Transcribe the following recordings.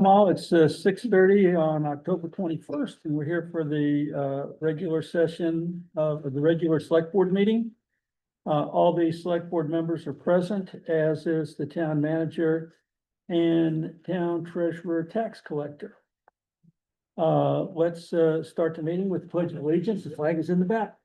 It's 6:30 on October 21st, and we're here for the regular session of the regular select board meeting. All the select board members are present, as is the town manager and town treasurer tax collector. Let's start the meeting with the pledge of allegiance. The flag is in the back.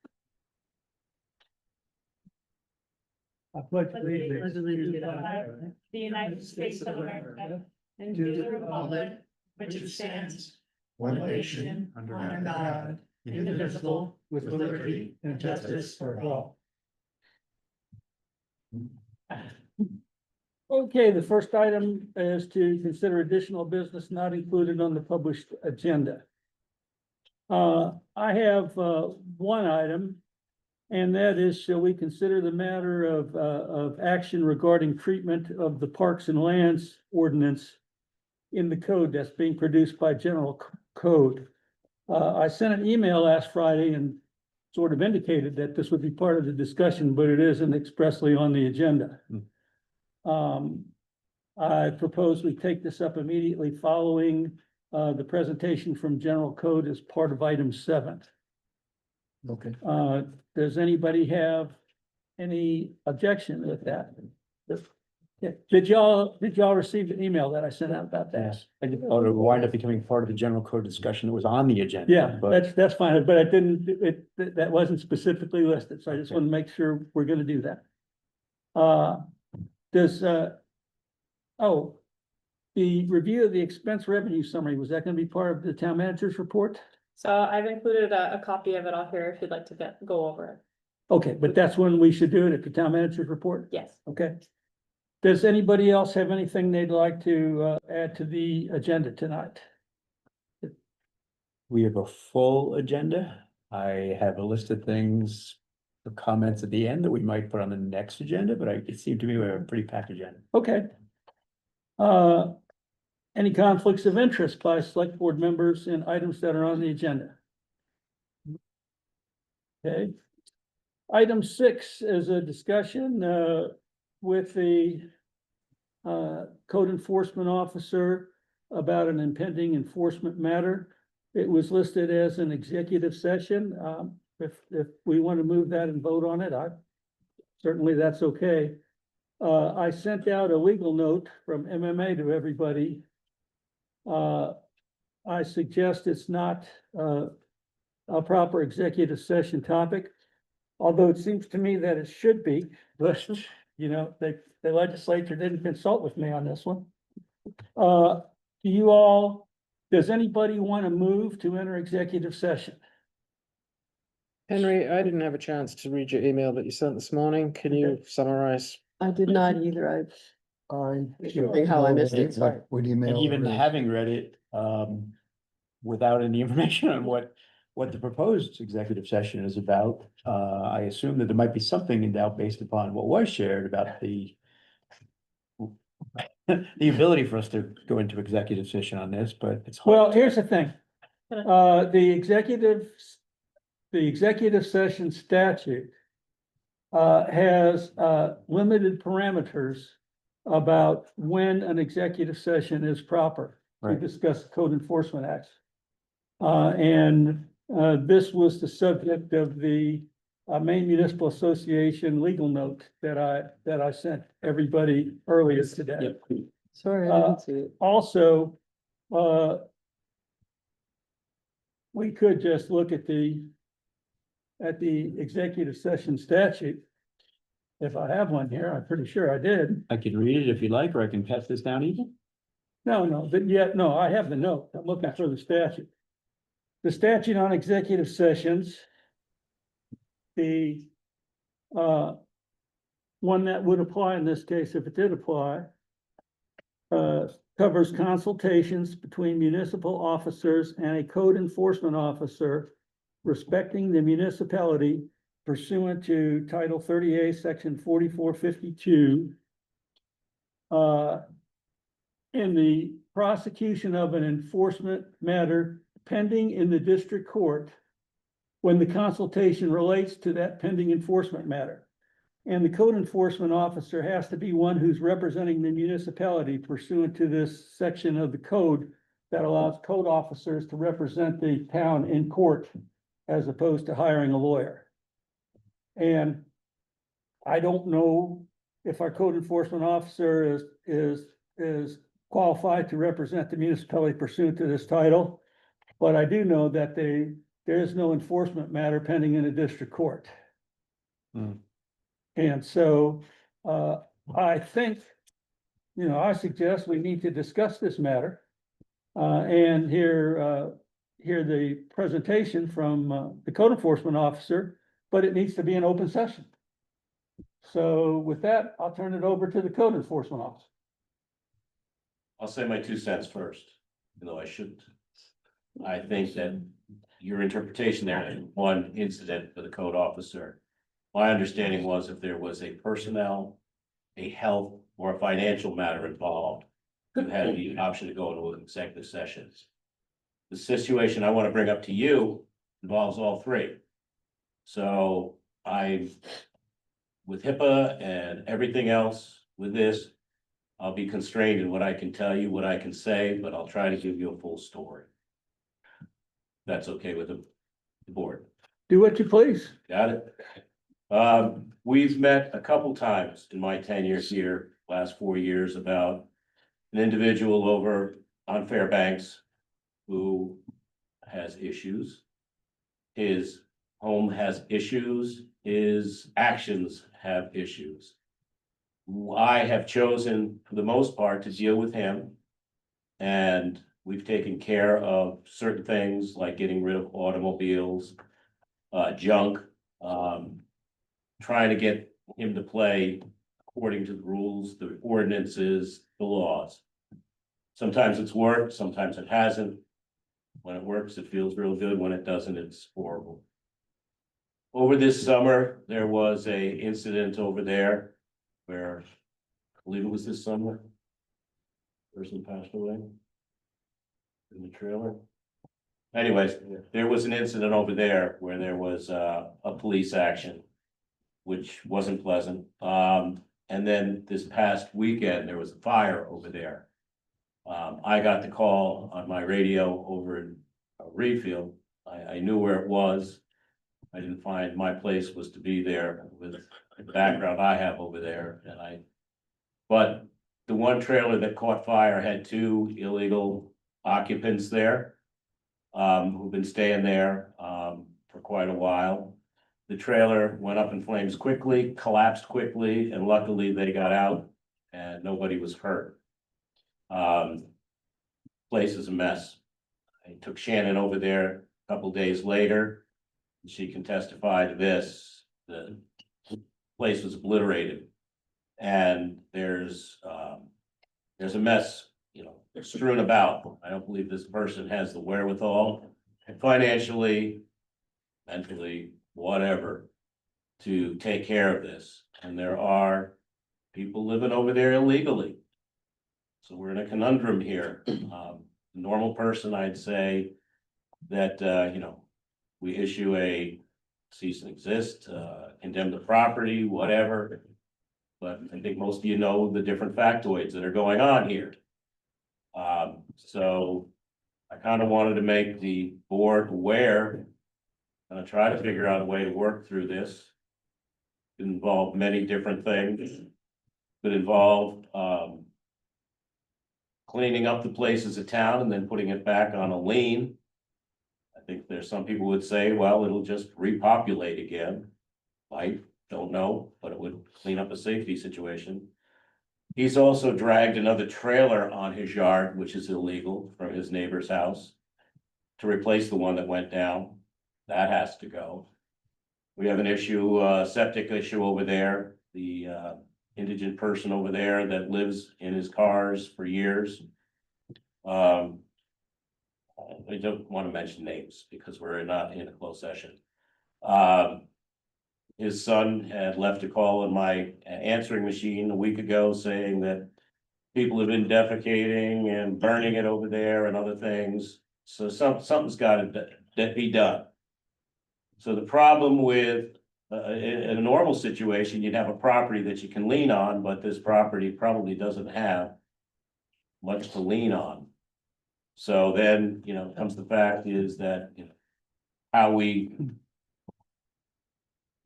I pledge allegiance to the United States of America, and to the republic which it stands, one nation, under God, indivisible, with liberty and justice for all. Okay, the first item is to consider additional business not included on the published agenda. I have one item, and that is, shall we consider the matter of action regarding treatment of the Parks and Lands ordinance in the code that's being produced by General Code. I sent an email last Friday and sort of indicated that this would be part of the discussion, but it isn't expressly on the agenda. I propose we take this up immediately following the presentation from General Code as part of item 7. Okay. Does anybody have any objection with that? Yeah. Did y'all receive an email that I sent out about that? Yes, I just thought it would wind up becoming part of the general code discussion that was on the agenda. Yeah, But that's fine, but that wasn't specifically listed, so I just want to make sure we're gonna do that. The review of the expense revenue summary, was that gonna be part of the town manager's report? So I've included a copy of it all here if you'd like to go over it. Okay, but that's when we should do it, at the town manager's report? Yes. Okay. Does anybody else have anything they'd like to add to the agenda tonight? we have a full agenda. I have a list of things, the comments at the end that we might put on the next agenda, but it seemed to me we have a pretty packed agenda. Okay. Any conflicts of interest by select board members in items that are on the agenda? Okay. Item 6 is a discussion with the code enforcement officer about an impending enforcement matter. It was listed as an executive session. If we want to move that and vote on it, certainly that's okay. I sent out a legal note from MMA to everybody. I suggest it's not a proper executive session topic, although it seems to me that it should be, but you know, the legislature didn't consult with me on this one. Does anybody want to move to enter executive session? Henry, I didn't have a chance to read your email that you sent this morning. Can you summarize? I did not either. I Wondering how I missed it. Sorry. And even having read it, without any information on what the proposed executive session is about, I assume that there might be something in doubt based upon what was shared about the ability for us to go into executive session on this, but it's hard. Well, here's the thing. The executive session statute has limited parameters about when an executive session is proper to Right. discuss code enforcement acts. This was the subject of the Maine Municipal Association legal note that I sent everybody earlier today. Yep. Sorry, I didn't see it. Also, we could just look at the executive session statute. If I have one here, I'm pretty sure I did. I could read it if you like, or I can pass this down even. No, I have the note. I'm looking for the statute. The statute on executive sessions, the one that would apply in this case, if it did apply, covers consultations between municipal officers and a code enforcement officer respecting the municipality pursuant to Title 38, Section 4452. In the prosecution of an enforcement matter pending in the district court when the consultation relates to that pending enforcement matter. And the code enforcement officer has to be one who's representing the municipality pursuant to this section of the code that allows code officers to represent the town in court as opposed to hiring a lawyer. And I don't know if our code enforcement officer is qualified to represent the municipality pursuant to this title. But I do know that there is no enforcement matter pending in a district court. Hmm. And so, I think, I suggest we need to discuss this matter. And hear the presentation from, the code enforcement officer, but it needs to be an open session. So with that, I'll turn it over to the code enforcement officer. I'll say my 2 cents first, even though I shouldn't. I think that your interpretation there, is one incident for the code officer. My understanding was if there was a personnel, a health, or a financial matter involved, you had the option to go into an executive sessions. The situation I want to bring up to you involves all three. So with HIPAA and everything else with this, I'll be constrained in what I can tell you, what I can say, but I'll try to give you a full story. That's okay with the board. Do what you please. Got it? We've met a couple times in my tenure here, last 4 years, about an individual over on Fairbanks who has issues. His home has issues, his actions have issues. I have chosen, for the most part, to deal with him. And we've taken care of certain things like getting rid of automobiles, junk, trying to get him to play according to the rules, the ordinances, the laws. Sometimes it's worked, sometimes it hasn't. When it works, it feels real good. When it doesn't, it's horrible. Over this summer, there was a incident over there where, I believe it was this summer. Person passed away in the trailer. Anyways, there was an incident over there where there was a police action, which wasn't pleasant. And then this past weekend, there was a fire over there. I got the call on my radio over in Reedfield. I knew where it was. I didn't find my place was to be there with the background I have over there, but the one trailer that caught fire had 2 illegal occupants there, who've been staying there, for quite a while. The trailer went up in flames quickly, collapsed quickly, and luckily they got out and nobody was hurt. Place is a mess. I took Shannon over there a couple days later. She can testify to this. The place was obliterated. And there's a mess, strewn about. I don't believe this person has the wherewithal, financially, mentally, whatever, to take care of this. And there are people living over there illegally. So we're in a conundrum here. Normal person, I'd say that, we issue a cease and desist, condemn the property, whatever. But I think most of you know the different factoids that are going on here. So I kind of wanted to make the board aware, and try to figure out a way to work through this. It involved many different things. It involved cleaning up the places of town and then putting it back on a lien. I think there's some people would say, well, it'll just repopulate again. I don't know, but it would clean up a safety situation. He's also dragged another trailer on his yard, which is illegal, from his neighbor's house to replace the one that went down. That has to go. We have an issue, septic issue over there. The indigent person over there that lives in his cars for years. I don't want to mention names because we're not in a closed session. His son had left a call in my answering machine a week ago saying that people have been defecating and burning it over there and other things. So something's got to be done. So the problem with in a normal situation, you'd have a property that you can lean on, but this property probably doesn't have much to lean on. So then, comes the fact is that, how we.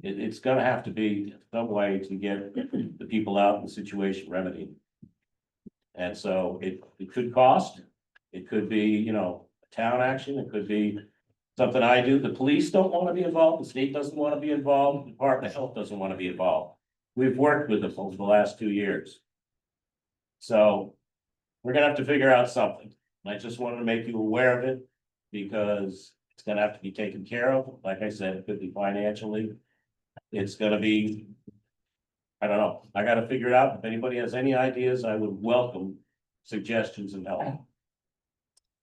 It's gonna have to be some way to get the people out in the situation remedied. And so it could cost, it could be, town action, it could be something I do. The police don't wanna be involved, the state doesn't wanna be involved, the Department of Health doesn't wanna be involved. We've worked with them over the last 2 years. So we're gonna have to figure out something. I just wanted to make you aware of it because it's gonna have to be taken care of. Like I said, it could be financially. It's gonna be. I don't know. I gotta figure it out. If anybody has any ideas, I would welcome suggestions and help.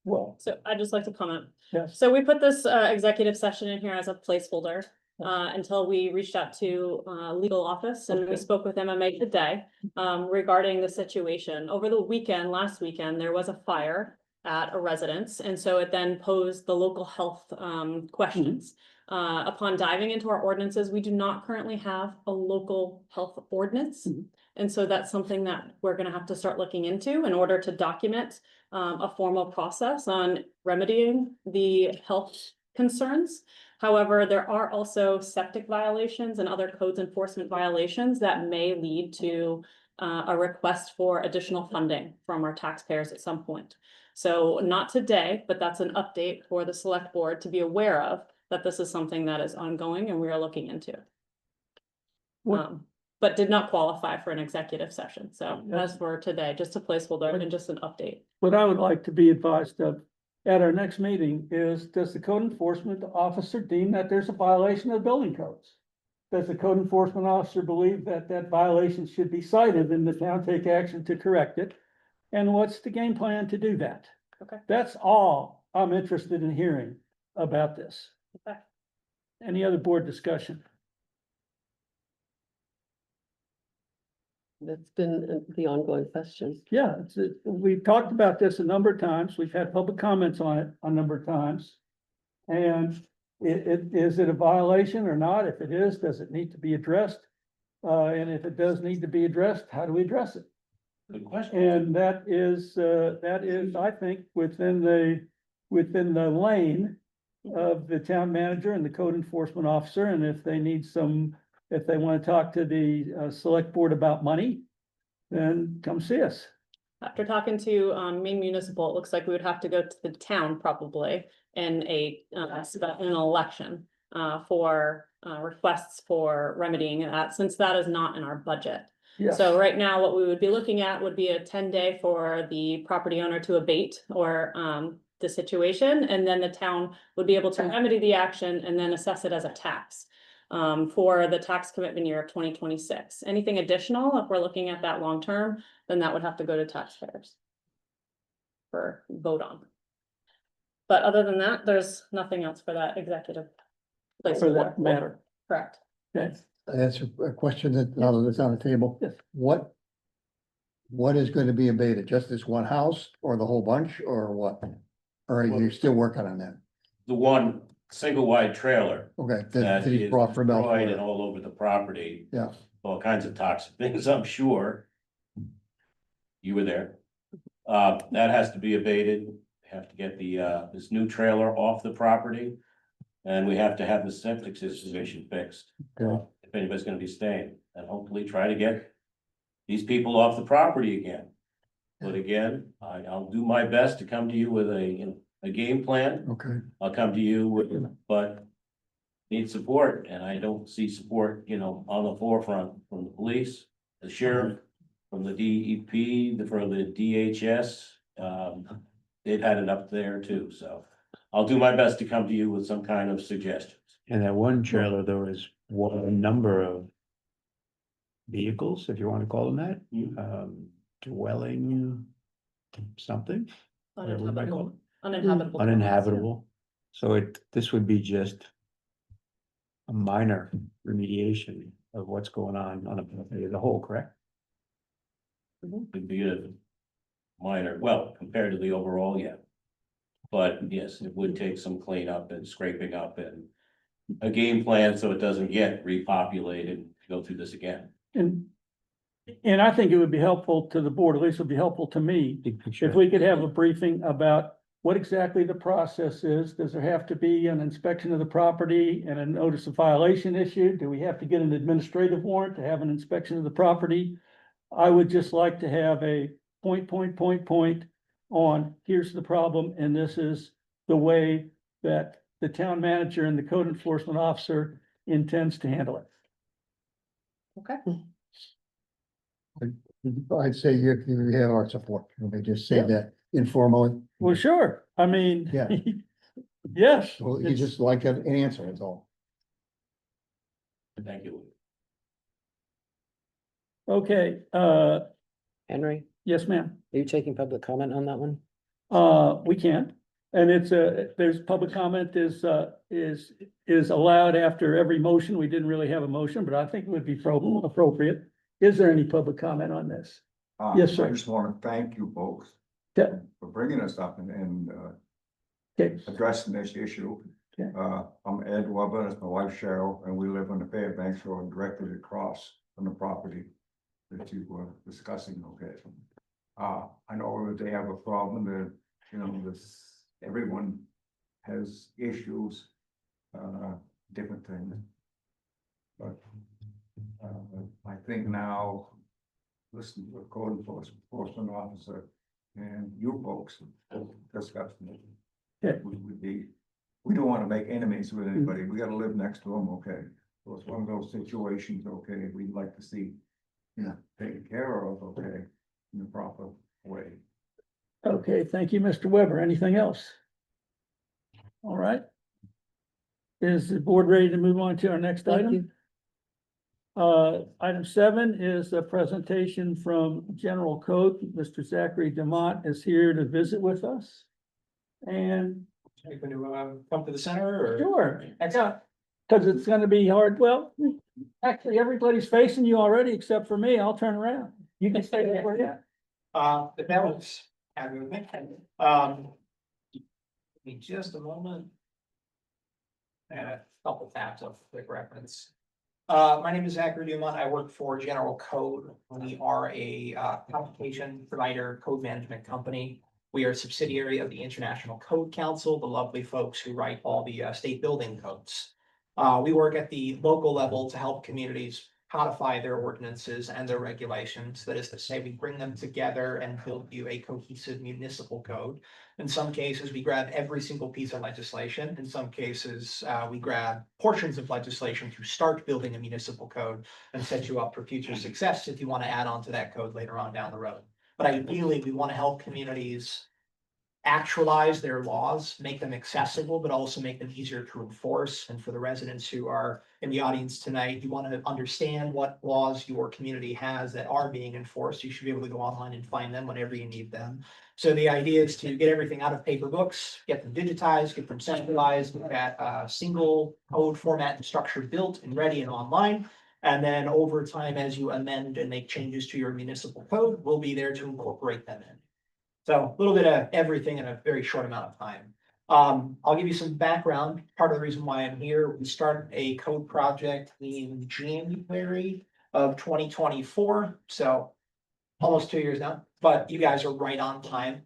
Well, So I'd just like to comment. yes, So we put this executive session in here as a placeholder until we reached out to legal office and we Okay. spoke with MMA today regarding the situation. Over the weekend, last weekend, there was a fire at a residence, and so it then posed the local health questions. Upon diving into our ordinances, we do not currently have a local health ordinance. Mhm. And so that's something that we're gonna have to start looking into in order to document a formal process on remedying the health concerns. However, there are also septic violations and other codes enforcement violations that may lead to a request for additional funding from our taxpayers at some point. So not today, but that's an update for the select board to be aware of, that this is something that is ongoing and we are looking into. What- But did not qualify for an executive session. So That's- as for today, just a placeholder and just an update. what I would like to be advised of at our next meeting is, does the code enforcement officer deem that there's a violation of building codes? Does the code enforcement officer believe that that violation should be cited and the town take action to correct it? And what's the game plan to do that? Okay. That's all I'm interested in hearing about this. Okay. Any other board discussion? That's been the ongoing question. Yeah, we've talked about this a number of times. We've had public comments on it a number of times. And is it a violation or not? If it is, does it need to be addressed? And if it does need to be addressed, how do we address it? Good question. And that is, I think, within the lane of the town manager and the code enforcement officer. And if they need if they want to talk to the select board about money, then come see us. After talking to Maine Municipal, it looks like we would have to go to the town probably in an election for requests for remedying that, since that is not in our budget. Yes. So right now, what we would be looking at would be a 10-day for the property owner to abate or the situation, and then the town would be able to remedy the action and then assess it as a tax for the tax commitment year of 2026. Anything additional, if we're looking at that long term, then that would have to go to taxpayers for vote on. But other than that, there's nothing else for that executive. For that matter. Correct. Okay. That's a question that now that it's on the table. Yes. What is going to be abated? Just this one house or the whole bunch or what? Or are you still working on that? The one single wide trailer Okay, that that he is brought from destroyed and elsewhere. all over the property, Yeah, all kinds of toxic things, I'm sure. You were there. That has to be abated. Have to get this new trailer off the property. And we have to have the septic situation fixed. Okay. If anybody's gonna be staying, and hopefully try to get these people off the property again. But again, I'll do my best to come to you with a game plan. okay. I'll come to you with, but need support, and I don't see support, on the forefront from the police, the sheriff, from the DEP, from the DHS. They've had it up there too, so I'll do my best to come to you with some kind of suggestions. And that one trailer, there was one number of vehicles, if you want to call them that, dwelling something, whatever we might call it, Uninhabitable. uninhabitable. So this would be just a minor remediation of what's going on a property as a whole, correct? It'd be a minor, well, compared to the overall, yeah. But yes, it would take some cleanup and scraping up and a game plan so it doesn't get repopulated, go through this again. And I think it would be helpful to the board, at least it would be helpful to me, Big picture. if we could have a briefing about what exactly the process is. Does there have to be an inspection of the property and a notice of violation issued? Do we have to get an administrative warrant to have an inspection of the property? I would just like to have a point on, here's the problem, and this is the way that the town manager and the code enforcement officer intends to handle it. I'd say you have our support. Let me just say Yeah. that informally. Well, sure, I mean. Yeah. Yes. Well, you it's- just like an answer, that's all. Thank you. Okay, Henry, yes, ma'am. are you taking public comment on that one? We can, and it's there's public comment is allowed after every motion. We didn't really have a motion, but I think it would be appropriate. Is there any public comment on this? Yes, sir. I just want to thank you both Yeah. for bringing us up and Okay, addressing this issue. Okay. I'm Ed Weber, that's my wife Cheryl, and we live on the Fairbanks Road directly across from the property that you were discussing, okay? I know that they have a problem that, you know, this, everyone has issues, different things. But, I think now, listen to a code enforcement officer and you folks discussing it. Yeah. We don't wanna make enemies with anybody, we gotta live next to them, okay? So it's one of those situations, okay, we'd like to see, you know, taken care of, okay, in the proper way. okay, thank you, Mr. Weber. Anything else? All right. Is the board ready to move on to our next Thank item? you. Item 7 is a presentation from General Code. Mr. Zachary Demott is here to visit with us. And You going to come to the center or? sure, because it's gonna be hard. Well, actually, everybody's facing you already except for me. I'll turn around. You can stay there where you're at. The balance, happy with me. Give me just a moment. And a couple tabs of quick reference. My name is Zachary Dumont. I work for General Code. We are a application provider, code management company. We are a subsidiary of the International Code Council, the lovely folks who write all the state building codes. We work at the local level to help communities codify their ordinances and their regulations. That is to say, we bring them together and build you a cohesive municipal code. In some cases, we grab every single piece of legislation. In some cases, we grab portions of legislation to start building a municipal code and set you up for future success if you want to add on to that code later on down the road. But ideally, we want to help communities actualize their laws, make them accessible, but also make them easier to enforce. And for the residents who are in the audience tonight, you want to understand what laws your community has that are being enforced. You should be able to go online and find them whenever you need them. So the idea is to get everything out of paper books, get them digitized, get them centralized, get that single code format and structure built and ready and online. And then over time, as you amend and make changes to your municipal code, we'll be there to incorporate them in. So a little bit of everything in a very short amount of time. I'll give you some background. Part of the reason why I'm here, we started a code project in January of 2024. So almost 2 years now, but you guys are right on time.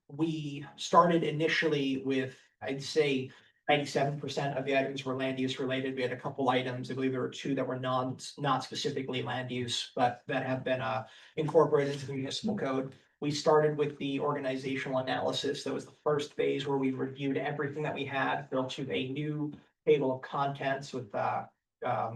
We started initially with, I'd say, 97% of the items were land use related. We had a couple items, I believe there were 2 that were not specifically land use, but that have been incorporated into the municipal code. We started with the organizational analysis. That was the first phase where we reviewed everything that we had, built you a new table of contents with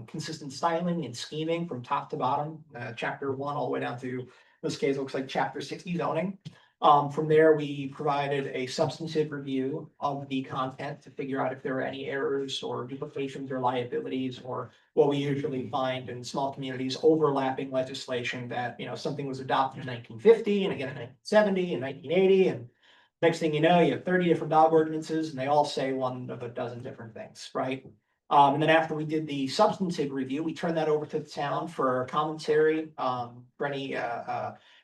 consistent styling and scheming from top to bottom, chapter 1 all the way down to, in this case, looks like chapter 60 zoning. From there, we provided a substantive review of the content to figure out if there are any errors or duplications or liabilities, or what we usually find in small communities, overlapping legislation that, you know, something was adopted in 1950 and again in 1970 and 1980. And next thing you know, you have 30 different dog ordinances and they all say one of a dozen different things, right? And then after we did the substantive review, we turned that over to the town for commentary, for any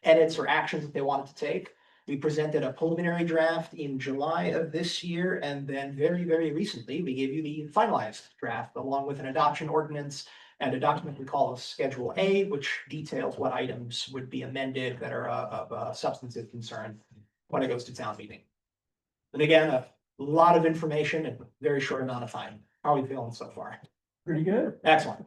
edits or actions that they wanted to take. We presented a preliminary draft in July of this year, and then very, very recently, we gave you the finalized draft along with an adoption ordinance and a document we call a Schedule A, which details what items would be amended that are of substantive concern when it goes to town meeting. And again, a lot of information in a very short amount of time. How are we feeling so far? Pretty good. Excellent.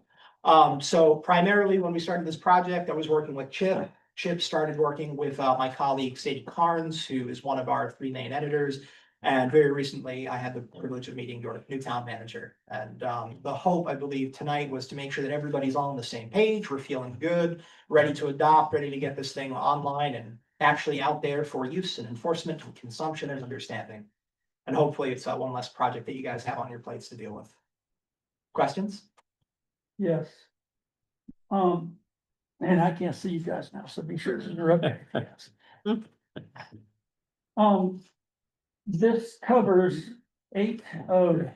So primarily when we started this project, I was working with Chip. Chip started working with my colleague Sadie Carnes, who is one of our three main editors. And very recently, I had the privilege of meeting your new town manager. And the hope, I believe, tonight was to make sure that everybody's all on the same page. We're feeling good, ready to adopt, ready to get this thing online and actually out there for use and enforcement and consumption and understanding. And hopefully it's one less project that you guys have on your plates to deal with. Questions? Yes. And I can't see you guys now, so be sure to interrupt me. Yes. This covers 8 of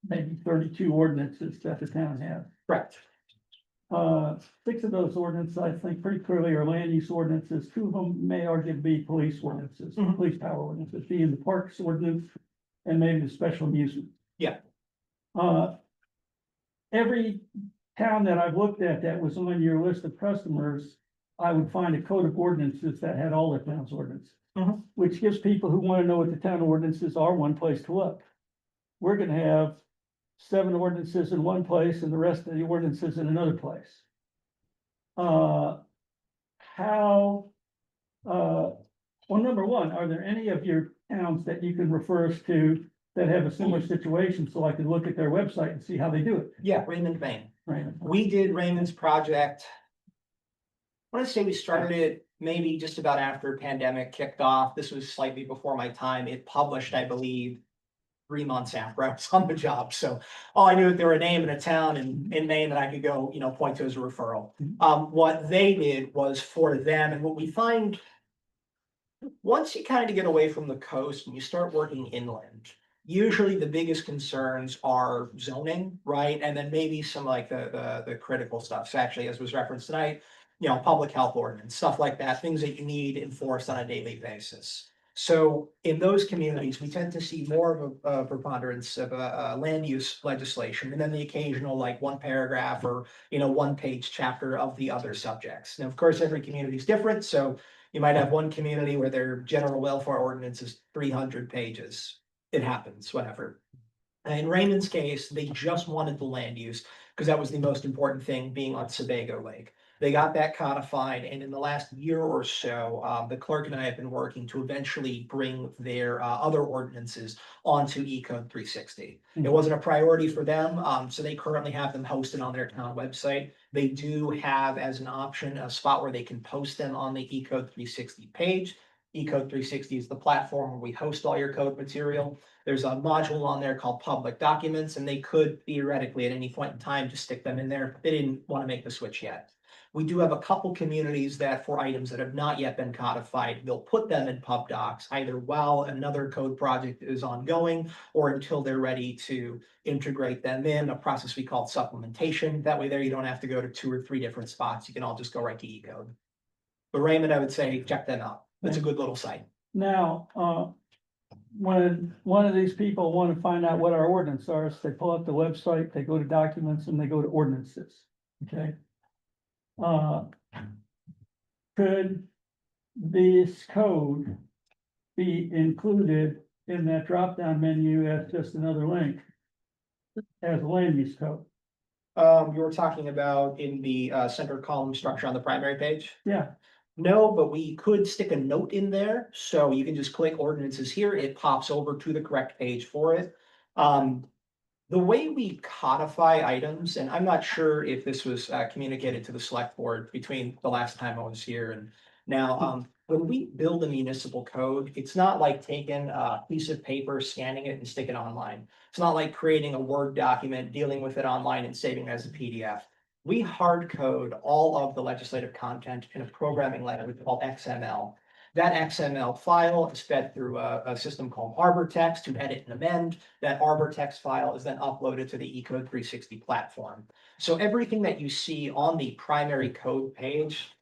maybe 32 ordinances that the town has. Correct. 6 of those ordinances, I think pretty clearly are land use ordinances. 2 of them may arguably be police ordinances, Mhm. police power ordinances, being the parks ordinance and maybe the special amusement. Yeah. Every town that I've looked at that was on your list of customers, I would find a code of ordinances that had all the town's ordinance. Mhm. Which gives people who want to know what the town ordinances are one place to look. We're gonna have 7 ordinances in one place and the rest of the ordinances in another place. Well, number one, are there any of your towns that you can refer us to that have a similar situation so I can look at their website and see how they do it? Yeah, Raymond, Maine. Right. We did Raymond's project. I want to say we started it maybe just about after pandemic kicked off. This was slightly before my time. It published, I believe, 3 months after I was on the job. So all I knew, that there were a name and a town in Maine that I could go, point to as a referral. What they did was for them, and what we find once you kind of get away from the coast and you start working inland, usually the biggest concerns are zoning, right? And then maybe some like the critical stuff. So actually, as was referenced tonight, public health ordinance, stuff like that, things that you need enforced on a daily basis. So in those communities, we tend to see more of a preponderance of land use legislation, and then the occasional like one paragraph or 1-page chapter of the other subjects. Now, of course, every community is different, so you might have one community where their general welfare ordinance is 300 pages. It happens, whatever. In Raymond's case, they just wanted the land use because that was the most important thing, being on Sebago Lake. They got that codified, and in the last year or so, the clerk and I have been working to eventually bring their other ordinances onto Ecode 360. It wasn't a priority for them, so they currently have them hosted on their town website. They do have as an option a spot where they can post them on the Ecode 360 page. Ecode 360 is the platform where we host all your code material. There's a module on there called public documents, and they could theoretically at any point in time just stick them in there. They didn't want to make the switch yet. We do have a couple communities that for items that have not yet been codified, they'll put them in pub docs either while another code project is ongoing or until they're ready to integrate them in a process we call supplementation. That way there you don't have to go to 2 or 3 different spots. You can all just go right to Ecode. But Raymond, I would say check them out. It's a good little site. Now, when one of these people want to find out what our ordinance are, so they pull up the website, they go to documents and they go to ordinances, okay? Could this code be included in that drop-down menu as just another link? As land use code? You were talking about in the center column structure on the primary page? Yeah, No, but we could stick a note in there, so you can just click ordinances here, it pops over to the correct page for it. The way we codify items, and I'm not sure if this was communicated to the select board between the last time I was here and now, when we build a municipal code, it's not like taking a piece of paper, scanning it and sticking it online. It's not like creating a Word document, dealing with it online and saving it as a PDF. We hard code all of the legislative content in a programming language called XML. That XML file is fed through a system called ArborText to edit and amend. That ArborText file is then uploaded to the Ecode 360 platform. So everything that you see on the primary code page,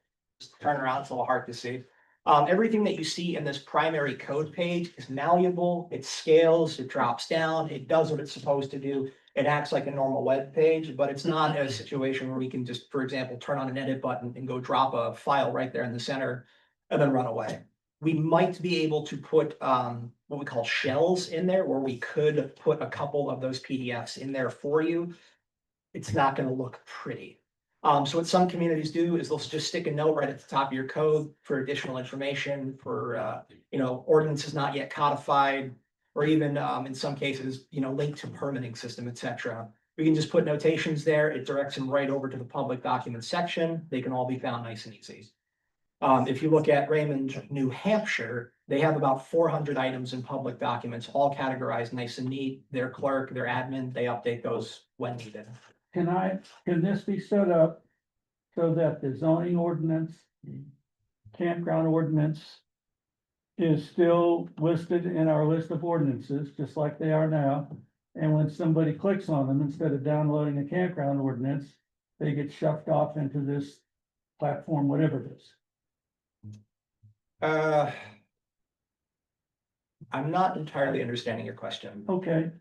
just turn around, it's a little hard to see. Everything that you see in this primary code page is malleable, it scales, it drops down, it does what it's supposed to do. It acts like a normal web page, but it's not a situation where we can just, for example, turn on an edit button and go drop a file right there in the center and then run away. We might be able to put what we call shells in there where we could put a couple of those PDFs in there for you. It's not gonna look pretty. So what some communities do is they'll just stick a note right at the top of your code for additional information for, ordinances not yet codified. Or even, in some cases, linked to permitting system, etc. We can just put notations there. It directs them right over to the public documents section. They can all be found nice and easy. If you look at Raymond, New Hampshire, they have about 400 items in public documents, all categorized nice and neat. Their clerk, their admin, they update those when needed. Can this be set up so that the zoning ordinance, campground ordinance is still listed in our list of ordinances, just like they are now? And when somebody clicks on them, instead of downloading a campground ordinance, they get shoved off into this platform, whatever it is. I'm not entirely understanding your question. Okay.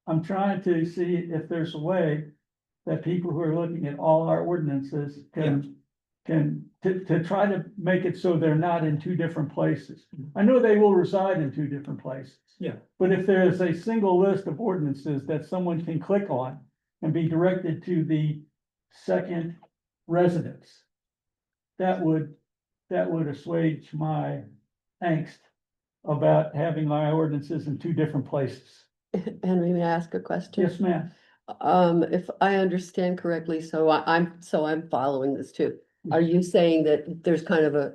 I'm trying to see if there's a way that people who are looking at all our ordinances to try to make it so they're not in two different places. I know they will reside in two different places. Yeah. But if there's a single list of ordinances that someone can click on and be directed to the second residence, that would assuage my angst about having my ordinances in two different places. Henry, may I ask a question? Yes, ma'am. If I understand correctly, so I'm following this too. Are you saying that there's kind of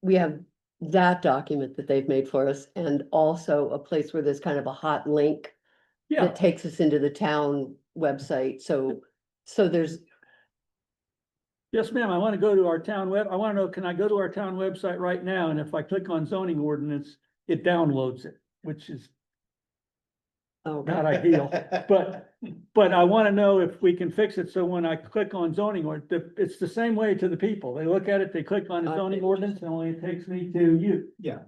we have that document that they've made for us and also a place where there's kind of a hot link Yeah, that takes us into the town website? So there's, yes, ma'am. I want to go to our town I want to know, can I go to our town website right now? And if I click on zoning ordinance, it downloads it, which is oh, not ideal. But I want to know if we can fix it, so when I click on zoning it's the same way to the people. They look at it, they click on the zoning ordinance, and only it takes me to you. Yeah.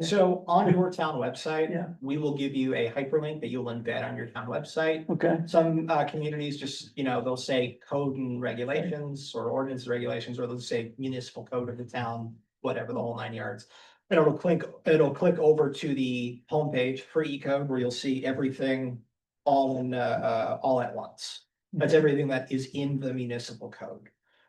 So on your town website, Yeah. we will give you a hyperlink that you'll embed on your town website. Okay, Some communities just, they'll say code and regulations or ordinance and regulations, or they'll say municipal code of the town, whatever, the whole 9 yards. And it'll click over to the homepage for E-code where you'll see everything all at once. That's everything that is in the municipal code.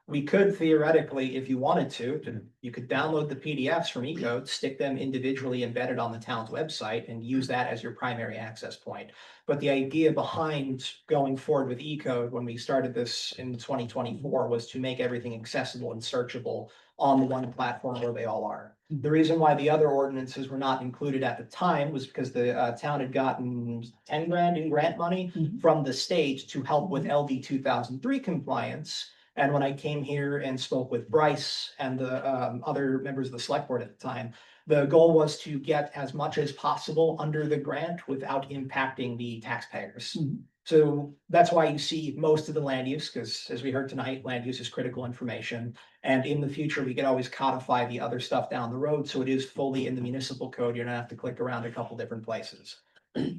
We could theoretically, if you wanted to, you could download the PDFs from E-code, stick them individually embedded on the town's website and use that as your primary access point. But the idea behind going forward with E-code when we started this in 2024 was to make everything accessible and searchable on the one platform where they all are. The reason why the other ordinances were not included at the time was because the town had gotten 10 grand in grant money from the state to help with LD 2003 compliance. And when I came here and spoke with Bryce and the other members of the select board at the time, the goal was to get as much as possible under the grant without impacting the taxpayers. So that's why you see most of the land use, because as we heard tonight, land use is critical information. And in the future, we could always codify the other stuff down the road. So it is fully in the municipal code. You're gonna have to click around a couple different places.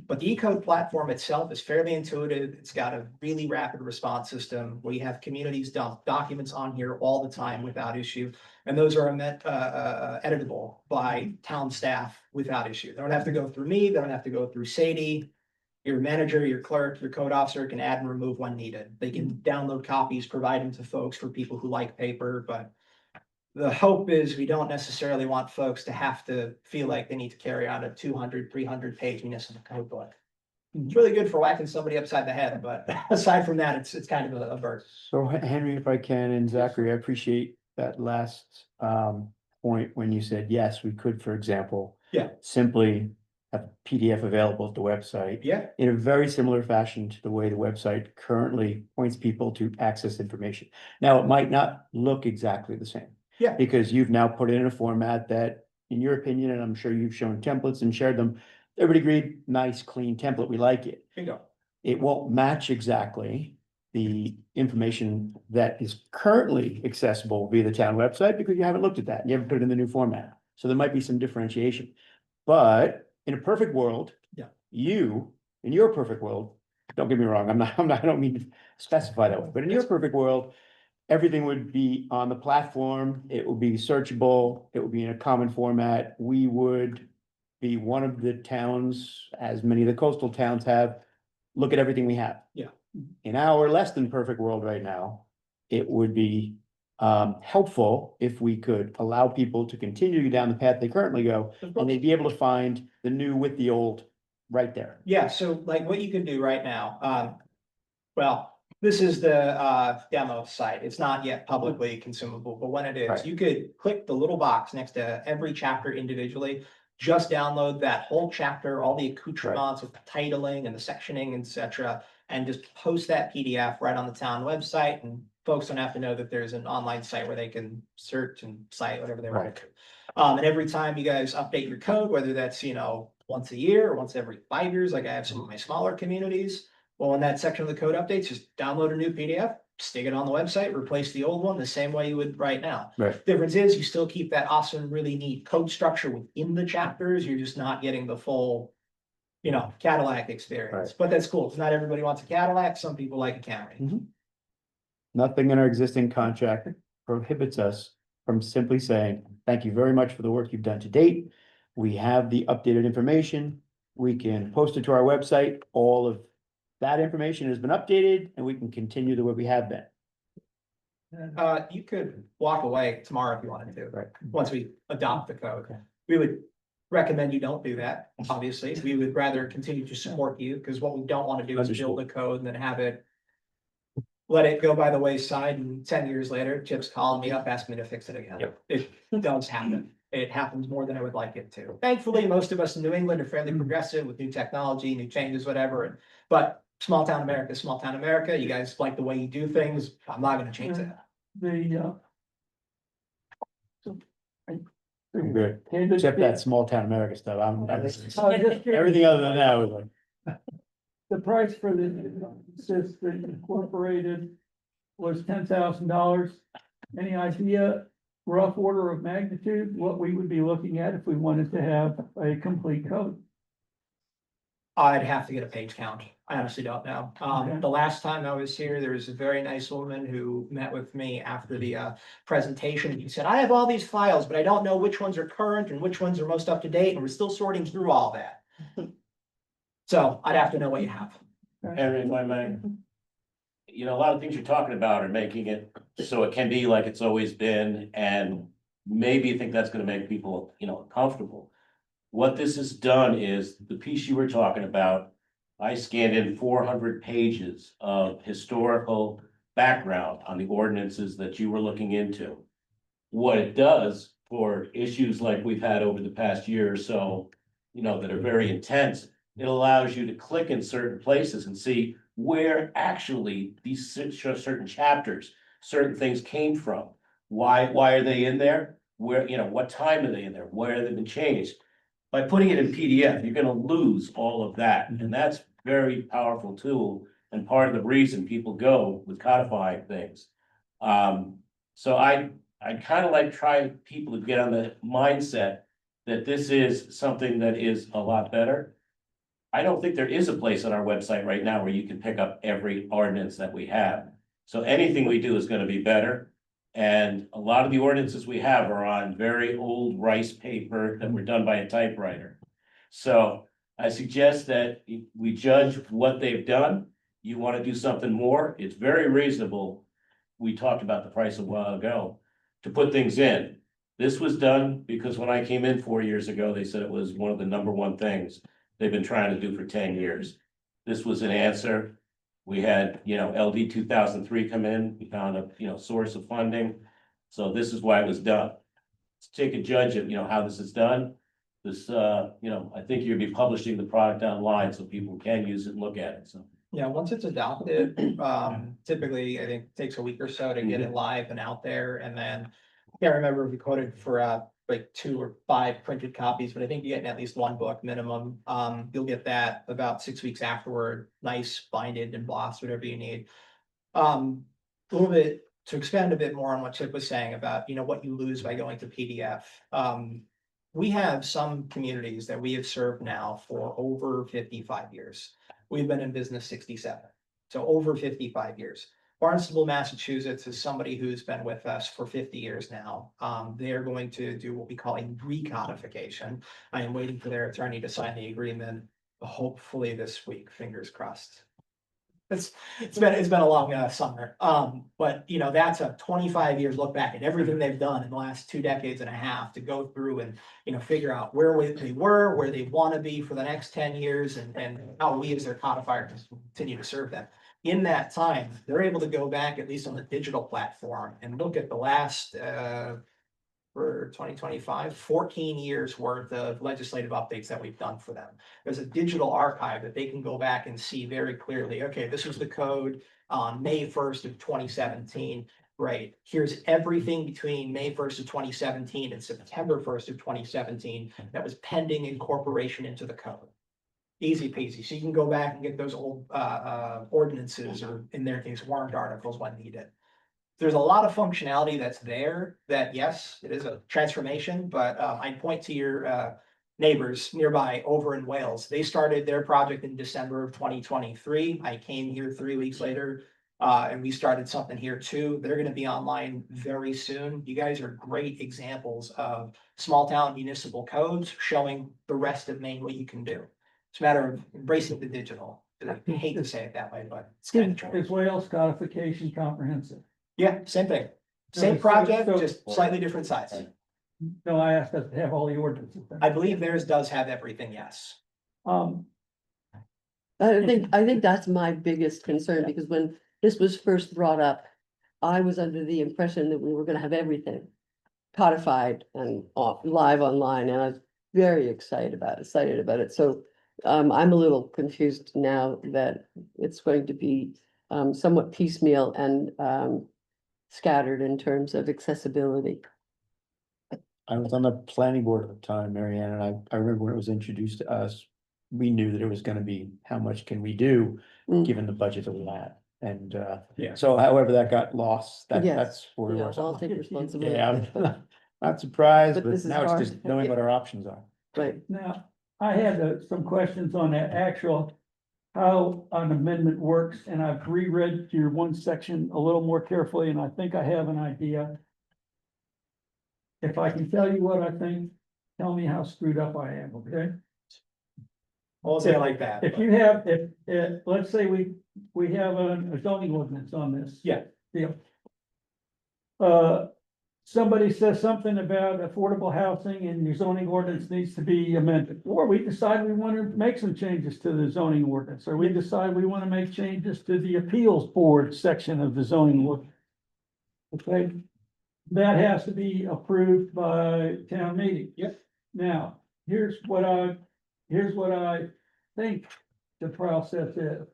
But the E-code platform itself is fairly intuitive. It's got a really rapid response system. We have communities dump documents on here all the time without issue. And those are editable by town staff without issue. They don't have to go through me. They don't have to go through Sadie. Your manager, your clerk, your code officer can add and remove when needed. They can download copies, provide them to folks for people who like paper, but the hope is we don't necessarily want folks to have to feel like they need to carry out a 200, 300 page municipal code book. It's really good for whacking somebody upside the head, but aside from that, it's kind of a burden. So Henry, if I can, and Zachary, I appreciate that last point when you said, yes, we could, for example. Yeah. Simply have a PDF available at the website. Yeah, In a very similar fashion to the way the website currently points people to access information. Now, it might not look exactly the same. Yeah. Because you've now put it in a format that, in your opinion, and I'm sure you've shown templates and shared them, everybody agreed, nice, clean template, we like it. bingo. It won't match exactly the information that is currently accessible via the town website, because you haven't looked at that, you haven't put it in the new format. So there might be some differentiation. But in a perfect world. Yeah. You, in your perfect world, don't get me wrong, I don't mean to specify that way, but in your perfect world, everything would be on the platform, it would be searchable, it would be in a common format. We would be one of the towns, as many of the coastal towns have, look at everything we have. Yeah. In our less than perfect world right now, it would be helpful if we could allow people to continue to go down the path they currently go, and they'd be able to find the new with the old right there. Yeah, so like what you can do right now, well, this is the demo site. It's not yet publicly consumable, but when it is, Right. you could click the little box next to every chapter individually. Just download that whole chapter, all the accoutrements with the titling and the sectioning, etc. And just post that PDF right on the town website, and folks don't have to know that there's an online site where they can search and cite whatever they want to. And every time you guys update your code, whether that's, once a year or once every 5 years, like I have some of my smaller communities. Well, when that section of the code updates, just download a new PDF, stick it on the website, replace the old one the same way you would right now. Right. Difference is you still keep that awesome, really neat code structure within the chapters. You're just not getting the full, Cadillac experience. Right. But that's cool. 'Cause not everybody wants a Cadillac. Some people like a Camry. Nothing in our existing contract prohibits us from simply saying, thank you very much for the work you've done to date. We have the updated information. We can post it to our website. All of that information has been updated, and we can continue the way we have been. You could walk away tomorrow if you wanted to. Right. Once we adopt the code. Okay. We would recommend you don't do that, obviously. We would rather continue to support you, because what we don't want to do is build a code and then have it. Let it go by the wayside, and 10 years later, Chip's calling me up, asking me to fix it again. Yep. It does happen. It happens more than I would like it to. Thankfully, most of us in New England are fairly progressive with new technology, new changes, whatever. But small town America, is small town America. You guys like the way you do things. I'm not gonna change that. I'm good. And Except the- that small town America stuff. Just- Everything other than that was like, The price for the Assistant Incorporated was $10,000. Any idea, rough order of magnitude, what we would be looking at if we wanted to have a complete code? I'd have to get a page count. I honestly don't know. Okay. The last time I was here, there was a very nice woman who met with me after the presentation. And she said, I have all these files, but I don't know which ones are current and which ones are most up to date, and we're still sorting through all that. So I'd have to know what you have. Henry, if I may. A lot of things you're talking about are making it so it can be like it's always been, and maybe you think that's gonna make people, comfortable. What this has done is, the piece you were talking about, I scanned in 400 pages of historical background on the ordinances that you were looking into. What it does for issues like we've had over the past year or so, that are very intense, it allows you to click in certain places and see where actually these certain chapters, certain things came from. Why are they in there? Where, what time are they in there? Where have they been changed? By putting it in PDF, you're gonna lose all of that, and that's very powerful tool, and part of the reason people go with codifying things. So I kind of like try people to get on the mindset that this is something that is a lot better. I don't think there is a place on our website right now where you can pick up every ordinance that we have. So anything we do is gonna be better. And a lot of the ordinances we have are on very old rice paper that were done by a typewriter. So I suggest that we judge what they've done. You want to do something more, it's very reasonable. We talked about the price a while ago, to put things in. This was done because when I came in 4 years ago, they said it was one of the number one things they've been trying to do for 10 years. This was an answer. We had, LD 2003 come in, we found a, source of funding. So this is why it was done. Let's take a judge of, how this is done. This, I think you'll be publishing the product online so people can use it and look at it, so. Yeah, once it's adopted, typically, I think it takes a week or so to get it live and out there, and then. I can't remember if we quoted for like 2 or 5 printed copies, but I think you get at least 1 book minimum. You'll get that about 6 weeks afterward, nice binded, embossed, whatever you need. A little bit, to expand a bit more on what Chip was saying about, what you lose by going to PDF. We have some communities that we have served now for over 55 years. We've been in business 67, so over 55 years. Barnstable, Massachusetts is somebody who's been with us for 50 years now. They're going to do what we call a recodification. I am waiting for their attorney to sign the agreement, hopefully this week, fingers crossed. It's been a long summer, but that's a 25 years look back at everything they've done in the last 2 decades and a half to go through and figure out where they were, where they want to be for the next 10 years, and how we as their codifier can continue to serve them. In that time, they're able to go back, at least on the digital platform, and look at the last for 2025, 14 years worth of legislative updates that we've done for them. There's a digital archive that they can go back and see very clearly, okay, this was the code on May 1st of 2017. Right, here's everything between May 1st of 2017 and September 1st of 2017 that was pending incorporation into the code. Easy peasy. So you can go back and get those old ordinances, or in their case, warrant articles when needed. There's a lot of functionality that's there that, yes, it is a transformation, but I'd point to your neighbors nearby over in Wales. They started their project in December of 2023. I came here 3 weeks later, and we started something here too. They're going to be online very soon. You guys are great examples of small town municipal codes showing the rest of Maine what you can do. It's a matter of embracing the digital. I hate to say it that way, but it's kind of true. Is Wales codification comprehensive? Yeah, same thing. Same So- project, so- just slightly different size. No, I asked us to have all the ordinances. then. I believe theirs does have everything, yes. Um, I think that's my biggest concern, because when this was first brought up, I was under the impression that we were gonna have everything codified and live online, and I was very excited about it. So I'm a little confused now that it's going to be somewhat piecemeal and scattered in terms of accessibility. I was on the planning board at the time, Mary Ann, and I remember when it was introduced to us, we knew that it was gonna be, how much can we do, Mm. given the budget that we had? And Yeah. so however that got lost, Yes. that's where we Yeah, were. I'll take responsibility. Yeah, I'm not surprised, But but this is now it's hard. just knowing what our options are. Right, now, I had some questions on the actual, how an amendment works, and I've reread your one section a little more carefully, and I think I have an idea. If I can tell you what I think, tell me how screwed up I am, okay? I'll say it like that. If you have, if, let's say we have a zoning ordinance on this. Yeah. Deal. Somebody says something about affordable housing and your zoning ordinance needs to be amended, or we decide we want to make some changes to the zoning ordinance, or we decide we want to make changes to the appeals board section of the zoning ordinance. Okay, that has to be approved by town meeting. Yep. Now, here's what I think the process is.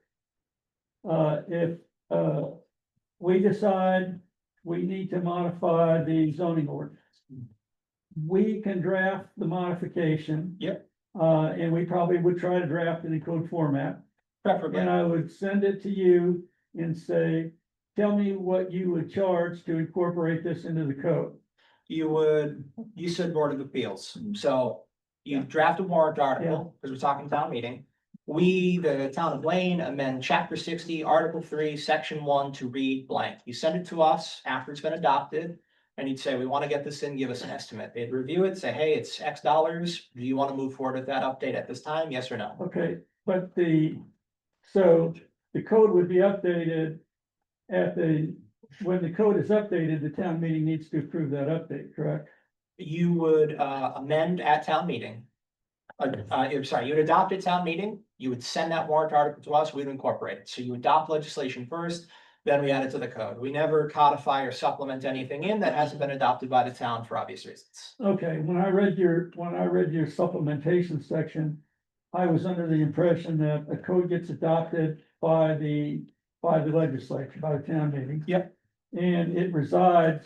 If we decide we need to modify the zoning ordinance, we can draft the modification. Yep. And we probably would try to draft it in code format, Preferably. and I would send it to you and say, tell me what you would charge to incorporate this into the code. You said Board of Appeals, so you draft a warrant article, because we're talking town meeting. We, the town of Lane, amend chapter 60, article 3, section 1 to read blank. You send it to us after it's been adopted. And you'd say, we want to get this in, give us an estimate. They'd review it, say, hey, it's X dollars. Do you want to move forward with that update at this time? Yes or no? Okay, but so the code would be updated when the code is updated, the town meeting needs to approve that update, correct? You would amend at town meeting. Sorry, you would adopt at town meeting, you would send that warrant article to us, we'd incorporate it. So you adopt legislation first, then we add it to the code. We never codify or supplement anything in that hasn't been adopted by the town for obvious reasons. Okay, when I read your supplementation section, I was under the impression that a code gets adopted by the legislature, by the town meeting. Yep. And it resides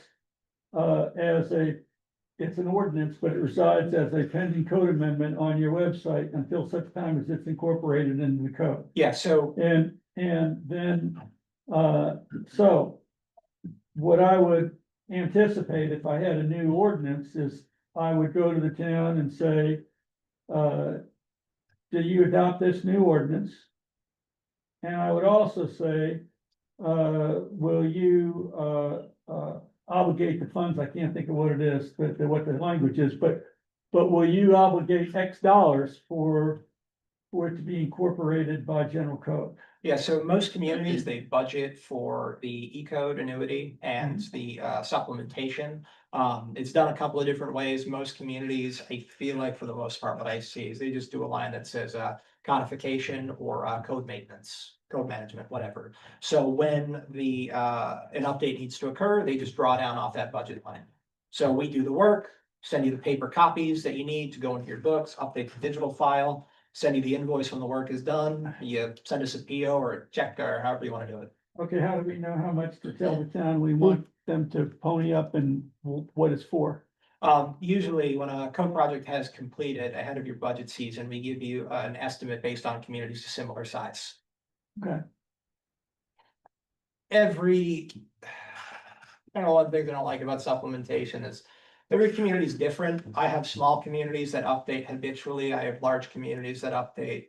it's an ordinance, but it resides as a pending code amendment on your website until such time as it's incorporated into the code. Yeah, so And then So what I would anticipate if I had a new ordinance is I would go to the town and say, do you adopt this new ordinance? And I would also say, will you, obligate the funds, I can't think of what it is, but what the language is, but will you obligate X dollars for it to be incorporated by general code? Yeah, so most communities, they budget for the E-code annuity and the supplementation. It's done a couple of different ways. Most communities, I feel like for the most part, what I see is they just do a line that says codification or code maintenance, code management, whatever. So when an update needs to occur, they just draw down off that budget line. So we do the work, send you the paper copies that you need to go into your books, update the digital file, send you the invoice when the work is done, you send us a PO or a check or however you want to do it. Okay, how do we know how much to tell the town we want them to pony up and what it's for? Usually when a code project has completed ahead of your budget season, we give you an estimate based on communities of similar size. Okay, I don't know, one thing I don't like about supplementation is every community is different. I have small communities that update habitually. I have large communities that update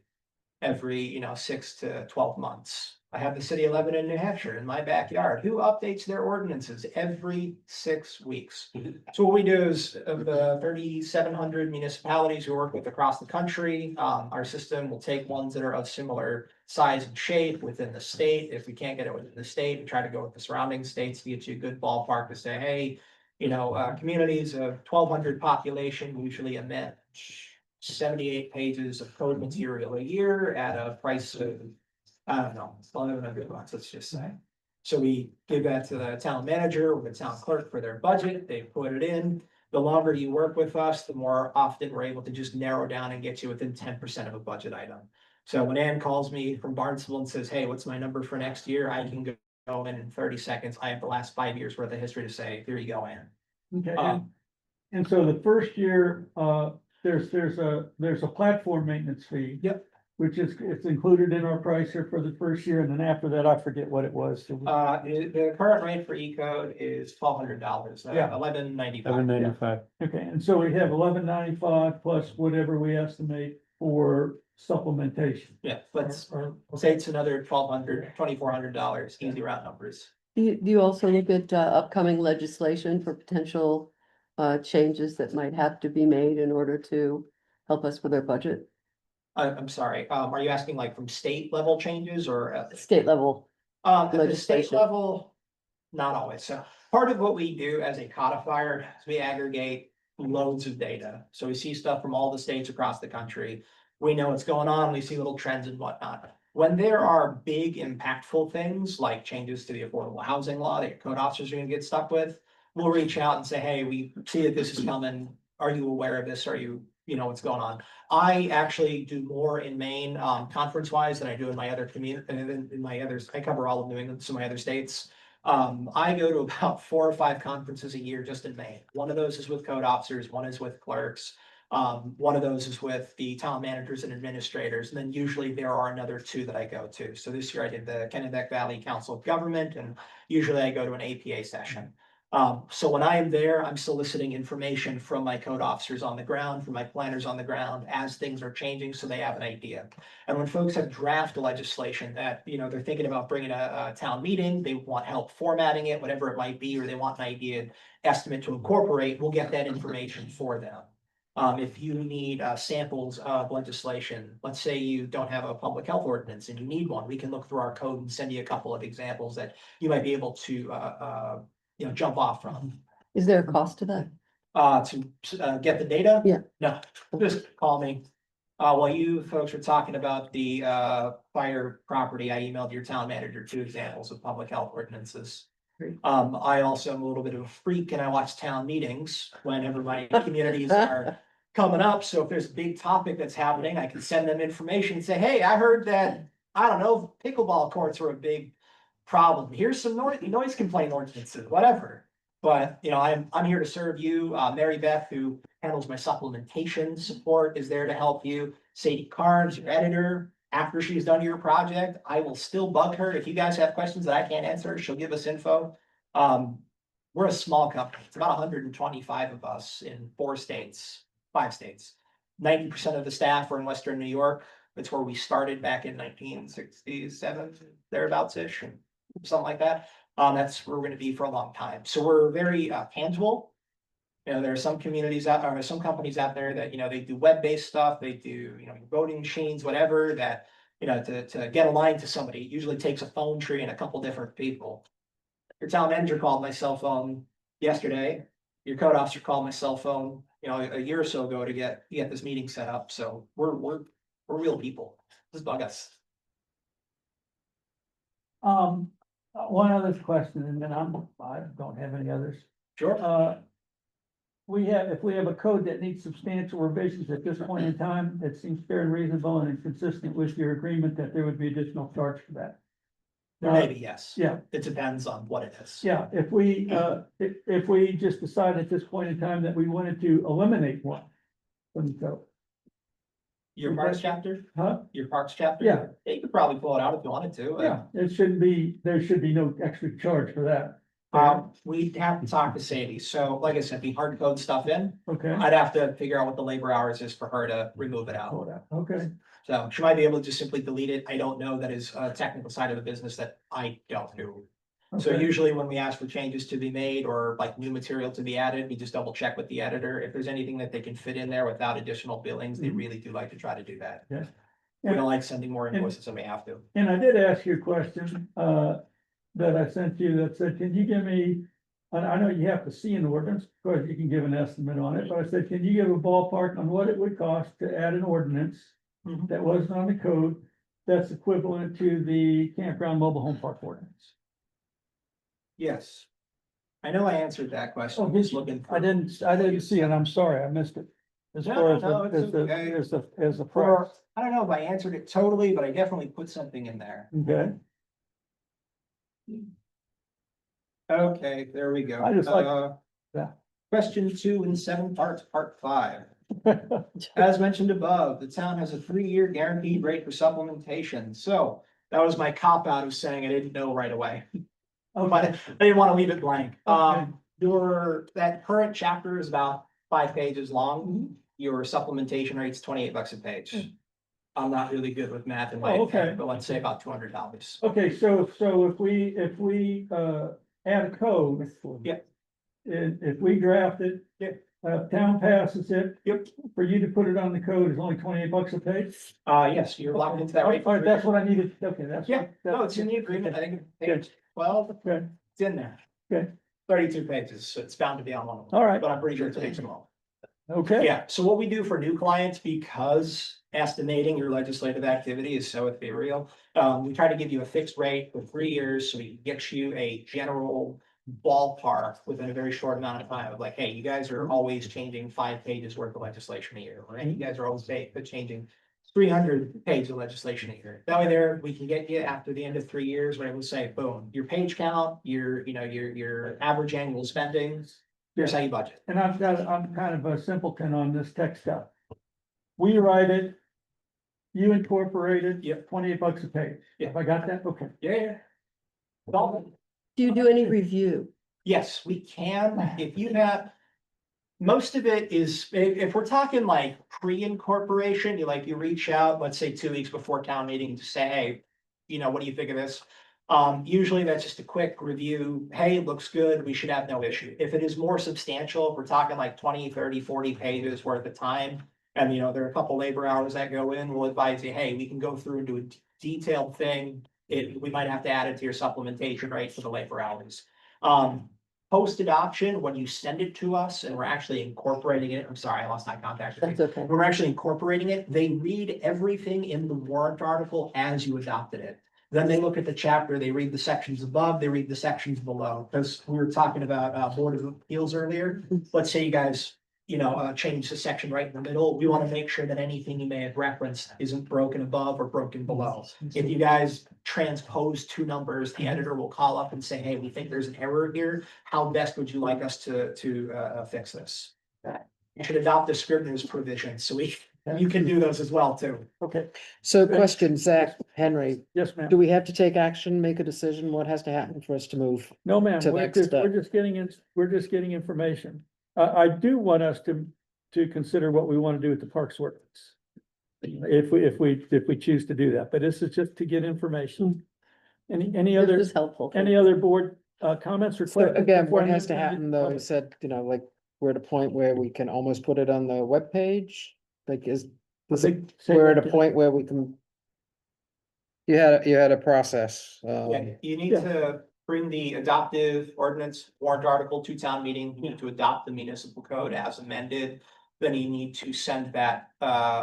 every, 6 to 12 months. I have the city of Lebanon, New Hampshire in my backyard, who updates their ordinances every 6 weeks. So what we do is of the 3,700 municipalities we work with across the country, our system will take ones that are of similar size and shape within the state. If we can't get it within the state, we try to go with the surrounding states to get you a good ballpark to say, hey, communities of 1,200 population usually emit 78 pages of code material a year at a price of, I don't know, $1,100, let's just say. So we give that to the town manager or the town clerk for their budget, they put it in. The longer you work with us, the more often we're able to just narrow down and get you within 10% of a budget item. So when Ann calls me from Barnstable and says, hey, what's my number for next year? I can go in 30 seconds. I have the last 5 years worth of history to say, here you go, Ann. okay, Um, and so the first year, there's a platform maintenance fee. Yep. Which it's included in our price here for the first year, and then after that, I forget what it was. The current rate for E-code is $1,200, Yeah. $11.95. $7.95. Okay, and so we have $11.95 plus whatever we estimate for supplementation. Yeah, let's Or- say it's another $1,200, $2,400, easy round numbers. Do you also look at upcoming legislation for potential changes that might have to be made in order to help us with our budget? I'm sorry, are you asking like from state level changes or? State level, At the state legislation. level, not always. So part of what we do as a codifier is we aggregate loads of data. So we see stuff from all the states across the country. We know what's going on. We see little trends and whatnot. When there are big impactful things like changes to the affordable housing law that your code officers are gonna get stuck with, we'll reach out and say, hey, we see that this is coming. Are you aware of this? Are you know what's going on? I actually do more in Maine, conference wise than I do in my other community, in my others. I cover all of New England, so my other states. I go to about 4 or 5 conferences a year just in Maine. One of those is with code officers, one is with clerks. One of those is with the town managers and administrators, and then usually there are another 2 that I go to. So this year I did the Kennebec Valley Council of Government, and usually I go to an APA session. So when I am there, I'm soliciting information from my code officers on the ground, from my planners on the ground, as things are changing, so they have an idea. And when folks have draft legislation that, they're thinking about bringing a town meeting, they want help formatting it, whatever it might be, or they want an idea estimate to incorporate, we'll get that information for them. If you need samples of legislation, let's say you don't have a public health ordinance and you need one, we can look through our code and send you a couple of examples that you might be able to jump off from. is there a cost to that? To get the data? Yeah. No, just call me. While you folks were talking about the fire property, I emailed your town manager 2 examples of public health ordinances. Great. I also am a little bit of a freak and I watch town meetings whenever my communities are coming up. So if there's a big topic that's happening, I can send them information and say, hey, I heard that, I don't know, pickleball courts are a big problem. Here's some noise complaint ordinances, whatever. But, I'm here to serve you. Mary Beth, who handles my supplementation support, is there to help you. Sadie Carnes, your editor, after she's done your project, I will still bug her. If you guys have questions that I can't answer, she'll give us info. We're a small company. It's about 125 of us in 5 states. 90% of the staff are in Western New York. That's where we started back in 1967, thereabouts-ish, something like that. That's where we're gonna be for a long time. So we're very tangible. You know, there are some communities out, or some companies out there that, you know, they do web-based stuff, they do, you know, voting machines, whatever, that, you know, to get a line to somebody, it usually takes a phone tree and a couple different people. Your town manager called my cell phone yesterday. Your code officer called my cell phone, you know, a year or so ago to get this meeting set up. So we're real people. Just bug us. One other question, and then I don't have any others. Sure. If we have a code that needs substantial revisions at this point in time, it seems fair and reasonable and consistent with your agreement that there would be additional charge for that. There may be, yes. Yeah, It depends on what it is. yeah, if we just decide at this point in time that we wanted to eliminate one. From the code, Your parks chapter, huh? your parks chapter? Yeah. You could probably pull it out if you wanted to. Yeah, there should be no extra charge for that. We'd have to talk to Sadie. So like I said, we hard code stuff in. Okay. I'd have to figure out what the labor hours is for her to remove it out. Okay, So she might be able to just simply delete it. I don't know. That is a technical side of the business that I don't do. So okay. usually when we ask for changes to be made or like new material to be added, we just double check with the editor. If there's anything that they can fit in there without additional billings, they Mhm. really do like to try to do that. Yeah. We don't like sending more invoices than we have to. And I did ask you a question, that I sent you that said, can you give me, and I know you have to see an ordinance, of course you can give an estimate on it, but I said, can you give a ballpark on what it would cost to add an ordinance Mhm. that wasn't on the code that's equivalent to the campground mobile home park ordinance? Yes. I know I answered that question. Oh, I'm did just you? looking. I didn't see it, I'm sorry, I missed it. As No, far as no, the, it's as the, okay. as the Or, price, I don't know if I answered it totally, but I definitely put something in there. okay? Okay, there we go. I just like- yeah. Question 2 in 7 parts, part 5. As mentioned above, the town has a 3-year guaranteed rate for supplementation. So that was my cop out of saying I didn't know right away. But I didn't want to leave it blank. Okay. That current chapter is about 5 pages long. Mhm. Your supplementation rate's $28 a page. I'm not really good with math in my Oh, okay. head, but let's say about $200. Okay, so if we add a code. Yeah. If we draft it. Yeah. Town passes it. Yep. For you to put it on the code is only $28 a page? Yes, you're locked into that All rate. right, that's what I needed, okay, that's. Yeah, no, it's in the agreement. I think page 12, Okay, it's in there. Okay. 32 pages, so it's bound to be on one of them. all right, But I'm pretty sure it's page 12. okay. Yeah, so what we do for new clients, because estimating your legislative activity is so ethereal, we try to give you a fixed rate for 3 years, so we can get you a general ballpark within a very short amount of time of like, hey, you guys are always changing 5 pages worth of legislation a year, or hey, you guys are always changing 300 pages of legislation a year. That way there, we can get you after the end of 3 years, we're able to say, boom, your page count, your average annual spending, here's how you budget. And I'm kind of a simpleton on this tech stuff. We write it. You incorporate it. Yep. $28 a page. Yeah. Have I got that? Okay. Yeah. Well, Do you do any review? yes, we can, if you have. Most of it is, if we're talking like pre-incorporation, you reach out, let's say 2 weeks before town meeting to say, hey, what do you think of this? Usually that's just a quick review. Hey, it looks good. We should have no issue. If it is more substantial, if we're talking like 20, 30, 40 pages worth of time. And there are a couple labor hours that go in, we'll advise you, hey, we can go through and do a detailed thing. We might have to add it to your supplementation rate for the labor hours. Post-adoption, when you send it to us and we're actually incorporating it, I'm sorry, I lost my contact. That's okay. When we're actually incorporating it, they read everything in the warrant article as you adopted it. Then they look at the chapter, they read the sections above, they read the sections below, because we were talking about Board of Appeals earlier. Let's say you guys, change the section right in the middle. We want to make sure that anything you may have referenced isn't broken above or broken below. If you guys transpose 2 numbers, the editor will call up and say, hey, we think there's an error here. How best would you like us to fix this? You should adopt the Scrivener's provision, so we You can do those as well too. Okay, So question, Zach, Henry, yes, ma'am. do we have to take action, make a decision? What has to happen for us to move? No, ma'am, to the we're next just, step? we're just getting in, we're just getting information. I do want us to consider what we want to do with the parks ordinance. If we choose to do that, but this is just to get information. Any This other, is helpful. any other board, comments or So questions? again, before I what move has to the happen though, you public? said, like, we're at a point where we can almost put it on the webpage? Like, Say we're at that a again. point where we can. You had a process, Yeah, you need Yeah. to bring the adoptive ordinance warrant article to town meeting, you need to adopt the municipal code as amended. Then you need to send that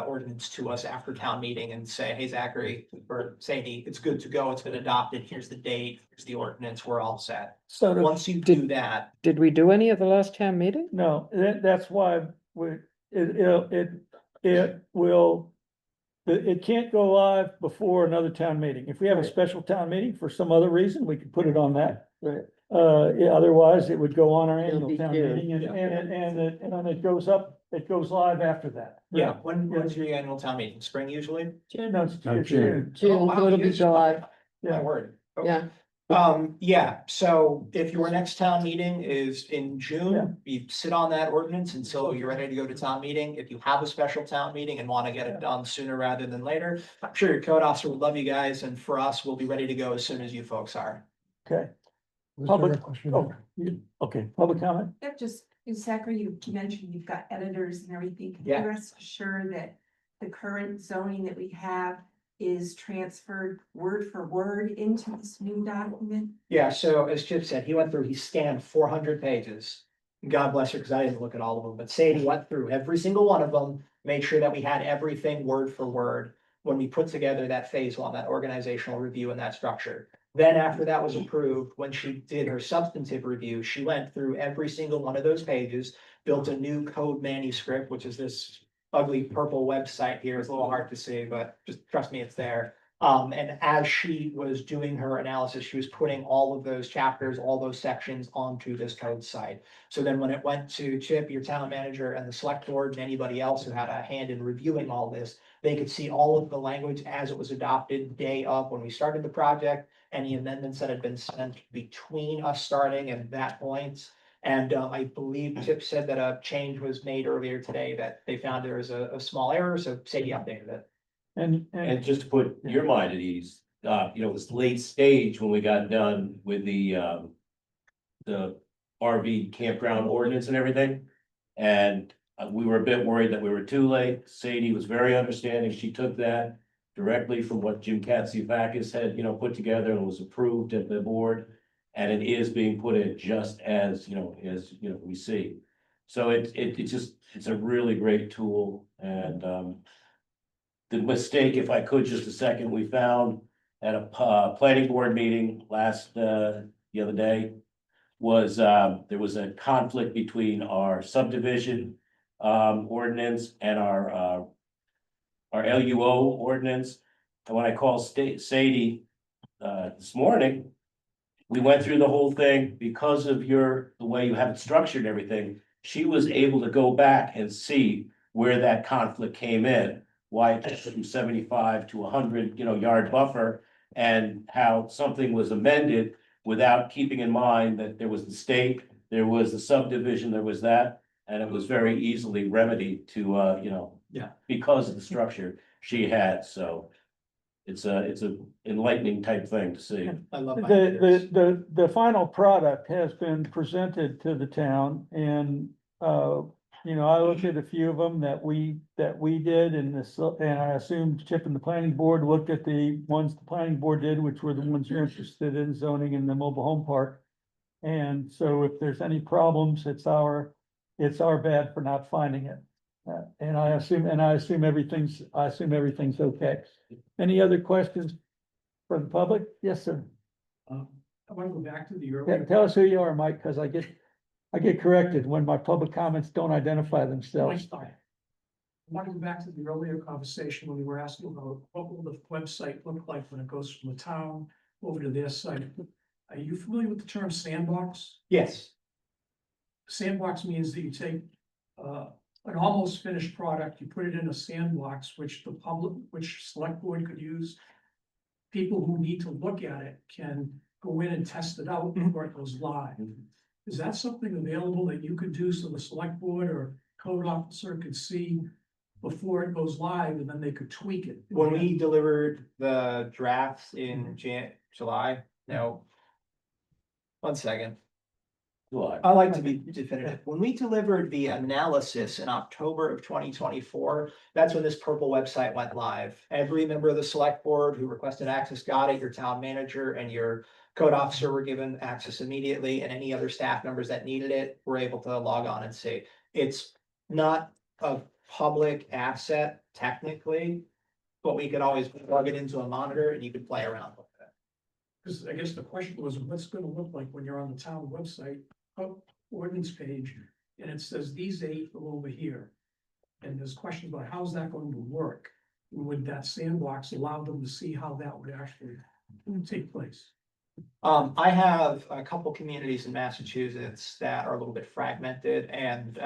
ordinance to us after town meeting and say, hey, Zachary, or Sadie, it's good to go, it's been adopted, here's the date, here's the ordinance, we're all set. So, to- Once you do that, did we do any at the last town meeting? no, that's why it will. It can't go live before another town meeting. If we have a Right. special town meeting for some other reason, we could put it on that. Right. Yeah, otherwise it would go on our It'll annual be town June. meeting Yeah. and it goes up, it goes live after that. yeah, when's your annual town meeting, spring usually? No, it's No, it's June. June. Oh, June, wow, so it'll be years. July, My Yeah. word. Okay. yeah. Yeah, so if your next town meeting is in Yeah. June, you sit on that ordinance until you're ready to go to town meeting. If you have a special town meeting and want to get Yeah. it done sooner rather than later, I'm sure your code officer would love you guys, and for us, we'll be ready to go as soon as you folks are. Okay, Was there a Public- question? okay, public comment? Yep, just, Zachary, you mentioned you've got editors and everything. Can Yeah. you rest assured that the current zoning that we have is transferred word for word into this new document? Yeah, so as Chip said, he scanned 400 pages. God bless her, because I didn't look at all of them, but Sadie went through every single one of them, made sure that we had everything word for word when we put together that phase one, that organizational review and that structure. Then after that was approved, when she did her substantive review, she went through every single one of those pages, built a new code manuscript, which is this ugly purple website here. It's a little hard to see, but just trust me, it's there. And as she was doing her analysis, she was putting all of those chapters, all those sections onto this code site. So then when it went to Chip, your town manager, and the select board, and anybody else who had a hand in reviewing all this, they could see all of the language as it was adopted day of when we started the project, any amendments that had been sent between us starting and that point. And I believe Chip said that a change was made earlier today, that they found there was a small error, so Sadie updated it. And just to put your mind at ease, it was late stage when we got done with the RV campground ordinance and everything. And we were a bit worried that we were too late. Sadie was very understanding. She took that directly from what Jim Katsiafakis had, put together and was approved at the board. And it is being put in just as we see. So it's a really great tool and, the mistake, if I could, just a second, we found at a planning board meeting the other day. Was there was a conflict between our subdivision ordinance and our LUO ordinance. And when I called Sadie this morning, we went through the whole thing because of the way you have it structured and everything. She was able to go back and see where that conflict came in. Why it took from 75 to 100, yard buffer, and how something was amended without keeping in mind that there was the state, there was the subdivision, there was that, and it was very easily remedied to, Yeah. because of the structure she had, so it's a enlightening type thing to see. I love my. The final product has been presented to the town and, I looked at a few of them that we did and I assumed Chip and the planning board looked at the ones the planning board did, which were the ones you're interested in zoning in the mobile home park. And so if there's any problems, it's our bad for not finding it. And I assume everything's okay. Any other questions for the public? Yes, sir. I want to go back to the Yeah, earlier, tell us who you are, Mike, because I get corrected when my public comments don't identify Mike themselves. Stein. I want to go back to the earlier conversation when we were asking about what will the website look like when it goes from the town over to their site. Are you familiar with the term sandbox? Yes, Sandbox means that you take a an almost finished product, you put it in a sandbox, which the public, which select board could use. People who need to look at it can go in and test it out before it goes live. Is that something available that you could do so the select board or code officer could see before it goes live and then they could tweak it? When we delivered the drafts in July, no. One second. July. I like to be definitive. When we delivered the analysis in October of 2024, that's when this purple website went live. Every member of the select board who requested access got it, your town manager and your code officer were given access immediately, and any other staff members that needed it were able to log on and see. It's not a public asset technically, but we could always plug it into a monitor and you could play around with it. Because I guess the question was, what's it gonna look like when you're on the town website, ordinance page, and it says these 8 go over here. And there's questions about how's that going to work? Would that sandbox allow them to see how that would actually take place? I have a couple communities in Massachusetts that are a little bit fragmented and,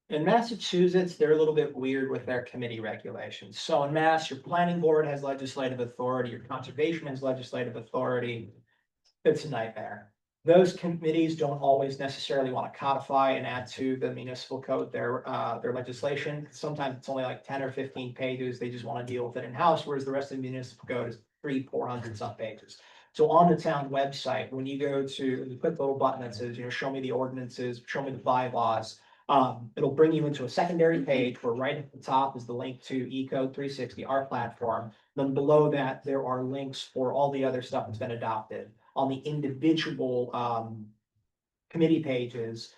in Massachusetts, they're a little bit weird with their committee regulations. So in Mass, your planning board has legislative authority, your conservation has legislative authority. It's a nightmare. Those committees don't always necessarily want to codify and add to the municipal code their legislation. Sometimes it's only like 10 or 15 pages. They just want to deal with it in-house, whereas the rest of the municipal code is 300-400 some pages. So on the town website, when you go to, you click the little button that says, show me the ordinances, show me the bylaws. It'll bring you into a secondary page where right at the top is the link to eCode 360, our platform. Then below that, there are links for all the other stuff that's been adopted. On the individual committee pages,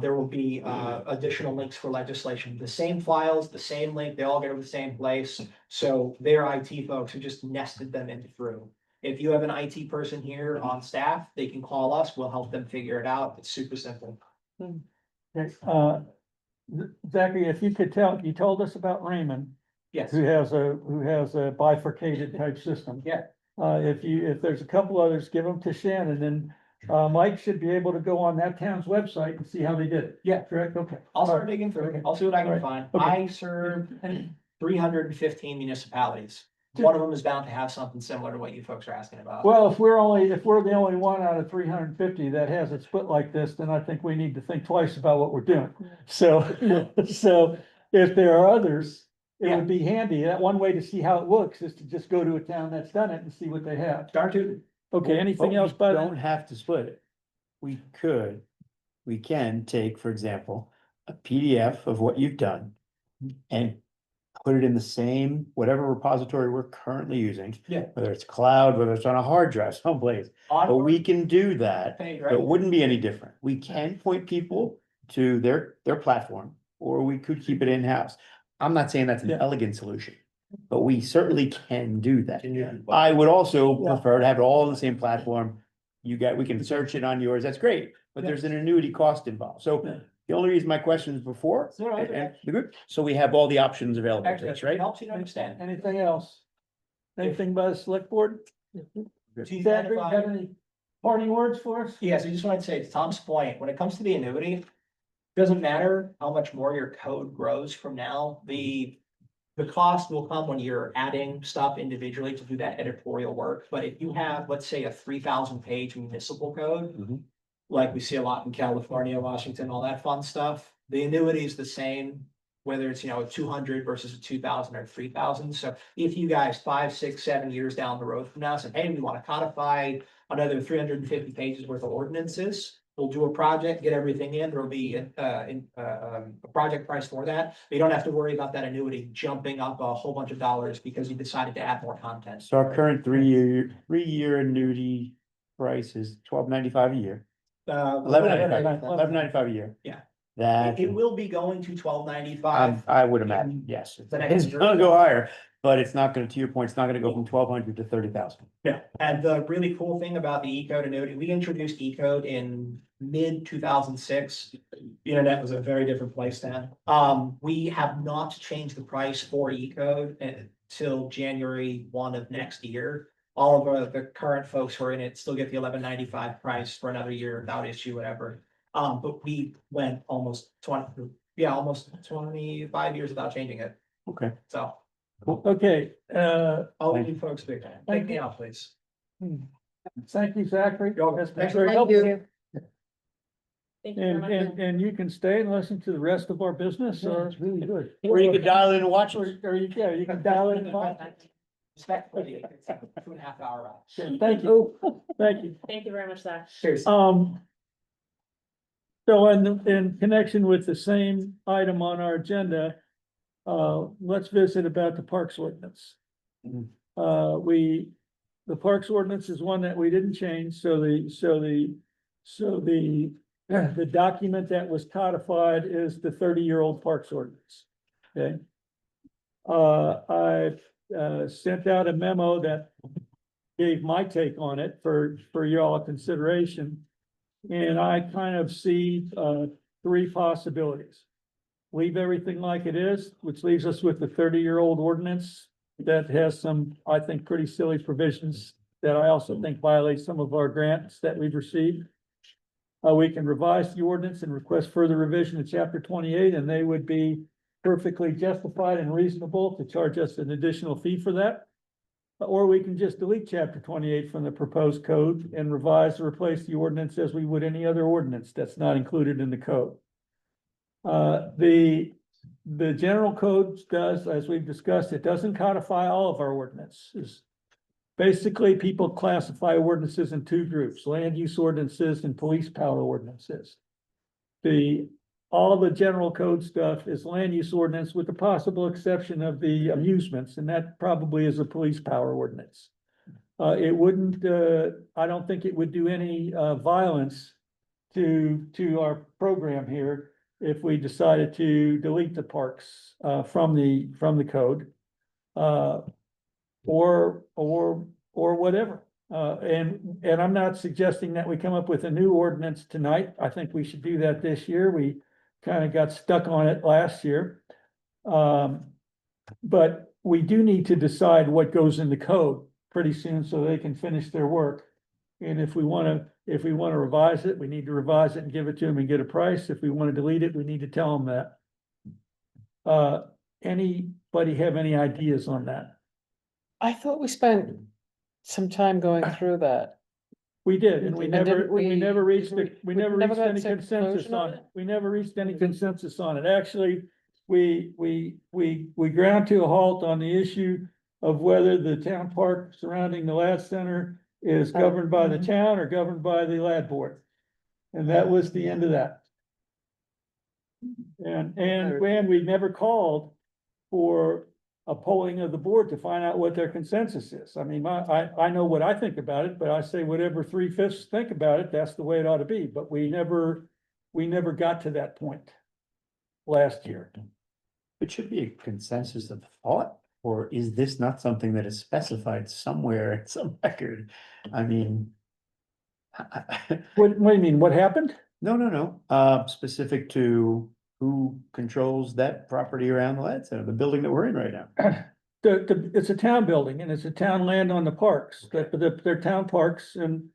there will be additional links for legislation. The same files, the same link, they all go to the same place. So their IT folks who just nested them in through. If you have an IT person here on staff, they can call us, we'll help them figure it out. It's super simple. Okay, Zachary, if you could tell, you told us about Raymond, Yes. who has a bifurcated type system. Yeah. If there's a couple others, give them to Shannon, and Mike should be able to go on that town's website and see how they did it. Yeah. Correct, okay. I'll start digging through. Okay. I'll see what I can Alright. find. Okay. I serve 315 municipalities. One of them is bound to have something similar to what you folks are asking about. Well, if we're the only one out of 350 that has it split like this, then I think we need to think twice about what we're doing. So, so if there are others, it would be handy. That one way to see how it looks is to just go to a town that's done it and see what they have. Start to. Okay, anything But else we by Don't then? have to split it. We can take, for example, a PDF of what you've done and put it in the same, whatever repository we're currently using. Yeah. Whether it's cloud, whether it's on a hard drive, someplace, but we can do that. Page, It right? wouldn't be any different. We can point people to their platform, or we could keep it in-house. I'm not saying that's an Yeah. elegant solution, but we certainly can do that. Can you- I would also Yeah. prefer to have it all on the same platform. We can search it on yours, that's great, but Yeah. there's an annuity cost involved. So Yeah. the only reason my question is before, No, no, and the good, so we have all the options available to Actually, us, it right? helps you to understand. Anything else? Anything by the select board? To Zachary, identify- got any parting words for us? Yes, I just wanted to say to Tom's point, when it comes to the annuity, doesn't matter how much more your code grows from now, the cost will come when you're adding stuff individually to do that editorial work. But if you have, let's say, a 3,000 page municipal code, Mhm. like we see a lot in California, Washington, all that fun stuff, the annuity is the same, whether it's, a 200 versus a 2,000 or 3,000. So if you guys 5, 6, 7 years down the road from now said, hey, we want to codify another 350 pages worth of ordinances, we'll do a project, get everything in, there'll be a project price for that. You don't have to worry about that annuity jumping up a whole bunch of dollars because you decided to add more content. So our current three-year annuity price is $12.95 a year, $11.95 a year. Yeah. That, It will be going to $12.95. I would imagine, yes, The next it's year. gonna go higher, but it's not gonna, to your point, it's not gonna go from 1,200 to 30,000. Yeah, and the really cool thing about the E-code annuity, we introduced E-code in mid-2006. The internet was a very different place then. We have not changed the price for E-code until January 1 of next year. All of the current folks who are in it still get the $11.95 price for another year without issue, whatever. But we went almost yeah, almost 25 years without changing it, Okay. so. Okay, I'll Thank leave you folks to take me out, please. thank you, Zachary. That's been very Thank helpful. you. Thank you very much. And you can stay and listen to the rest of our business, or? It's really good. Or you could dial in and watch us. Or you, yeah, you can dial in and watch. Respectfully, it's a 2.5 hour ride. Okay, thank you, thank you. Thank you very much, Zach. Cheers. So in connection with the same item on our agenda, let's visit about the Parks ordinance. Mhm. The Parks ordinance is one that we didn't change, so the document that was codified is the 30-year-old Parks ordinance. Okay. I sent out a memo that gave my take on it for y'all consideration. And I kind of see, three possibilities. Leave everything like it is, which leaves us with the 30-year-old ordinance that has some, I think, pretty silly provisions that I also think violate some of our grants that we've received. We can revise the ordinance and request further revision to chapter 28, and they would be perfectly justified and reasonable to charge us an additional fee for that. Or we can just delete chapter 28 from the proposed code and revise or replace the ordinance as we would any other ordinance that's not included in the code. The general code does, as we've discussed, it doesn't codify all of our ordinances. Basically, people classify ordinances in two groups: land use ordinances and police power ordinances. All the general code stuff is land use ordinance, with the possible exception of the amusements, and that probably is a police power ordinance. It wouldn't, I don't think it would do any violence to our program here if we decided to delete the parks from the code. Or whatever. And I'm not suggesting that we come up with a new ordinance tonight. I think we should do that this year. We kind of got stuck on it last year. But we do need to decide what goes in the code pretty soon so they can finish their work. And if we want to revise it, we need to revise it and give it to them and get a price. If we want to delete it, we need to tell them that. Anybody have any ideas on that? I thought we spent some time going through that. We did, and we And never, didn't we never reached, we never never reached got any to a consensus conclusion on on it. it? We never reached any consensus on it. Actually, we ground to a halt on the issue of whether the town park surrounding the Ladd Center is governed by the town or governed by the Ladd Board. And that was the end of that. And we never called for a polling of the board to find out what their consensus is. I mean, I know what I think about it, but I say whatever 3/5 think about it, that's the way it ought to be. But we never got to that point last year. It should be a consensus of thought, or is this not something that is specified somewhere in some record? I mean. What do you mean? What happened? No, specific to who controls that property around the Ladd Center, the building that we're in right now. It's a town building and it's a town land on the parks, they're town parks and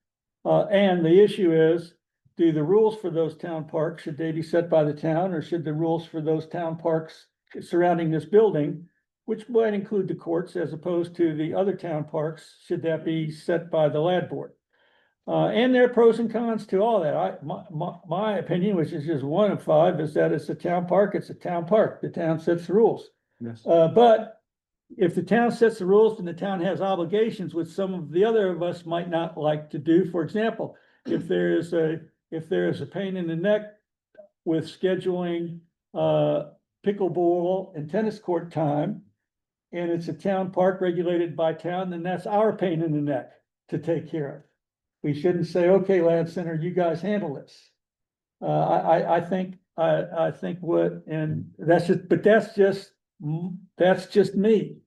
the issue is, do the rules for those town parks, should they be set by the town or should the rules for those town parks surrounding this building, which might include the courts as opposed to the other town parks, should that be set by the Ladd Board? And there are pros and cons to all that. My opinion, which is just one of five, is that it's a town park, it's a town park. The town sets the rules. Yes. But if the town sets the rules, then the town has obligations which some of the other of us might not like to do. For example, if there is a pain in the neck with scheduling pickleball and tennis court time, and it's a town park regulated by town, then that's our pain in the neck to take care of. We shouldn't say, okay, Ladd Center, you guys handle this. I think what, and that's just me.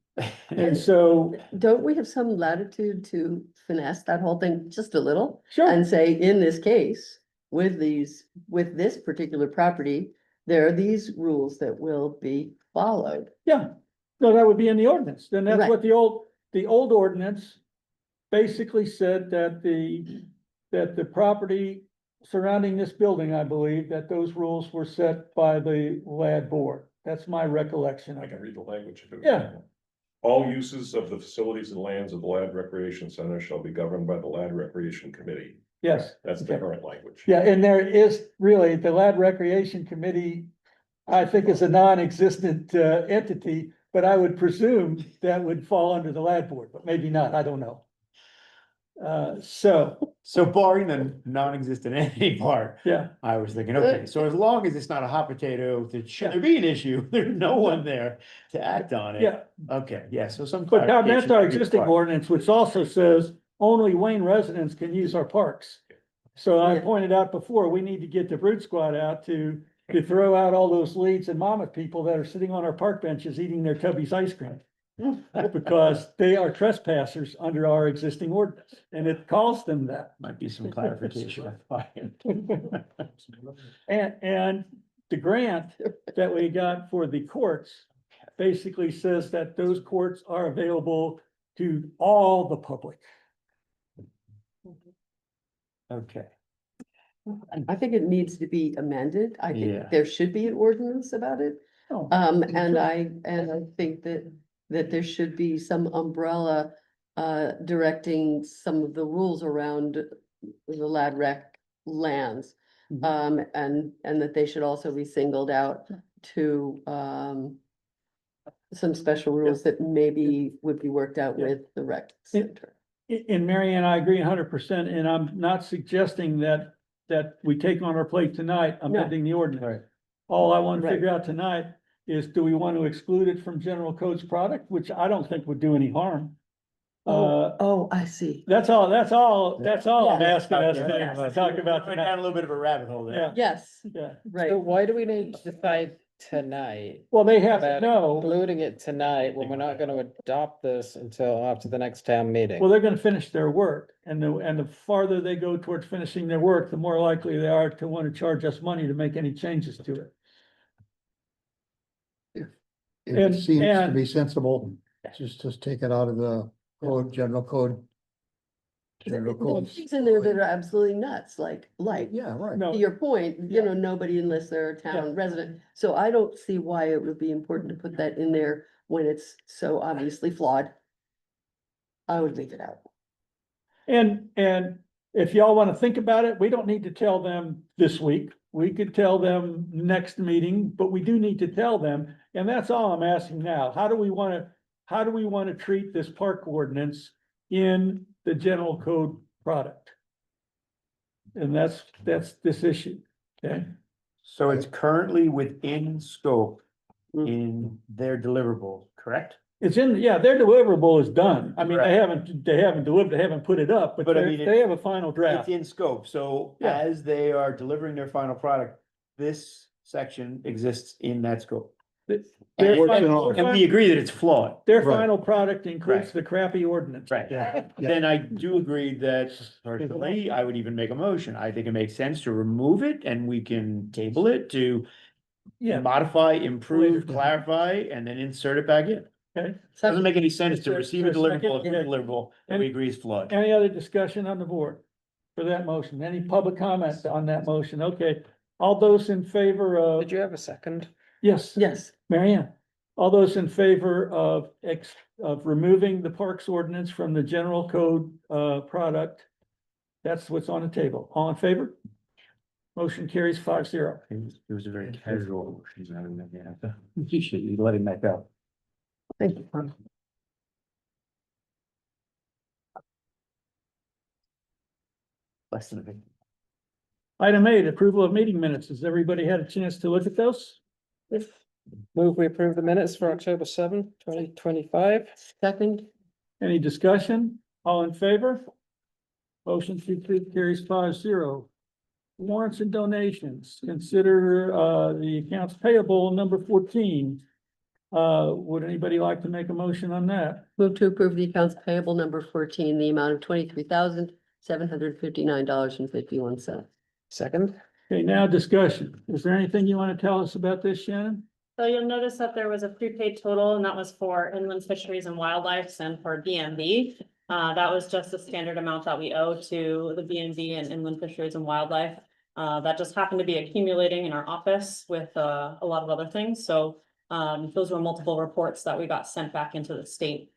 And so, Don't we have some latitude to finesse that whole thing just a little? sure, And say, in this case, with this particular property, there are these rules that will be followed. yeah, no, that would be in the ordinance. Then that's Right. what the old ordinance basically said, that the property surrounding this building, I believe that those rules were set by the LAD board. That's my recollection I of can it. read the language if it. Yeah. All uses of the facilities and lands of the Lad Recreation Center shall be governed by the Lad Recreation Committee. Yes. That's the Okay. current language. Yeah, and there is really, the Lad Recreation Committee, I think is a non-existent entity, but I would presume that would fall under the Lad board, but maybe not, I don't know. So barring the non-existent entity part, Yeah, I was thinking, okay, so as long as it's not a hot potato, that should there be an issue, there's no one there to act on it. yeah, Okay, yeah, so some. but Tom, that's clarification our would be existing required. ordinance, which also says only Wayne residents can use our parks. So I Yeah. pointed out before, we need to get the Brute Squad out to throw out all those Leeds and Monmouth people that are sitting on our park benches eating their Tubby's ice cream. Because they are trespassers under our existing ordinance, and it calls them that. Might be some clarification required. And the grant that we got for the courts basically says that those courts are available to all the public. Okay, I think it needs to be amended. I Yeah. think there should be an ordinance about it. Oh, And I think that there should be some umbrella directing some of the rules around the Lad Rec lands. Mhm. And that they should also be singled out to some special rules that maybe would be worked out Yeah. with the rec center. And Mary Ann, I agree 100%, and I'm not suggesting that we take on our plate tonight, amending the ordinance. Right. All I want to Right. figure out tonight is, do we want to exclude it from general codes product, which I don't think would do any harm? Oh, I see. That's all I'm asking us Yeah. to talk about Went down tonight. a little bit of a rabbit hole there. Yeah, Yes, yeah. right. So why do we need to decide tonight? Well, they have to About know, including it tonight when we're not gonna adopt this until after the next town meeting? well, they're gonna finish their work, and the farther they go towards finishing their work, the more likely they are to want to charge us money to make any changes to it. If And- it seems to and- be sensible, just take it out of the code, general code. General There's codes. things in there that are absolutely nuts, like, Yeah, right. No, to your point, Yeah. nobody unless they're a Yeah. town resident. So I don't see why it would be important to put that in there when it's so obviously flawed. I would leave it out. and if y'all want to think about it, we don't need to tell them this week. We could tell them next meeting, but we do need to tell them, and that's all I'm asking now. How do we want to treat this park ordinance in the general code product? And that's this issue, okay? So it's currently within scope Mm. in their deliverable, correct? It's in, yeah, their deliverable is done. I mean, they Correct. haven't delivered, they haven't put it up, but But I mean, they have a final It's draft. in scope, so Yeah. as they are delivering their final product, this section exists in that scope. Their And final- and we agree that it's flawed. Their Right. final product includes Right. the crappy ordinance. Right. Then I do agree that personally, I would even make a motion. I think it makes sense to remove it and we can table it to Yeah, modify, Later. improve, clarify, and then insert it back in. okay. Doesn't make any sense to Is there- receive a is there a deliverable, second? a deliverable that we agree is flawed. Any other discussion on the board for that motion? Any public comments on that motion? Okay, all those in favor of, Did you have a second? yes, Yes, Mary Ann. All those in favor of removing the parks ordinance from the general code, product? That's what's on the table. All in favor? Motion carries 5-0. It was a very casual motion, I don't know, yeah. You should, you let him that go. thank you. Less than a bit. Item 8, approval of meeting minutes. Has everybody had a chance to look at those? Move we approve the minutes for October 7, 2025. Second, Any discussion? All in favor? Motion carries 5-0. Warrants and donations. Consider the accounts payable number 14. Would anybody like to make a motion on that? move to approve the accounts payable number 14, the amount of $23,759.51. Second, Okay, now discussion. Is there anything you want to tell us about this, Shannon? So you'll notice that there was a prepaid total and that was for inland fisheries and wildlife and for BMV. That was just the standard amount that we owe to the BMV and inland fisheries and wildlife. That just happened to be accumulating in our office with a lot of other things, so those were multiple reports that we got sent back into the state.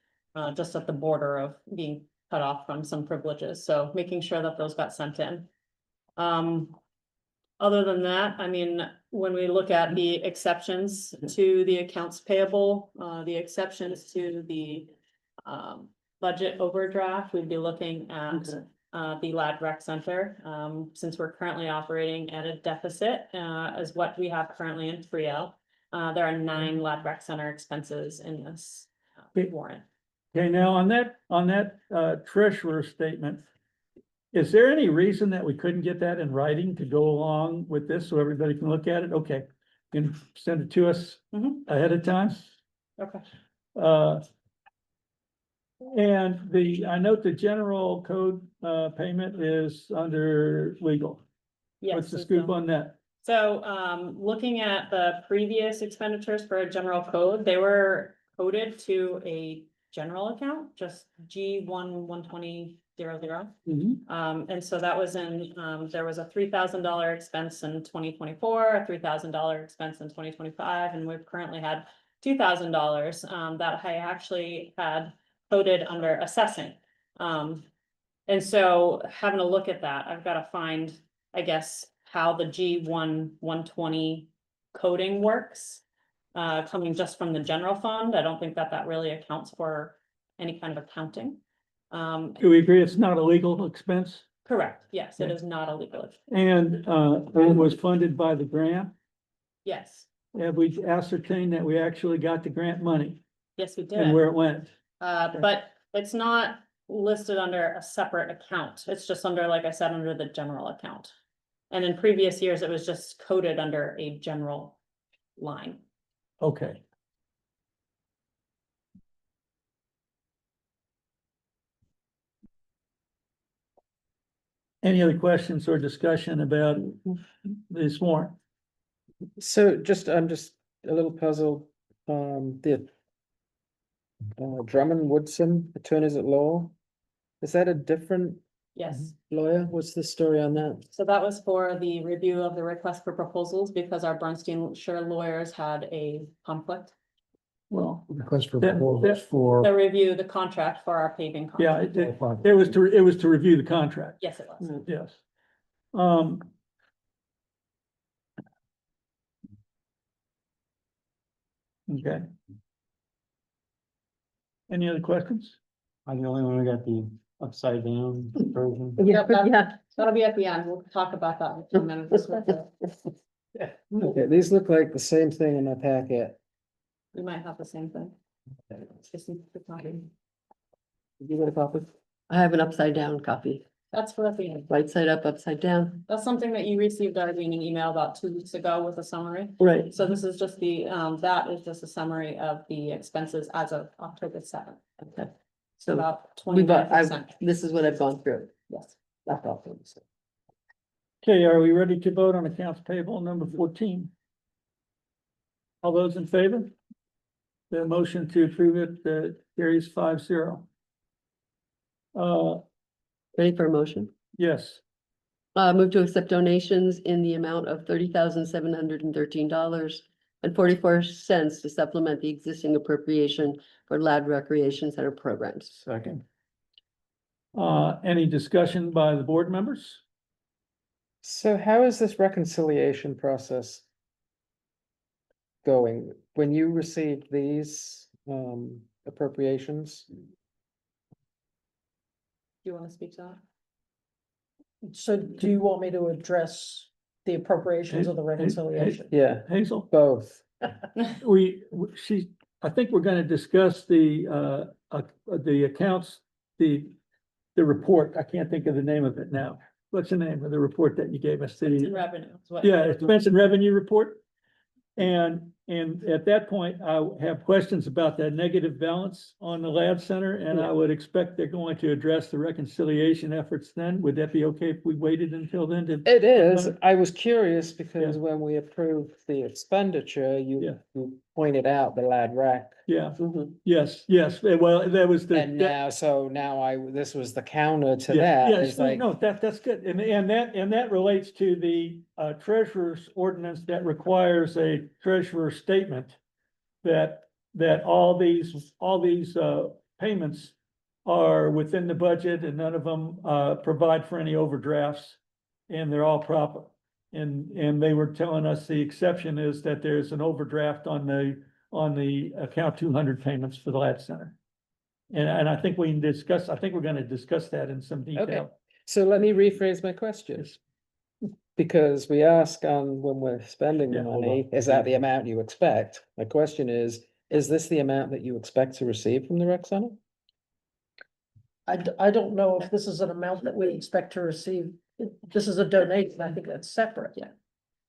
Just at the border of being cut off from some privileges, so making sure that those got sent in. Other than that, I mean, when we look at the exceptions to the accounts payable, the exceptions to the budget overdraft, we'd be looking at the Lad Rec Center, since we're currently operating at a deficit, as what we have currently in Frio. There are 9 Lad Rec Center expenses in this warrant. Okay, now on that treasurer statement, is there any reason that we couldn't get that in writing to go along with this so everybody can look at it? Okay, you can send it to us Mhm. ahead of time. Okay. And I note the general code payment is under legal. Yes. What's the it's, scoop on that? So, looking at the previous expenditures for a general code, they were coded to a general account, just G12000. And so that was there was a $3,000 expense in 2024, a $3,000 expense in 2025, and we've currently had $2,000 that I actually had coded under assessing. And so having a look at that, I've got to find, I guess, how the G120 coding works. Coming just from the general fund, I don't think that really accounts for any kind of accounting. Do we agree it's not a legal expense? Correct, yes, it Okay. is not illegal. And it was funded by the grant? Yes, Have we ascertained that we actually got the grant money yes, we and did. where it went? But it's not listed under a separate account. It's just under, like I said, under the general account. And in previous years, it was just coded under a general line. Okay. Any other questions or discussion about this warrant? So I'm just a little puzzled, the Drummond Woodson attorneys at law, is that a different Yes, lawyer? What's the story on that? so that was for the review of the request for proposals because our Bernstein Sure lawyers had a conflict. Well, Request for That- proposals To for. review the contract for our paving. yeah, contract. it was to review the contract, Yes, it was. yes. Okay. Any other questions? I'm the only one who got the upside down version. Yeah, yeah. That'll be at the end. We'll talk about that in a few minutes. Okay, these look like the same thing in my packet. You might have the same thing. Just need to copy. You got a copy? I have an upside down copy, That's for the end. right side up, upside down. That's something that you received already in an email about 2 weeks ago with a summary. Right. So this is just that is just a summary of the expenses as of October 7th. Okay. So So about we've got, 29%. this is what I've gone through. Yes. That's all. Okay, are we ready to vote on accounts payable number 14? All those in favor? The motion to approve it carries 5-0. Ready for a motion? Yes, Move to accept donations in the amount of $30,713.44 to supplement the existing appropriation for Lad Recreation Center programs. Second. any discussion by the board members? So how is this reconciliation process going? When you received these appropriations? Do you want to speak to that? So do you want me to address the appropriations or the reconciliation? Yeah, Hazel? both. I think we're gonna discuss the accounts, the report. I can't think of the name of it now. What's the name of the report that you gave us? In The, revenue. is what- yeah, expense and revenue report. And and at that point, I have questions about that negative balance on the Lad Center, and I would expect they're going to address the reconciliation efforts then. Would that be okay if we waited until then to? It is, about I was curious because Yeah. when we approved the expenditure, Yeah. you pointed out the lad rack. Yeah, Mhm. yes, well, that was the. And now, so now this was the counter to Yeah, that, yes, it's like, no, that's good, and that relates to the treasurer's ordinance that requires a treasurer's statement. That all these payments are within the budget and none of them provide for any overdrafts. And they're all proper, and they were telling us the exception is that there's an overdraft on the account 200 payments for the Lad Center. And I think we can discuss, I think we're gonna discuss that in some okay. detail. So let me rephrase my question. Because we ask on when we're spending the Yeah, hold money, is that the amount you expect? My question is this the amount that you expect to receive from the rec center? I don't know if this is an amount that we expect to receive. This is a donation. I think that's separate. Yeah.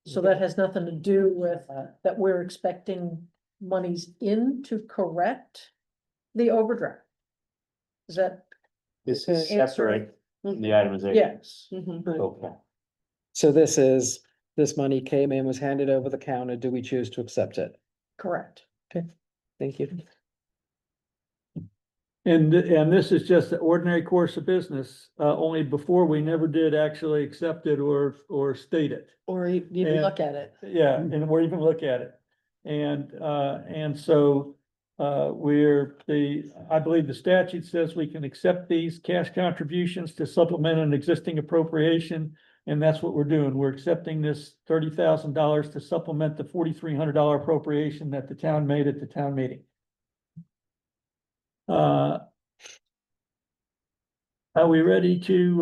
So that has nothing to do with that we're expecting monies in to correct the overdraft. Is that, This is Answer. separate from the itemization. yes. Mhm. Okay. So this money came in, was handed over the counter, do we choose to accept it? Correct. Thank you. And this is just the ordinary course of business, only before we never did actually accept it or state it. Or even And- look at it. Yeah, and or even look at it. And so, I believe the statute says we can accept these cash contributions to supplement an existing appropriation. And that's what we're doing. We're accepting this $30,000 to supplement the $4,300 appropriation that the town made at the town meeting. Are we ready to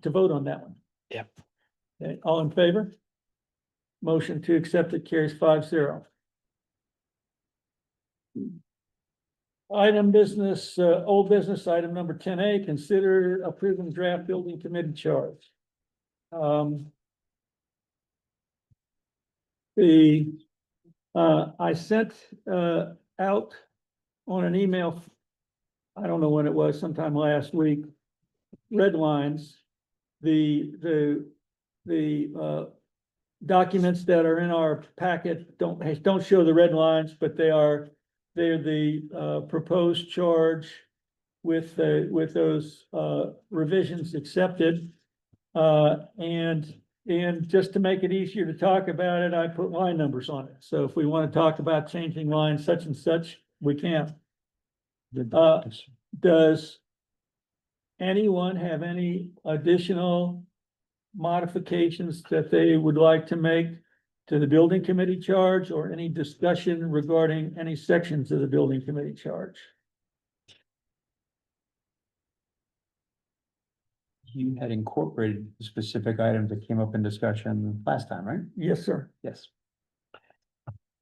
vote on that one? Yep. Okay, all in favor? Motion to accept it carries 5-0. Item business, old business, item number 10A, consider approving draft building committee charge. I sent, out on an email, I don't know when it was, sometime last week, red lines, the documents that are in our packet don't show the red lines, but they're the proposed charge with those revisions accepted. And just to make it easier to talk about it, I put line numbers on it. So if we want to talk about changing line such and such, we can. Does anyone have any additional modifications that they would like to make to the building committee charge, or any discussion regarding any sections of the building committee charge? You had incorporated the specific items that came up in discussion last time, right? Yes, sir. Yes.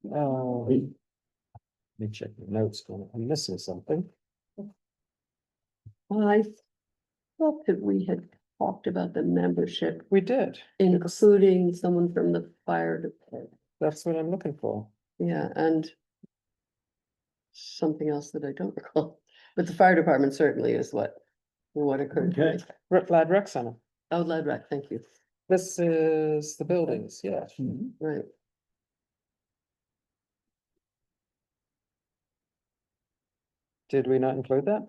Let me check the notes, I'm missing something. I thought that we had talked about the membership, We did, including someone from the fire department. that's what I'm looking for. Yeah, and something else that I don't recall, but the fire department certainly is what occurred. to me. Okay. Lad Rec Center, Oh, Lad Rec, thank you. this is the buildings, yeah. Right. Did we not include that?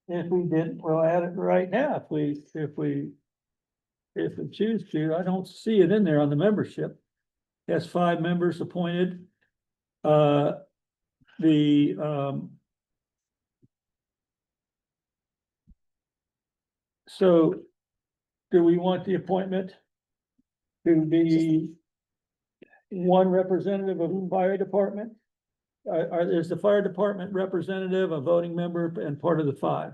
If we didn't, we'll add it right now, if we choose to. I don't see it in there on the membership. It has 5 members appointed. So do we want the appointment to be one representative of the fire department? Is the fire department representative a voting member and part of the 5?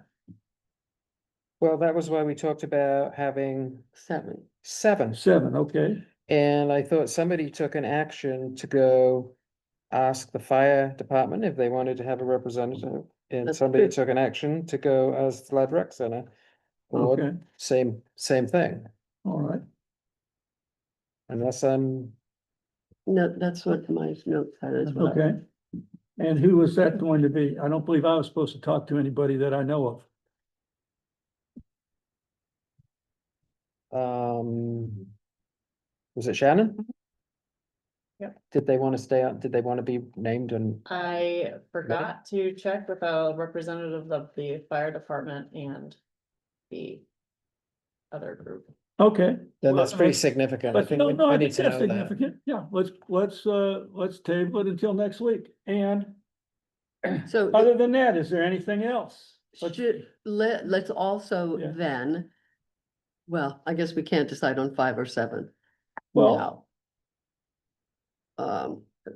Well, that was why we talked about having 7. 7. 7, okay. And I thought somebody took an action to go ask the fire department if they wanted to have a representative. And That's somebody good. took an action to go as the Lad Rec Center. board. Okay, Same thing, all right. unless I'm No, that's what my note said as well. Okay. And who was that going to be? I don't believe I was supposed to talk to anybody that I know of. Was it Shannon? Yep. Did they want to stay on, did they want to be named and, I forgot to check with a representative of the fire department and the other group. Okay. then that's pretty Well, significant. I But think no, no, I we think need to that's know that. significant. Yeah, let's table it until next week. And So other than that, is there anything else? let's also Yeah. then, well, I guess we can't decide on 5 or 7 Well- now.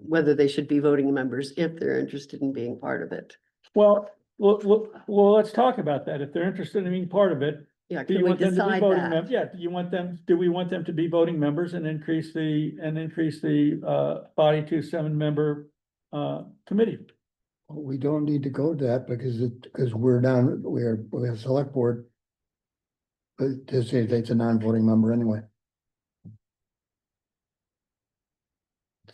Whether they should be voting members if they're interested in being part of it. Well, let's talk about that. If they're interested in being part of it, Yeah, do can you we want them to be decide voting that? members? Yeah, do we want them to be voting members and increase the body to 7-member committee? We don't need to go to that because we have a select board. But to say it's a non-voting member anyway.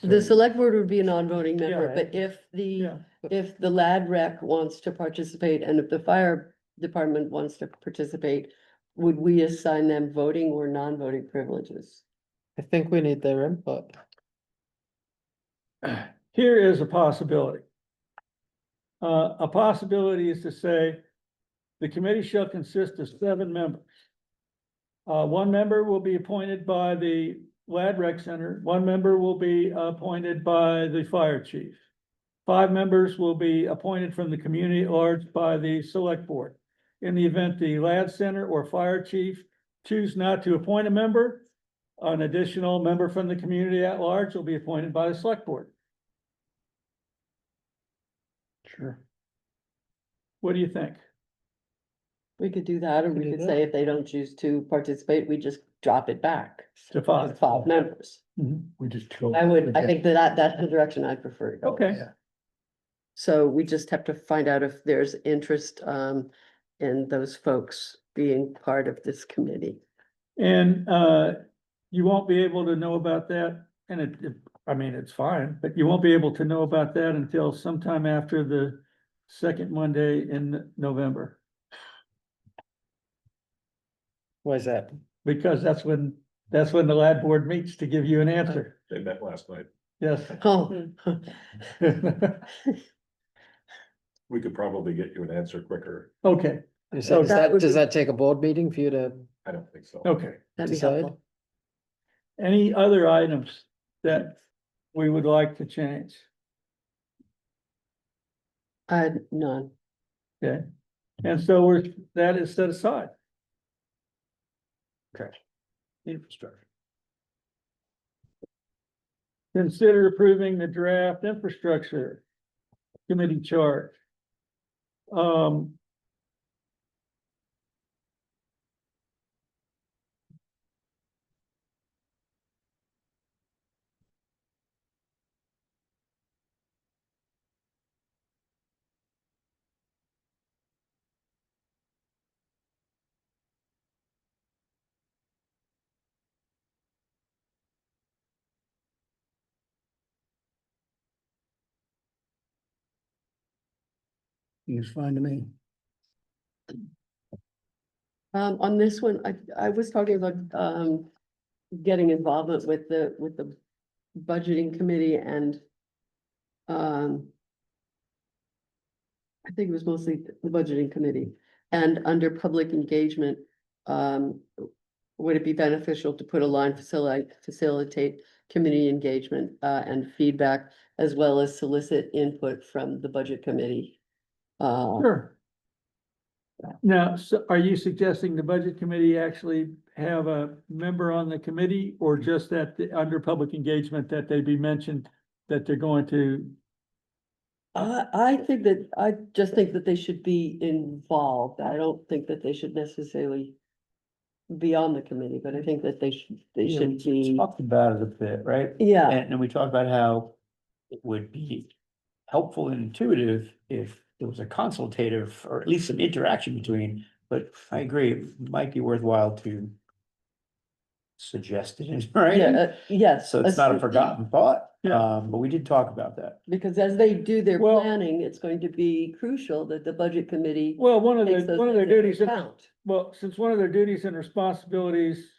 The select board would be a non-voting member, Yeah. but Yeah, if the lad rec wants to participate and if the fire department wants to participate, would we assign them voting or non-voting privileges? I think we need their input. here is a possibility. A possibility is to say, the committee shall consist of 7 members. 1 member will be appointed by the Lad Rec Center, 1 member will be appointed by the fire chief. 5 members will be appointed from the community at large by the select board. In the event the Lad Center or fire chief choose not to appoint a member, an additional member from the community at large will be appointed by the select board. Sure. What do you think? We could do that, or we do could that. say if they don't choose to participate, we just drop it back. To to 5? 5 members. We just. I think that's the direction I'd prefer. to go. Okay, Yeah. So we just have to find out if there's interest in those folks being part of this committee. and you won't be able to know about that, and I mean, it's fine, but you won't be able to know about that until sometime after the second Monday in November. Why is that? Because that's when the lad board meets to give you an answer. They met last night. Yes. Oh, We could probably get you an answer quicker. Okay, Does So that would does be- that take a board meeting for you to? I don't think so. okay. that'd be Decide. helpful. Any other items that we would like to change? None. Okay, and so that is set aside. Okay. Infrastructure. Consider approving the draft infrastructure committee chart. Seems fine to me. On this one, I was talking about, getting involvement with the budgeting committee and, I think it was mostly the budgeting committee, and under public engagement, would it be beneficial to put a line facilitate community engagement, and feedback, as well as solicit input from the budget committee? Sure. Now, so are you suggesting the budget committee actually have a member on the committee, or just that under public engagement that they be mentioned that they're going to? I just think that they should be involved. I don't think that they should necessarily be on the committee, but I think that they should be, Talked about it a bit, right? yeah, And we talked about how it would be helpful and intuitive if there was a consultative or at least some interaction between, but I agree, it might be worthwhile to suggested in Yeah, writing. yes. So it's not a forgotten thought, Yeah. but we did talk about that. Because as they do their Well- planning, it's going to be crucial that the budget committee Well, one of takes the, those one of their things into duties, account. well, since one of their duties and responsibilities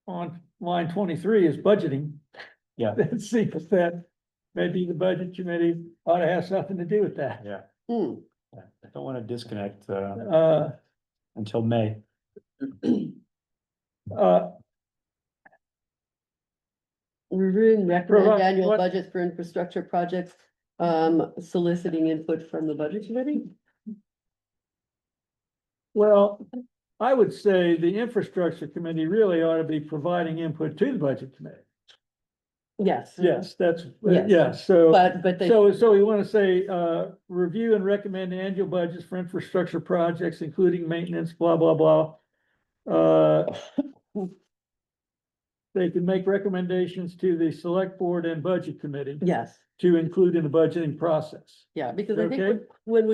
on line 23 is budgeting. Yeah. It seems that maybe the budget committee ought to have something to do with that. Yeah. Hmm. I don't want to disconnect, Uh, until May. uh, Reviewing recommend Provide- annual what- budgets for infrastructure projects, soliciting input from the budget committee. Well, I would say the infrastructure committee really ought to be providing input to the budget committee. Yes. Yes, that's, Yes. yeah, so. But they, So we want to say, review and recommend annual budgets for infrastructure projects, including maintenance, blah, blah, blah. They can make recommendations to the select board and budget committee yes, to include in the budgeting process. yeah, because I think Okay. when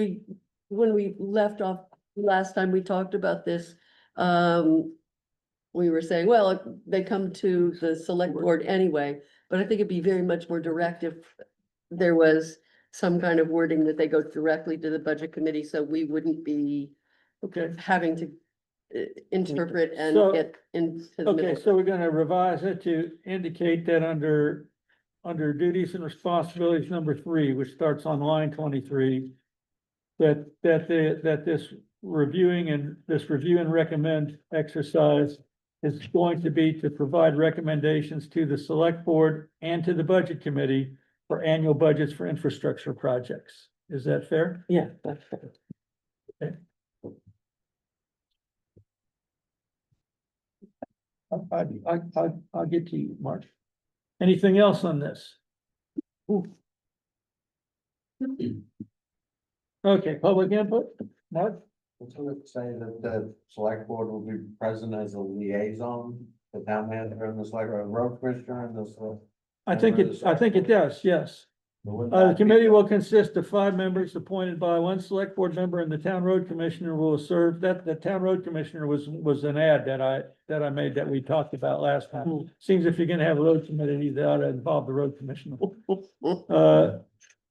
we left off, last time we talked about this, we were saying, well, they come to the select board anyway, but I think it'd be very much more direct if there was some kind of wording that they go directly to the budget committee, so we wouldn't be Okay, having to interpret and So- get into the okay, middle. so we're gonna revise it to indicate that under duties and responsibilities number 3, which starts on line 23. That this review and recommend exercise is going to be to provide recommendations to the select board and to the budget committee for annual budgets for infrastructure projects. Is that fair? Yeah, that's fair. I'll get to you, Mark. Anything else on this? Okay, public input, Mark? Say that the select board will be present as a liaison, the town manager and the select, or road commissioner and the select. I think it does, yes. The committee will consist of 5 members appointed by 1 select board member, and the town road commissioner will serve. That, the town road commissioner was an ad that I made that we talked about last time. Seems if you're gonna have a road committee, they ought to involve the road commissioner.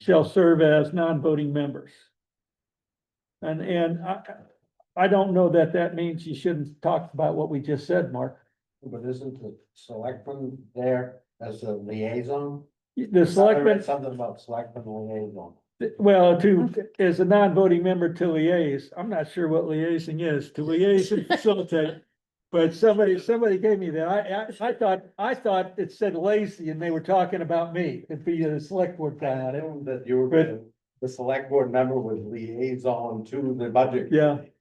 Shall serve as non-voting members. And I don't know that means you shouldn't talk about what we just said, Mark. But isn't the selectman there as a liaison? The I read selectmen, something about selectman liaison. well, as a non-voting member to liaise, I'm not sure what liaising is, to liaise and facilitate. But somebody gave me that. I thought it said lazy and they were talking about me. It'd be a select board guy on it. assumed that you were, But- the select board member was liaison to the budget. Yeah. committee.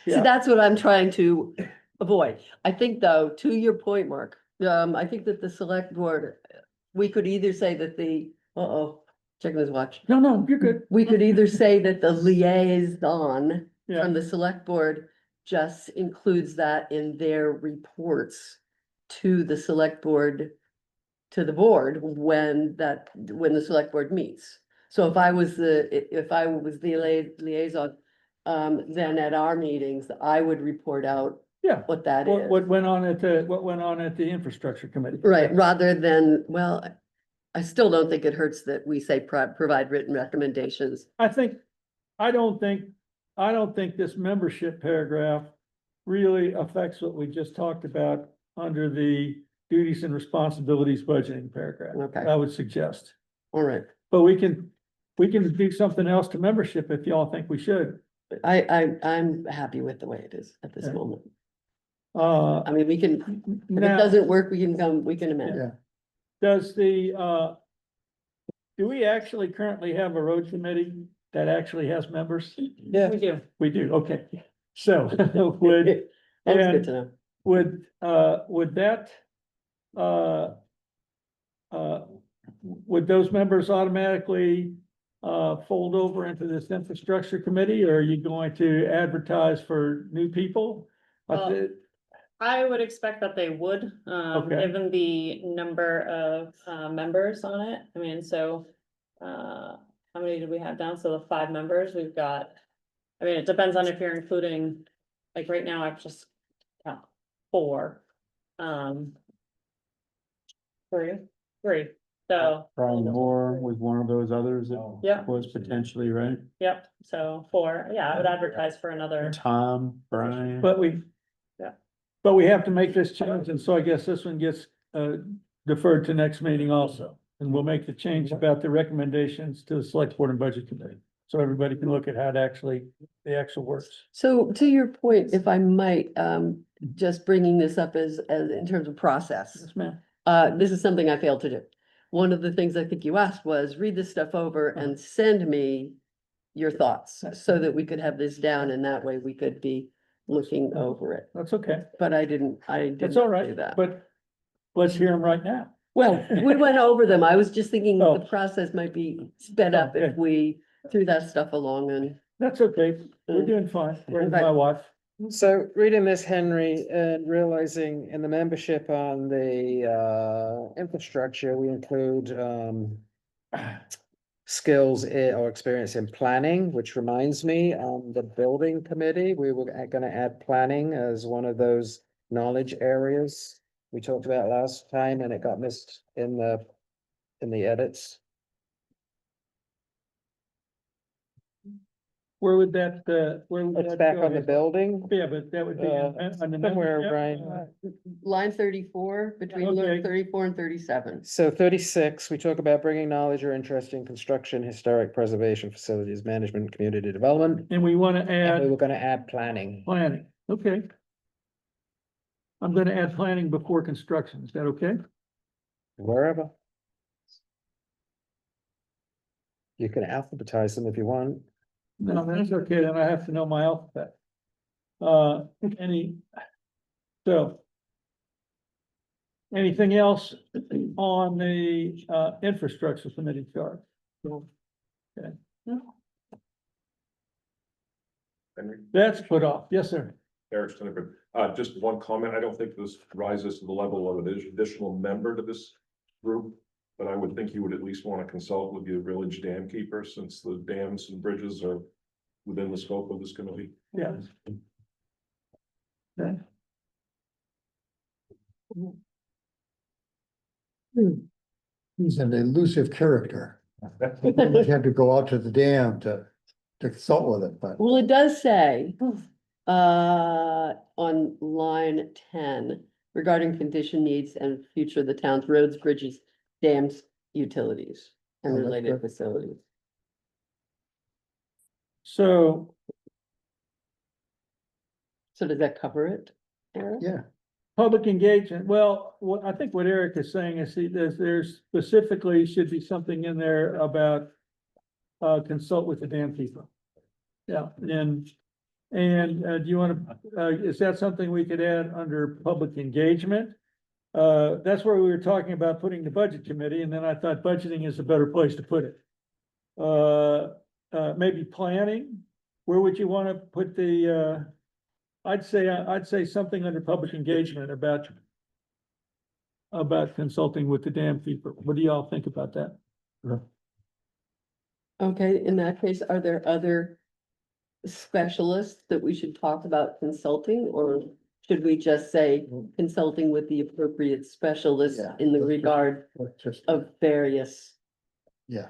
See, that's what I'm trying to avoid. I think though, to your point, Mark, I think that the select board, we could either say that checking his watch. No, you're good. We could either say that the liaison Yeah, from the select board just includes that in their reports to the select board, to the board when the select board meets. So if I was the liaison, then at our meetings, I would report out yeah. what that What is. went on at the infrastructure committee? Right, rather than, well, I still don't think it hurts that we say provide written recommendations. I don't think this membership paragraph really affects what we just talked about under the duties and responsibilities budgeting paragraph. Okay. I would suggest, All right, but we can do something else to membership if y'all think we should. I'm happy with the way it is at this Yeah. moment. Uh, I mean, if it now, doesn't work, we can amend. Yeah. does do we actually currently have a road committee that actually has members? Yeah. We do. We do, okay. So would, That's and- good to know. would that, would those members automatically fold over into this infrastructure committee, or are you going to advertise for new people? Well, I would expect that they would, Okay. given the number of members on it. I mean, so how many did we have down? So the 5 members we've got. I mean, it depends on if you're including, like right now, I've just count 4. Three, so. Brian Moore was one of those others Yeah. that was potentially, right? Yep, so 4, yeah, I would advertise for another. Tom, Brian. But we. Yeah. But we have to make this change, and so I guess this one gets deferred to next meeting also. And we'll make the change about the recommendations to the select board and budget committee. So everybody can look at how it actually, the actual works. So to your point, if I might, just bringing this up as in terms of process. Yes, ma'am. This is something I failed to do. One of the things I think you asked was read this stuff over and send me your thoughts so that we could have this down and that way we could be looking over it. That's okay. But I didn't That's all do right, that. but let's hear them right now. Well, we went over them. I was just thinking Oh. the process might be sped up if Okay. we threw that stuff along and. That's okay. We're doing fine. We're my wife. So reading this, Henry, and realizing in the membership on the infrastructure, we include skills or experience in planning, which reminds me, on the building committee, we were gonna add planning as one of those knowledge areas we talked about last time, and it got missed in the edits. Where would that, where would It's that back go? on the building. Yeah, but that would be on the. Somewhere, Yep. Brian. Line 34, between Okay. line 34 and 37. So 36, we talk about bringing knowledge or interest in construction, historic preservation, facilities management, community development. And we want to And we add were gonna add planning. planning. Okay. I'm going to add planning before construction. Is that okay? Wherever. You can alphabetize them if you want. No, that's okay. Then I have to know my alphabet. So. Anything else on the infrastructure committee chart? Okay. Henry, That's put off. Yes, sir. Eric Steniker, just one comment. I don't think this rises to the level of an additional member to this group. But I would think you would at least want to consult with your village dam keeper, since the dams and bridges are within the scope of this committee. Yeah. Okay. He's an elusive character. You have to go out to the dam to consult with it, but. Well, it does say, on line 10, regarding condition needs and future of the town's roads, bridges, dams, utilities, and Oh, that's related good. facilities. So So does that cover it? Eric? Yeah, public engagement, well, I think what Eric is saying is there's specifically should be something in there about consult with the dam people. Yeah, and do you want to, is that something we could add under public engagement? That's where we were talking about putting the budget committee, and then I thought budgeting is a better place to put it. Maybe planning, where would you want to put the, I'd say something under public engagement about consulting with the dam people. What do y'all think about that? Okay, in that case, are there other specialists that we should talk about consulting, or should we just say consulting with the appropriate specialists Yeah, in the let's just- regard let's just, of various? yeah.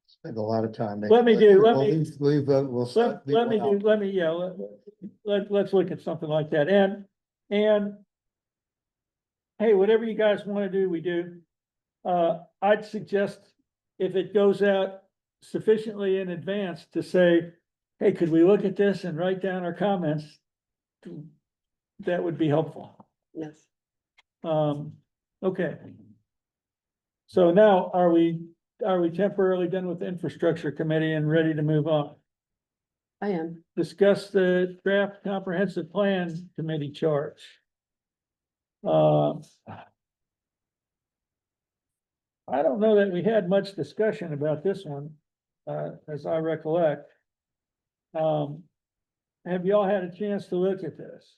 Spend a lot of time. Let me Leave, we'll. Let me, yeah, let's look at something like that, and hey, whatever you guys wanna do, we do. I'd suggest if it goes out sufficiently in advance to say, hey, could we look at this and write down our comments? That would be helpful. Yes, Okay. So now, are we temporarily done with the infrastructure committee and ready to move on? I am. Discuss the draft comprehensive plan committee charge. I don't know that we had much discussion about this one, as I recollect. Have y'all had a chance to look at this?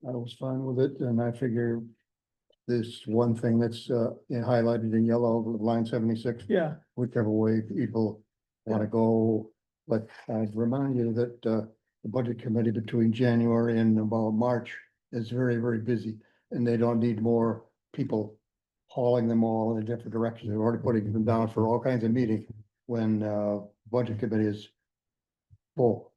I was fine with it, and I figure this one thing that's highlighted in yellow, line 76, Yeah, whichever way people want to go. But I'd remind you that the budget committee between January and about March is very, very busy. And they don't need more people hauling them all in a different direction. They're already putting them down for all kinds of meetings when budget committee is full.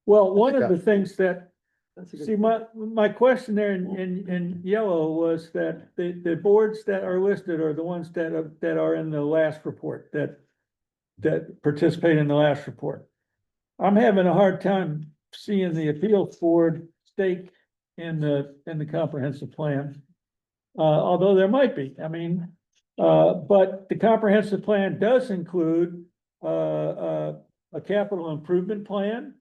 Well, one of Yeah. the things that, That's a good see, my question there in yellow was that the boards that are listed are the ones that are in the last report, that participate in the last report. I'm having a hard time seeing the appeals board stake in the comprehensive plan. Although there might be, I mean, but the comprehensive plan does include, a capital improvement plan.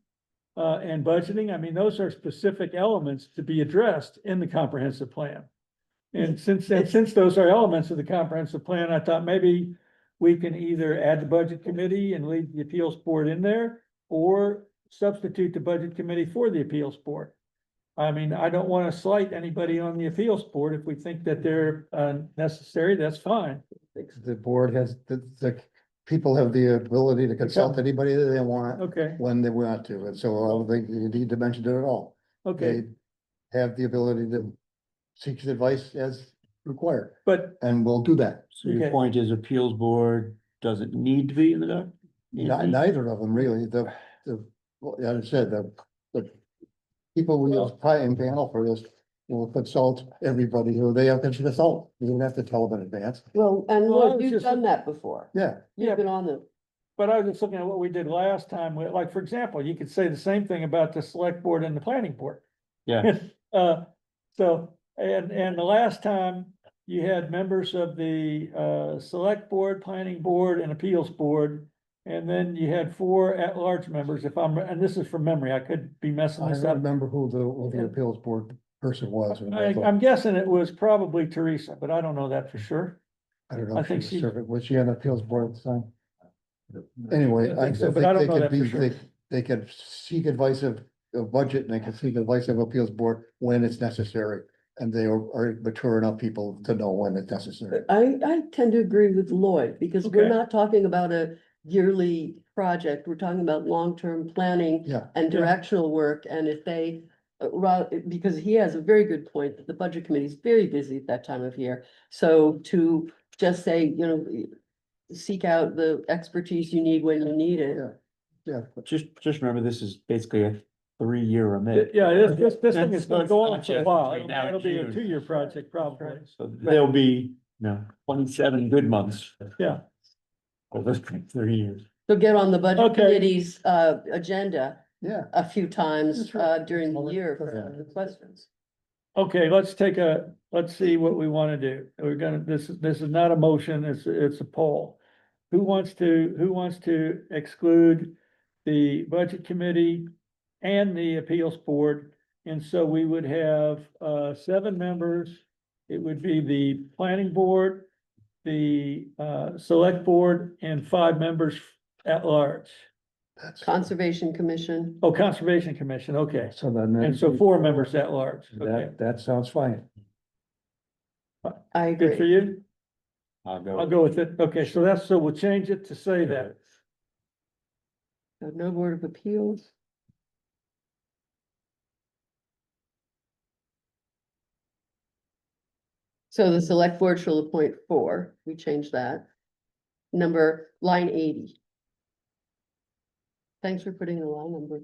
And budgeting, I mean, those are specific elements to be addressed in the comprehensive plan. And since those are elements of the comprehensive plan, I thought maybe we can either add the budget committee and leave the appeals board in there, or substitute the budget committee for the appeals board. I mean, I don't want to slight anybody on the appeals board. If we think that they're necessary, that's fine. The board has, the people have the ability to consult anybody that they want Okay, when they want to. And so I don't think you need to mention it at all. okay, They have the ability to seek advice as required, but and we'll do that. So your Okay. point is appeals board doesn't need to be in the doc? Neither of them really, well, as I said, the people we use in panel for this will consult everybody who they have to consult. You don't have to tell them in advance. Well, and Well, I look, was you've just- done that before. Yeah, Yeah. You've been on the, But I was just looking at what we did last time, like, for example, you could say the same thing about the select board and the planning board. Yeah. So, and the last time you had members of the, select board, planning board, and appeals board. And then you had 4 at-large members, and this is from memory, I could be messing I this don't up. remember who the appeals board person was. I'm guessing it was probably Teresa, but I don't know that for sure. I don't know I if she think was she- serving, was she on the appeals board at the time? Anyway, I I think so, think but I don't they know could that be, for sure. they could seek advice of budget, and they can seek advice of appeals board when it's necessary. And they are mature enough people to know when it's necessary. I tend to agree with Lloyd, because we're Okay. not talking about a yearly project. We're talking about long-term planning Yeah, and Yeah. directional work, and if they, because he has a very good point, that the budget committee is very busy at that time of year. So to just say, you know, seek out the expertise you need when you need it. yeah, yeah. Just remember, this is basically a 3-year remit. Yeah, this thing is gonna go on Not for a just while, between now and it'll be a June. 2-year project probably. So there'll be, 27 good months. Yeah. Over 3 years. So get on the budget Okay. committee's agenda Yeah. a few times That's right. during the Well, year yeah. for the questions. Okay, let's see what we wanna do. We're gonna, this is not a motion, it's a poll. Who wants to exclude the budget committee and the appeals board? And so we would have, 7 members. It would be the planning board, the, select board, and 5 members at large. That's- Conservation Commission, Oh, Conservation Commission, okay. So then. And so 4 members at large, okay. That sounds fine. I Good for agree. you? I'll go. I'll go with it. Okay, so we'll change it to say that. No Board of Appeals. So the select board shall appoint 4, we changed that. Line 80. Thanks for putting the line number.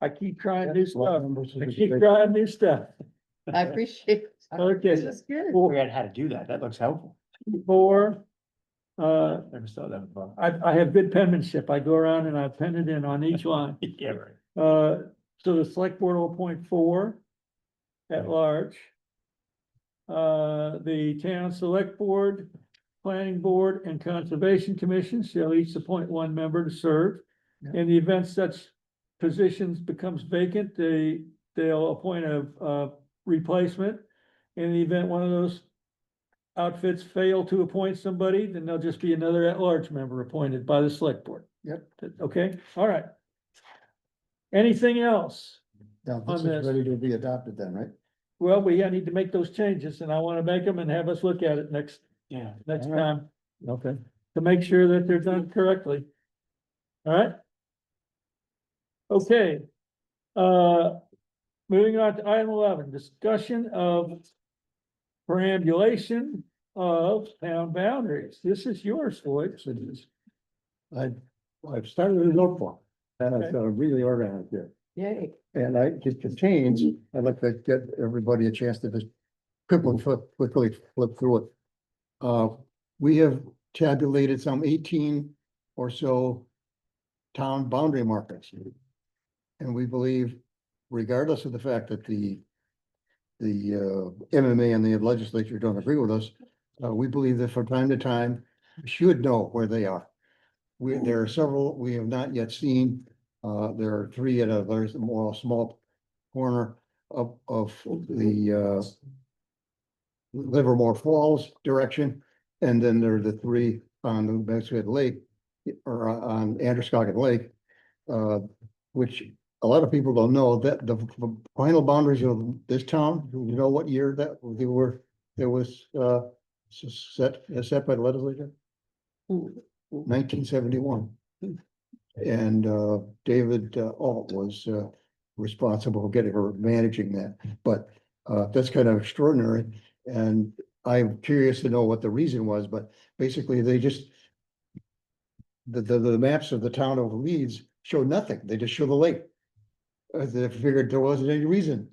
I keep trying new What stuff. numbers is I it? keep trying new stuff. I appreciate. Okay. This is good. Figure out how to do that. That looks helpful. 4, Never saw that before. I have good penmanship. I go around and I pen it in on each line. Yeah, right. So the select board will appoint 4 at large. The town select board, planning board, and conservation commission shall each appoint 1 member to serve. Yeah. In the event such positions becomes vacant, they'll appoint a replacement. In the event one of those outfits fail to appoint somebody, then there'll just be another at-large member appointed by the select board. Yep. Okay, all right. Anything else? Now, this on this. is ready to be adopted then, right? Well, we need to make those changes, and I want to make them and have us look at it next Yeah. time. Okay. To make sure that they're done correctly. All right? Okay. Moving on to item 11, discussion of perambulation of town boundaries. This is yours, Floyd. I've started a notebook and I've got a really organized here. Yay. And I just contains, I'd like to get everybody a chance to just quickly flip through it. We have tabulated some 18 or so town boundary markers. And we believe, regardless of the fact that the MMA and the legislature don't agree with us, we believe that from time to time, we should know where they are. There are several we have not yet seen. There are 3 at a very small corner of the Livermore Falls direction. And then there are the 3 on the Beckshead Lake or on Androscoggin Lake, which a lot of people don't know that the final boundaries of this town, you know what year that they were, it was set by the legislature? 1971. And David Alt was responsible for getting or managing that, but that's kind of extraordinary. And I'm curious to know what the reason was, but basically they just the maps of the town of Leeds show nothing. They just show the lake. They figured there wasn't any reason.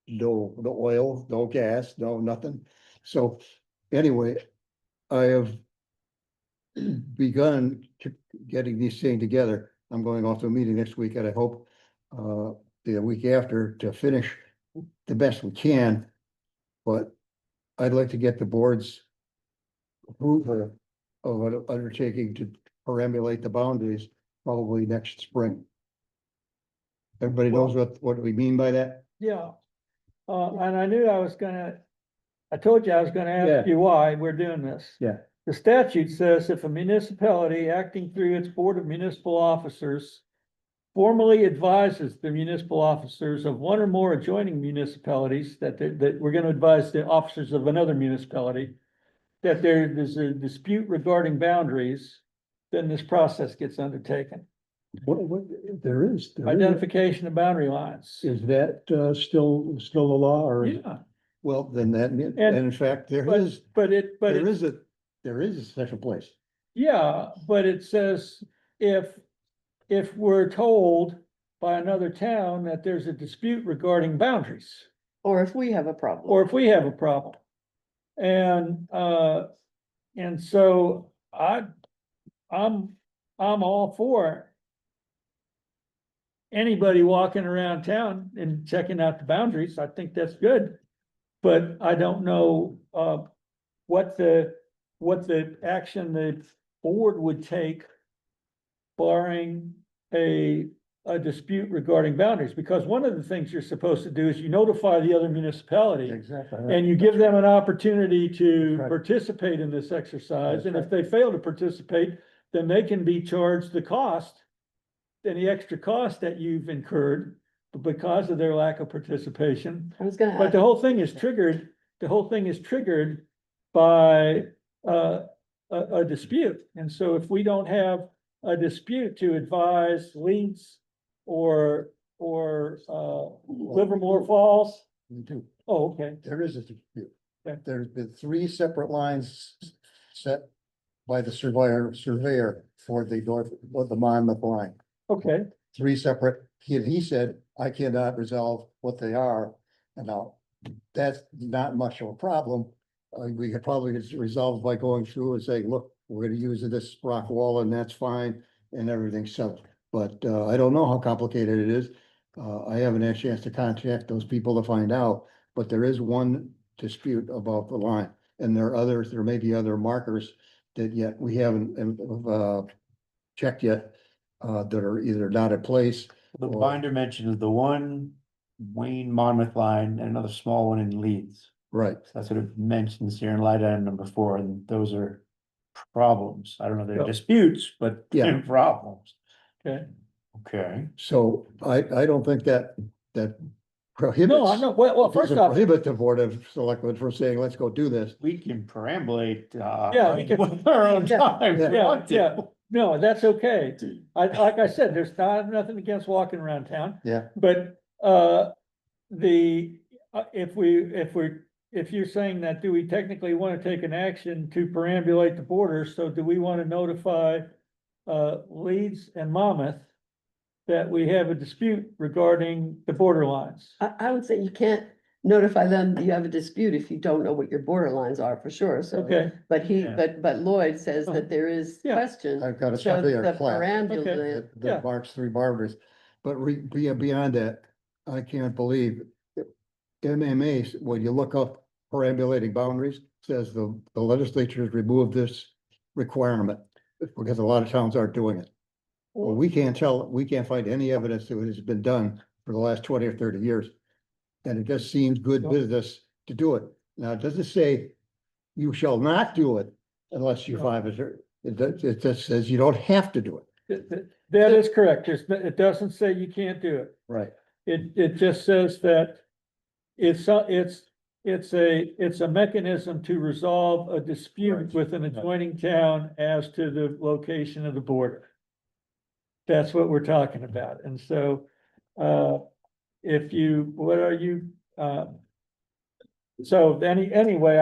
No oil, no gas, no nothing. So anyway, I have begun getting these things together. I'm going off to a meeting next week and I hope the week after to finish the best we can. But I'd like to get the board's approval of an undertaking to perambulate the boundaries probably next spring. Everybody knows what we mean by that? Yeah. And I knew I told you I was gonna ask you why we're doing this. Yeah. The statute says if a municipality acting through its board of municipal officers formally advises the municipal officers of one or more adjoining municipalities that we're gonna advise the officers of another municipality that there's a dispute regarding boundaries, then this process gets undertaken. What, there is. Identification of boundary lines. Is that still the law or? Yeah, Well, then and in fact, there is a special place. yeah, but it says if we're told by another town that there's a dispute regarding boundaries, Or if we have a problem. or if we have a problem. And so I'm all for anybody walking around town and checking out the boundaries. I think that's good. But I don't know, what the action the board would take barring a dispute regarding boundaries, because one of the things you're supposed to do is you notify the other municipality Exactly. and you give them an opportunity to Right. participate in this exercise, That's and if they fail to participate, then they can be charged the cost, any extra cost that you've incurred because of their lack of participation. I was gonna But ask, the whole thing is triggered by a dispute. And so if we don't have a dispute to advise Leeds or Livermore Falls, We do. oh, okay. There is a dispute. Okay. There's been 3 separate lines set by the surveyor for the Monmouth line. Okay, 3 separate, he said, I cannot resolve what they are. And now, that's not much of a problem. We could probably just resolve by going through and saying, look, we're gonna use this rock wall and that's fine and everything's settled. But I don't know how complicated it is. I haven't had a chance to contact those people to find out, but there is one dispute about the line. And there are others, there may be other markers that yet we haven't checked yet, that are either not in place. The or- binder mentioned the one Wayne Monmouth line and another small one in Leeds. Right, That's what it mentions here in line item number 4, and those are problems. I don't know, they're Yeah. disputes, but Yeah. they're problems. okay. Okay. so I don't think that prohibits. No, I know, well, first doesn't off, prohibit the board of selectmen from saying, let's go do this. We can perambulate, Yeah, we can- with our own Yeah. time. if we yeah, want to. yeah, no, that's okay. Like I said, there's nothing against walking around town. Yeah. But, if you're saying that, do we technically want to take an action to perambulate the border? So do we want to notify, Leeds and Monmouth that we have a dispute regarding the border lines? I would say you can't notify them that you have a dispute if you don't know what your border lines are for sure, so. Okay, But Yeah. but Lloyd says Oh, that there is yeah. questions. I've got a So copy of the the class. perambulate, The Yeah. March 3 boundaries, but beyond that, I can't believe. MMA, when you look up perambulating boundaries, says the legislature has removed this requirement. Because a lot of towns aren't doing it. Well, we can't find any evidence that it has been done for the last 20 or 30 years. And it just seems good business to do it. Now, it doesn't say you shall not do it unless you find it. It just says you don't have to do it. that is correct. It doesn't say you can't do it. Right. It just says that it's a mechanism to resolve a dispute with an adjoining town as to the location of the border. That's what we're talking about. And so, anyway,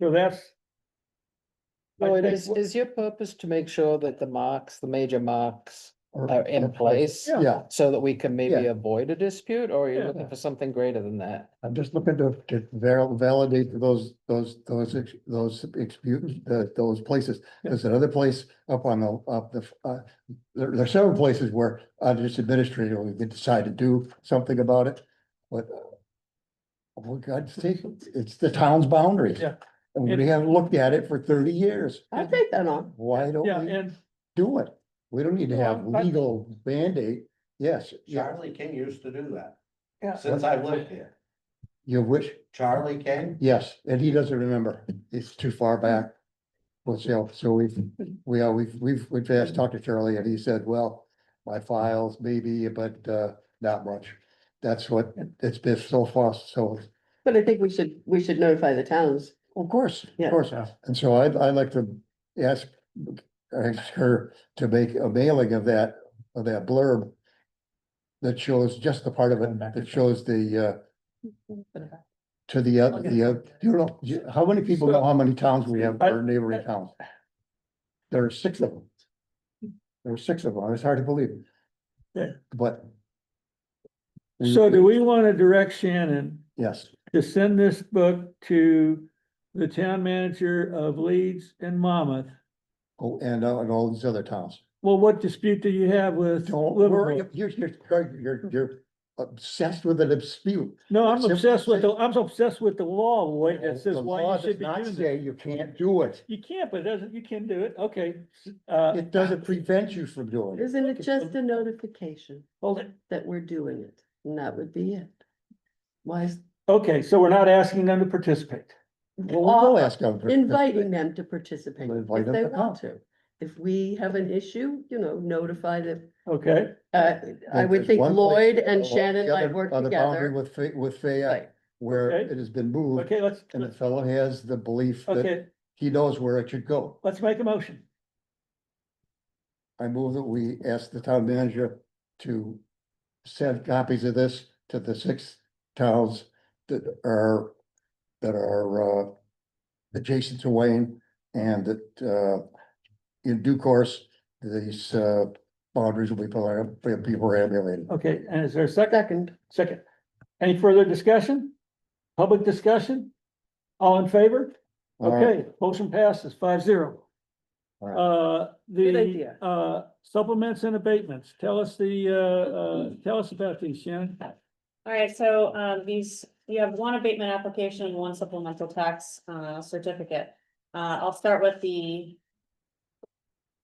so that's. I Lloyd, think is your purpose to make sure that the major marks are in place? Yeah, So that we can maybe Yeah. avoid a dispute, or are you Yeah. looking for something greater than that? I'm just looking to validate those those places. There's another place up on there are several places where just administratively they decide to do something about it, but. For God's sake, it's the town's boundaries. Yeah. And we haven't looked at it for 30 years. I'll take that on. Why don't Yeah, we and do it? We don't need to have Well, legal Band-Aid. Yes, yeah, Charlie King used to do that. Yeah. Since I've lived here. you wish, Charlie King, yes, and he doesn't remember. It's too far back. Well, so we've asked, talked to Charlie and he said, well, my files maybe, but not much. That's what it's been so far, so, But I think we should notify the towns. of course, Yeah. of course. And so I'd like to ask her to make a mailing of that blurb that shows just the part of it, that shows the, to you know, how many people know how many towns we have, our neighboring towns? There are 6 of them. There are 6 of them. It's hard to believe. Yeah. But. so do we want to direct Shannon Yes, to send this book to the town manager of Leeds and Monmouth? oh, and all these other towns. Well, what dispute do you have with Don't worry, Liverpool? you're obsessed with a dispute. No, I'm Simply obsessed with say- I'm obsessed with the law, Lloyd, that says The why law you should does be not doing say this. you can't do it. You can't, but you can do it. Okay. It doesn't prevent you from doing it. Isn't it just a notification Hold it. that we're doing it? And that would be it. Why is Okay, so we're not asking them to participate. Well, we will ask them. inviting them to participate We'll invite if them they to want come. to? If we have an issue, notify them. Okay, I would There's think one place- Lloyd and the Shannon might other- work other boundary together. with Fayette, Right. where Okay. it has been moved, okay, and the fellow has the belief that okay, he knows where it should go. let's make a motion. I move that we ask the town manager to send copies of this to the 6 towns that are adjacent to Wayne, and that in due course, these boundaries will be perambulated. Okay, and is there a second? Second, Second. Any further discussion? Public discussion? All in favor? All right. Okay, motion passes 5-0. All right. Good The idea. Supplements and abatements. Tell us about these, Shannon. All right, so you have one abatement application and one supplemental tax certificate. I'll start with the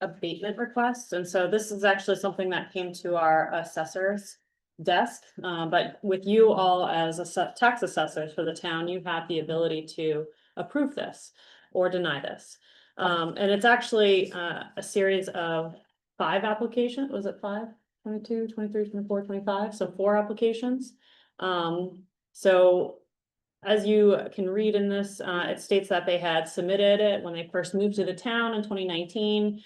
abatement requests, and so this is actually something that came to our assessor's desk. But with you all as tax assessors for the town, you have the ability to approve this or deny this. And it's actually a series of 5 applications. Was it 5? 22, 23, 24, 25, so 4 applications. So as you can read in this, it states that they had submitted it when they first moved to the town in 2019.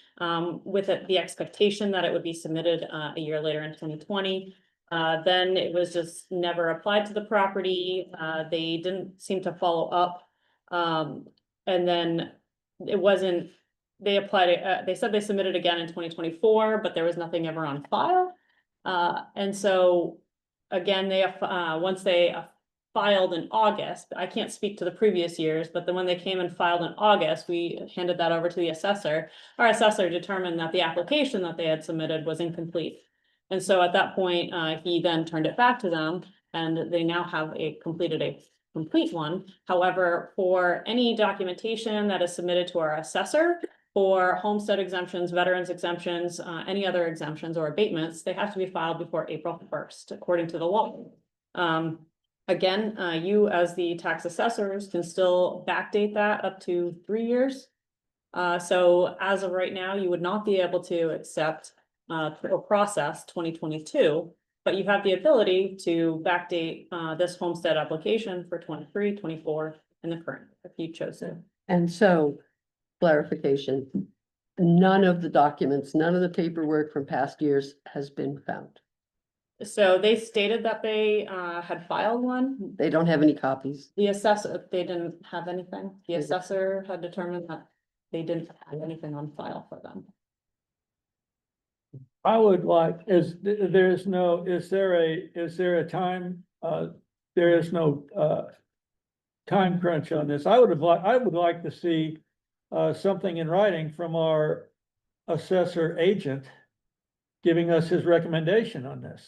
With the expectation that it would be submitted, a year later in 2020. Then it was just never applied to the property. They didn't seem to follow up. And then it wasn't, they applied it, they said they submitted again in 2024, but there was nothing ever on file. And so, again, once they filed in August, I can't speak to the previous years, but then when they came and filed in August, we handed that over to the assessor. Our assessor determined that the application that they had submitted was incomplete. And so at that point, he then turned it back to them, and they now have completed a complete one. However, for any documentation that is submitted to our assessor for homestead exemptions, veterans exemptions, any other exemptions or abatements, they have to be filed before April 1st, according to the law. Again, you as the tax assessors can still backdate that up to 3 years. So as of right now, you would not be able to accept or process 2022, but you have the ability to backdate this homestead application for 23, 24, and the current, if you chose to. And so, clarification, none of the documents, none of the paperwork from past years has been found. So they stated that they had filed one. They don't have any copies. The assessor, they didn't have anything. The assessor had determined that they didn't have anything on file for them. I would like, is there a time, there is no time crunch on this. I would like to see something in writing from our assessor agent giving us his recommendation on this.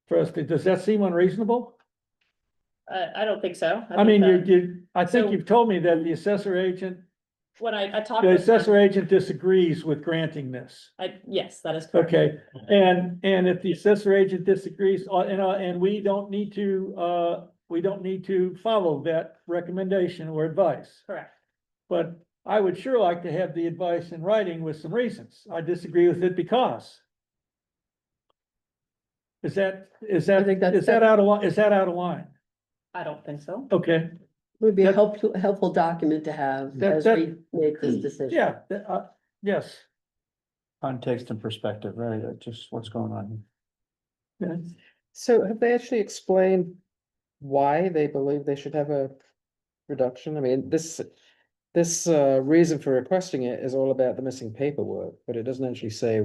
First, does that seem unreasonable? I don't think so. I mean, think I think So- you've told me that the assessor agent, when I talked the with them, assessor agent disagrees with granting this. yes, that is correct. Okay, and if the assessor agent disagrees, and we don't need to follow that recommendation or advice. Correct. But I would sure like to have the advice in writing with some reasons. I disagree with it because. Is that think that's- out of line? Is that out of line? I don't think so. Okay, Would be a That- helpful document to have That- as we make this decision. yeah, yes. Context and perspective, right? Just what's going on. Yeah. So have they actually explained why they believe they should have a reduction? I mean, this reason for requesting it is all about the missing paperwork, but it doesn't actually say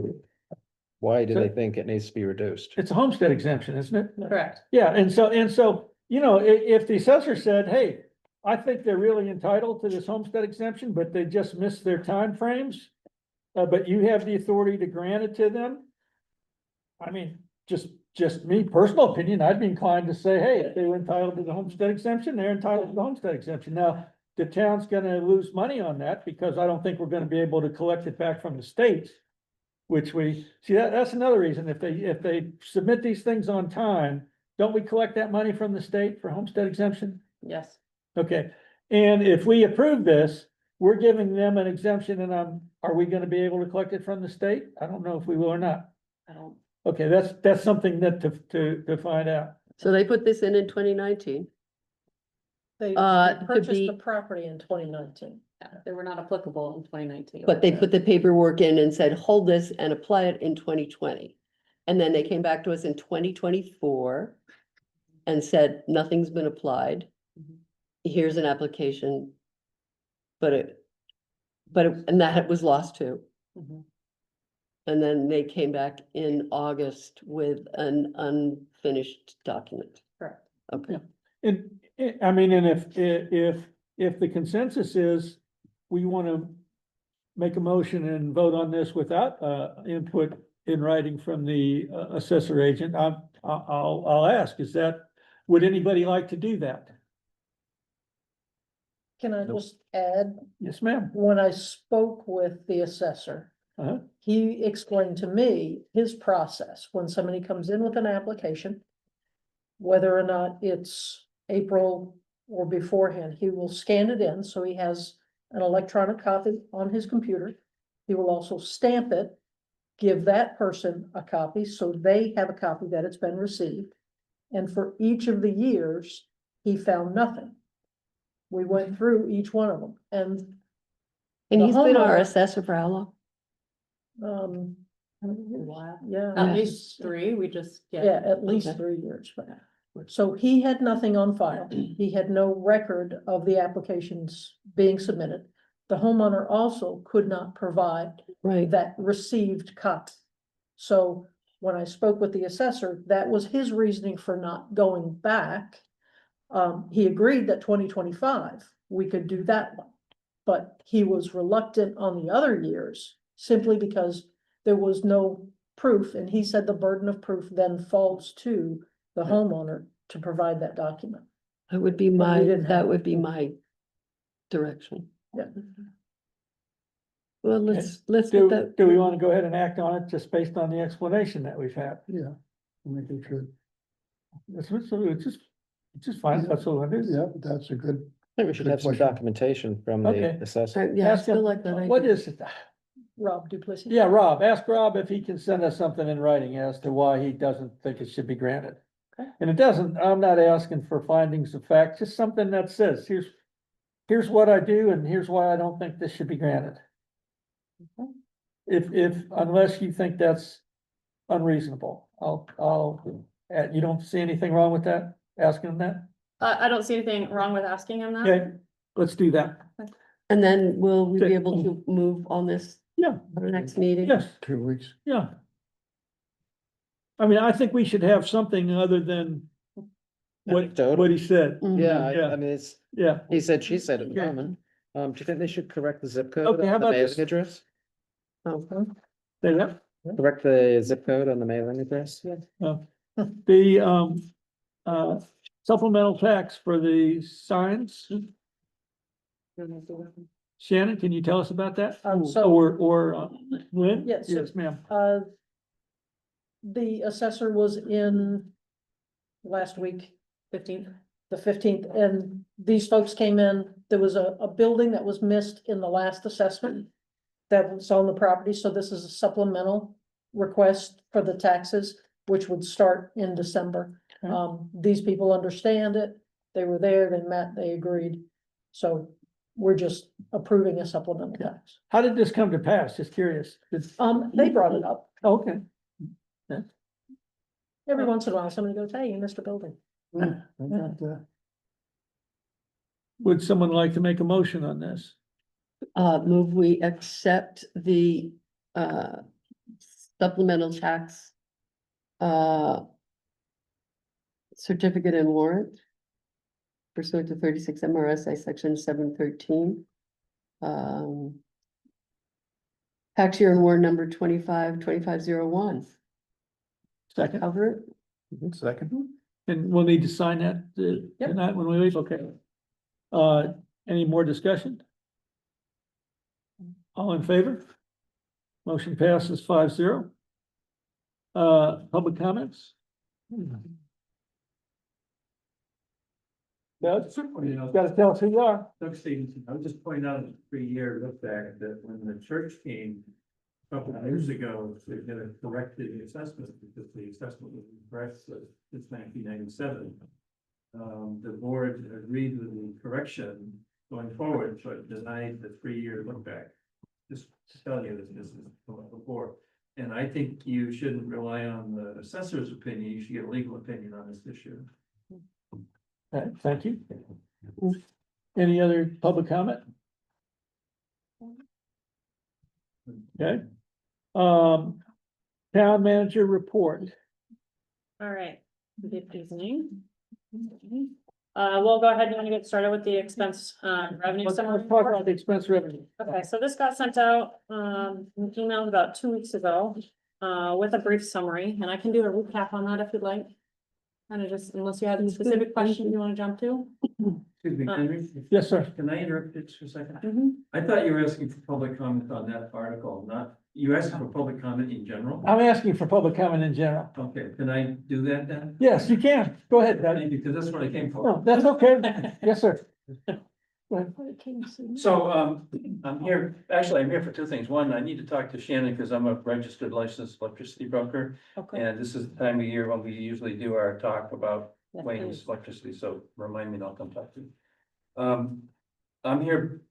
why do they think it needs to be reduced? It's a homestead exemption, isn't it? Correct. Yeah, and so, if the assessor said, hey, I think they're really entitled to this homestead exemption, but they just missed their timeframes. But you have the authority to grant it to them. I mean, just me, personal opinion, I'd be inclined to say, hey, if they were entitled to the homestead exemption, they're entitled to the homestead exemption. Now, the town's gonna lose money on that because I don't think we're gonna be able to collect it back from the state. Which that's another reason, if they submit these things on time, don't we collect that money from the state for homestead exemption? Yes. Okay, and if we approve this, we're giving them an exemption and are we gonna be able to collect it from the state? I don't know if we will or not. I don't. Okay, that's something that to find out. So they put this in 2019. They could purchased be- the property in 2019. They were not applicable in 2019. But they put the paperwork in and said, hold this and apply it in 2020. And then they came back to us in 2024 and said, nothing's been applied. Mhm. Here's an application. And that was lost too. Mhm. And then they came back in August with an unfinished document. Correct. Okay. And if the consensus is we want to make a motion and vote on this without input in writing from the assessor agent, I'll ask, would anybody like to do that? Can I Nope. just add, Yes, ma'am. when I spoke with the assessor, Uh-huh. he explained to me his process when somebody comes in with an application. Whether or not it's April or beforehand, he will scan it in, so he has an electronic copy on his computer. He will also stamp it, give that person a copy, so they have a copy that it's been received. And for each of the years, he found nothing. We went through each one of them and, And The he's been our homeowner- assessor for how long? um, Wow. yeah. Yeah. At least three, we just. Yeah, at least Okay. 3 years, but. So he had nothing on file. He had no record of the applications being submitted. The homeowner also could not provide Right, that received cut. So when I spoke with the assessor, that was his reasoning for not going back. He agreed that 2025, we could do that one. But he was reluctant on the other years simply because there was no proof, and he said the burden of proof then falls to the homeowner to provide that document. that would be But we didn't have that it. would be my direction. Yeah. Well, let's get Do, that. do we want to go ahead and act on it just based on the explanation that we've had? Yeah. I think we should. It's just fine, that's all it is. Yeah, that's a good, I think we should Good have some question. documentation from Okay. the assessor. Yeah, I Ask feel him, like that. what is it? Rob Duplessis. Yeah, Rob, ask Rob if he can send us something in writing as to why he doesn't think it should be granted. Okay. And it doesn't, I'm not asking for findings of fact, just something that says, here's what I do and here's why I don't think this should be granted. Unless you think that's unreasonable, you don't see anything wrong with that, asking him that? I don't see anything wrong with asking him that. Okay, let's do that. And then will we Okay. be able to move on this Yeah, at our next meeting? yes, 2 weeks. yeah. I mean, I think we should have something other than Anecdotal. what he said, Mhm. Yeah, Yeah. I mean, it's, yeah. he said, she said at the Okay. moment. Do you think they should correct the zip code Okay, how on the about this? mailing address? Okay. Say that. Correct the zip code on the mailing address? The supplemental tax for the signs. Shannon, can you tell us about that? So, Or Lynn? Yes, Yes, ma'am. the assessor was in last week, 15th. the 15th, and these folks came in, there was a building that was missed in the last assessment that was on the property, so this is a supplemental request for the taxes, which would start in December. Okay. These people understand it, they were there, they met, they agreed, so we're just approving a supplemental tax. How did this come to pass? Just curious. They brought it up, Okay. every once in a while, somebody goes, hey, you missed a building. Would someone like to make a motion on this? Move we accept the supplemental tax certificate and warrant pursuant to 36 MRSA section 713. Tax year and warrant number 252501. Second, Cover it. Second. and we'll need to sign that Yep. tonight when we leave, okay. Any more discussion? All in favor? Motion passes 5-0. Public comments? Doug, gotta tell us who you are. Doug Stevenson, I was just pointing out a 3-year look back that when the church came a couple of years ago, they did a corrected assessment because the assessment was incorrect since 1997. The board agreed with the correction going forward, but denied the 3-year look back. Just to tell you that this is before. And I think you shouldn't rely on the assessor's opinion, you should get a legal opinion on this issue. Thank you. Any other public comment? Okay. Town manager report. All right, good evening. We'll go ahead and get started with the expense, revenue Let's summary. talk about the expense revenue. Okay, so this got sent out, an email about 2 weeks ago, with a brief summary, and I can do a recap on that if you'd like. Kind of just, unless you have any specific questions you want to jump to. Excuse me, Yes, sir. can I interrupt it for a second? Mhm. I thought you were asking for public comment on that article, not, you asking for public comment in general? I'm asking for public comment in general. Okay, can I do that then? Yes, you can. Go ahead, Doug. Thank you, because that's what I came for. No, that's okay. Yes, sir. Go ahead. So, I'm here for two things. One, I need to talk to Shannon because I'm a registered licensed electricity broker. Okay. And this is the time of year when we usually do our talk about Wayne's Electricity, so remind me and I'll come talk to you. I'm here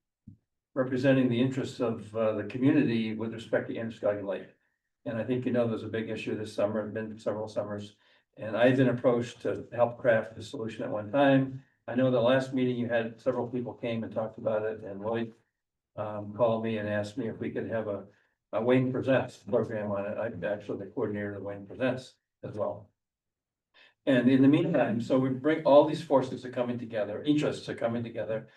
representing the interests of the community with respect to Androscoggin Lake. And I think you know there's a big issue this summer, it's been several summers. And I've been approached to help craft the solution at one time. I know the last meeting you had, several people came and talked about it, and Lloyd called me and asked me if we could have a Wayne Presents program on it. I'm actually the coordinator of Wayne Presents as well. And in the meantime, so we bring all these forces are coming together, interests are coming together.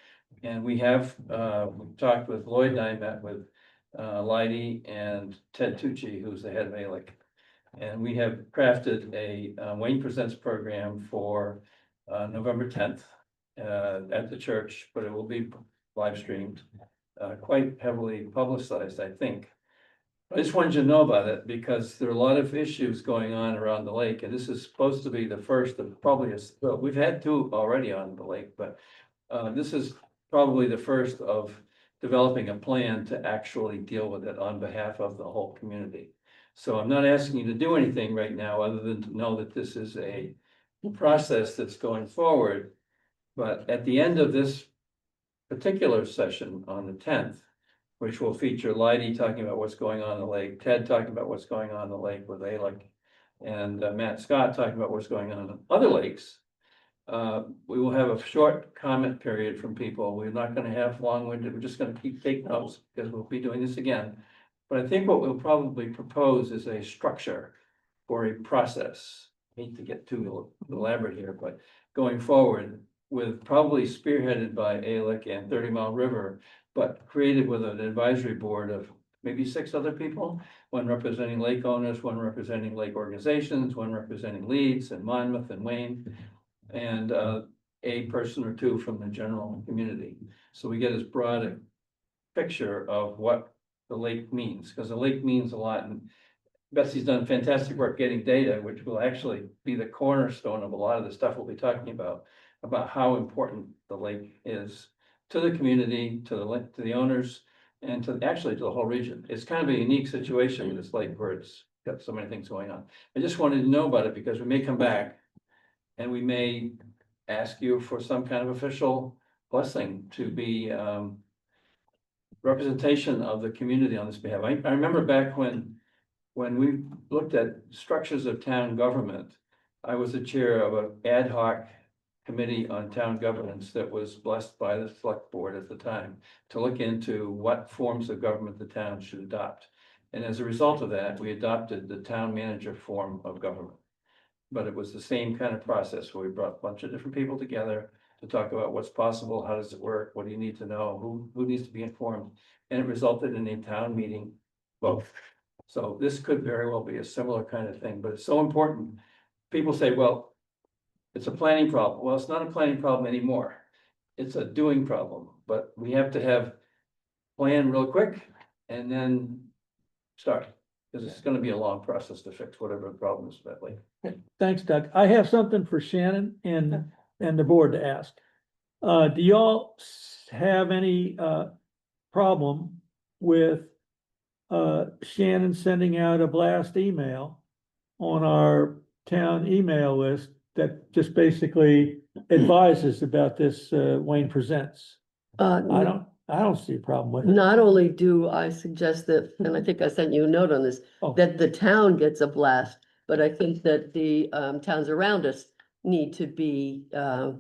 And we have, we talked with Lloyd and I met with Leidy and Ted Tucci, who's the head of ALEC. And we have crafted a Wayne Presents program for November 10th at the church, but it will be live streamed, quite heavily publicized, I think. I just wanted you to know about it because there are a lot of issues going on around the lake, and this is supposed to be the first of probably, well, we've had two already on the lake, but this is probably the first of developing a plan to actually deal with it on behalf of the whole community. So I'm not asking you to do anything right now, other than to know that this is a process that's going forward. But at the end of this particular session on the 10th, which will feature Leidy talking about what's going on in the lake, Ted talking about what's going on in the lake with ALEC, and Matt Scott talking about what's going on in other lakes. We will have a short comment period from people. We're not gonna have long-winded, we're just gonna keep taking notes because we'll be doing this again. But I think what we'll probably propose is a structure for a process. Hate to get too elaborate here, but going forward with probably spearheaded by ALEC and 30 Mile River, but created with an advisory board of maybe 6 other people, one representing lake owners, one representing lake organizations, one representing Leeds and Monmouth and Wayne, and a person or two from the general community. So we get as broad a picture of what the lake means, because the lake means a lot. And Betsy's done fantastic work getting data, which will actually be the cornerstone of a lot of the stuff we'll be talking about how important the lake is to the community, to the owners, and actually to the whole region. It's kind of a unique situation with this lake where it's got so many things going on. I just wanted to know about it because we may come back and we may ask you for some kind of official blessing to be representation of the community on this behalf. I remember back when we looked at structures of town government, I was the chair of an ad hoc committee on town governance that was blessed by the select board at the time to look into what forms of government the town should adopt. And as a result of that, we adopted the town manager form of government. But it was the same kind of process where we brought a bunch of different people together to talk about what's possible, how does it work, what do you need to know, who needs to be informed, and it resulted in a town meeting vote. So this could very well be a similar kind of thing, but it's so important. People say, well, it's a planning problem. Well, it's not a planning problem anymore. It's a doing problem, but we have to have plan real quick and then start. Because it's gonna be a long process to fix whatever the problem is that way. Thanks, Doug. I have something for Shannon and the board to ask. Do y'all have any problem with Shannon sending out a blast email on our town email list that just basically advises about this Wayne Presents? I don't see a problem with it. Not only do I suggest that, and I think I sent you a note on this, Oh. that the town gets a blast, but I think that the towns around us need to be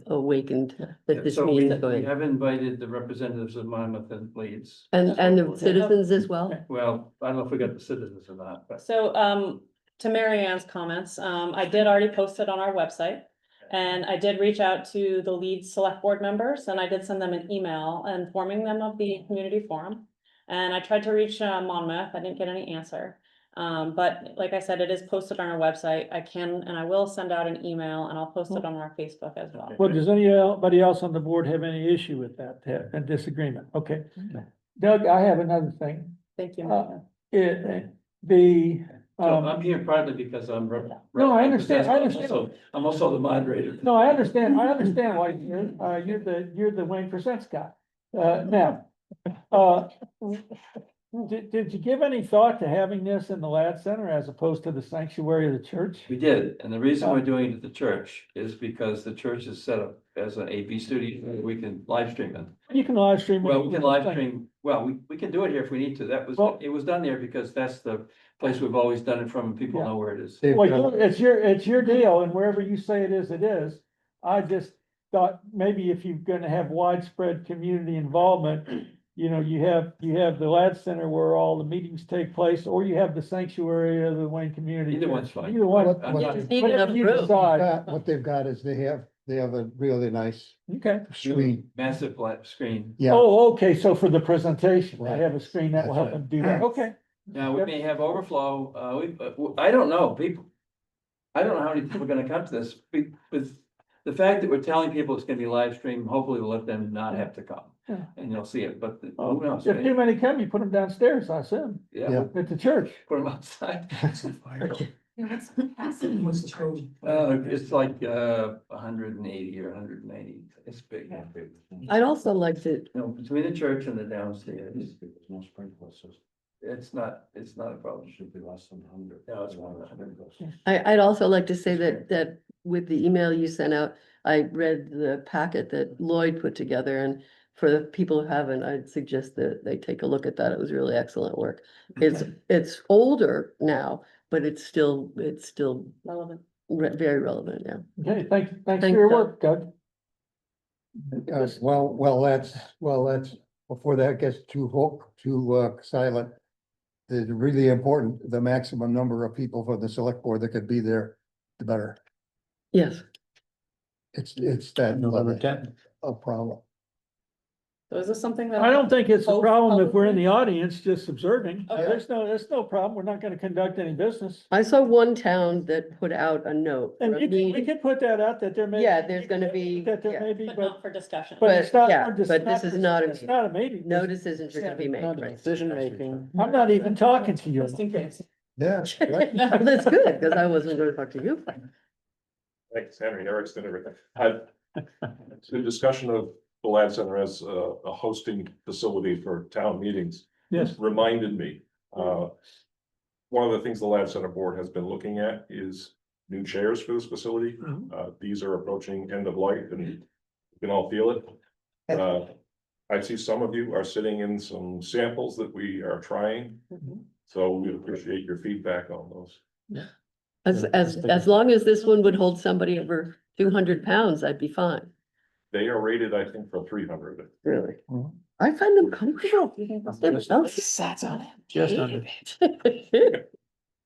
awakened that this So we meeting is going. have invited the representatives of Monmouth and Leeds. And the citizens as well? Well, I don't know if we got the citizens or not, but So, to Mary Ann's comments, I did already post it on our website. And I did reach out to the Leeds select board members and I did send them an email informing them of the community forum. And I tried to reach Monmouth, I didn't get any answer. But like I said, it is posted on our website. I can, and I will send out an email and I'll post it on our Facebook as well. Well, does anybody else on the board have any issue with that, a disagreement? Okay. Doug, I have another thing. Thank you. Uh, Mary The, so I'm here partly because I'm. No, I understand, I I'm understand. also- I'm also the moderator. No, I understand why you're the Wayne Presents guy. Now, Did you give any thought to having this in the Lad Center as opposed to the sanctuary of the church? We did, and the reason we're doing it at the church is because the church is set up as an AV studio, we can live stream it. You can live stream. it. Well, we can live stream, well, we can do it here if we need to, that was, Well- it was done there because that's the place we've always done it from, and people Yeah. know where it is. They've Well, got- it's your deal, and wherever you say it is, it is. I just thought maybe if you're gonna have widespread community involvement, you know, you have the Lad Center where all the meetings take place, or you have the sanctuary of the Wayne Community. Either one's Church. fine. Either one. What- I'm what- not- Just need Whatever enough you room. decide. What they've got is they have a really nice Okay. screen. Massive flat screen. Yeah, Oh, okay, so for the presentation, I Right. have a screen that will help them do that. Okay. Now, we may have overflow, I don't know, people. I don't know how many people are gonna come to this, with the fact that we're telling people it's gonna be live streamed, hopefully we'll let them not have to come. Yeah. And you'll see it, but who knows, If too many come, you put them downstairs, I assume, yeah, at the church. put them outside. What's the code? It's like 180 or 190, it's big. I'd also like to, No, between the church and the downstairs, it's not a problem. Should be less than 100. No, it's more than 100. I'd also like to say that with the email you sent out, I read the packet that Lloyd put together, and for the people who haven't, I'd suggest that they take a look at that. It was really excellent work. It's older now, but it's still Relevant. very relevant, yeah. Okay, thanks for Thanks, your Doug. work, Doug. well, that's, before that gets too silent. The really important, the maximum number of people for the select board that could be there, the better. Yes, It's that November level 10th. of problem. So is this something that? I don't think it's a Both problem if we're in publicly? the audience just observing. Okay. There's no problem. We're not gonna conduct any business. I saw one town that put out a note. And for a we meeting. can put that out that there may. Yeah, there's gonna be, That there yeah. may be, But but, not for discussion. but it's not. yeah, for dis- but this is not a It's not a meeting. No decisions are gonna be made, Not right? decision making. I'm not even talking to you. Just in case. Yeah. right. That's good, because I wasn't gonna talk to you. Thanks, Henry, Eric's done everything. The discussion of the Lad Center as a hosting facility for town meetings. Yes. Reminded me, one of the things the Lad Center Board has been looking at is new chairs for this facility. These are approaching end of life and you can all feel it. I see some of you are sitting in some samples that we are trying. So we appreciate your feedback on those. As long as this one would hold somebody over 200 pounds, I'd be fine, They are rated, I think, for 300. really. Mhm. I find them comfortable. Just under.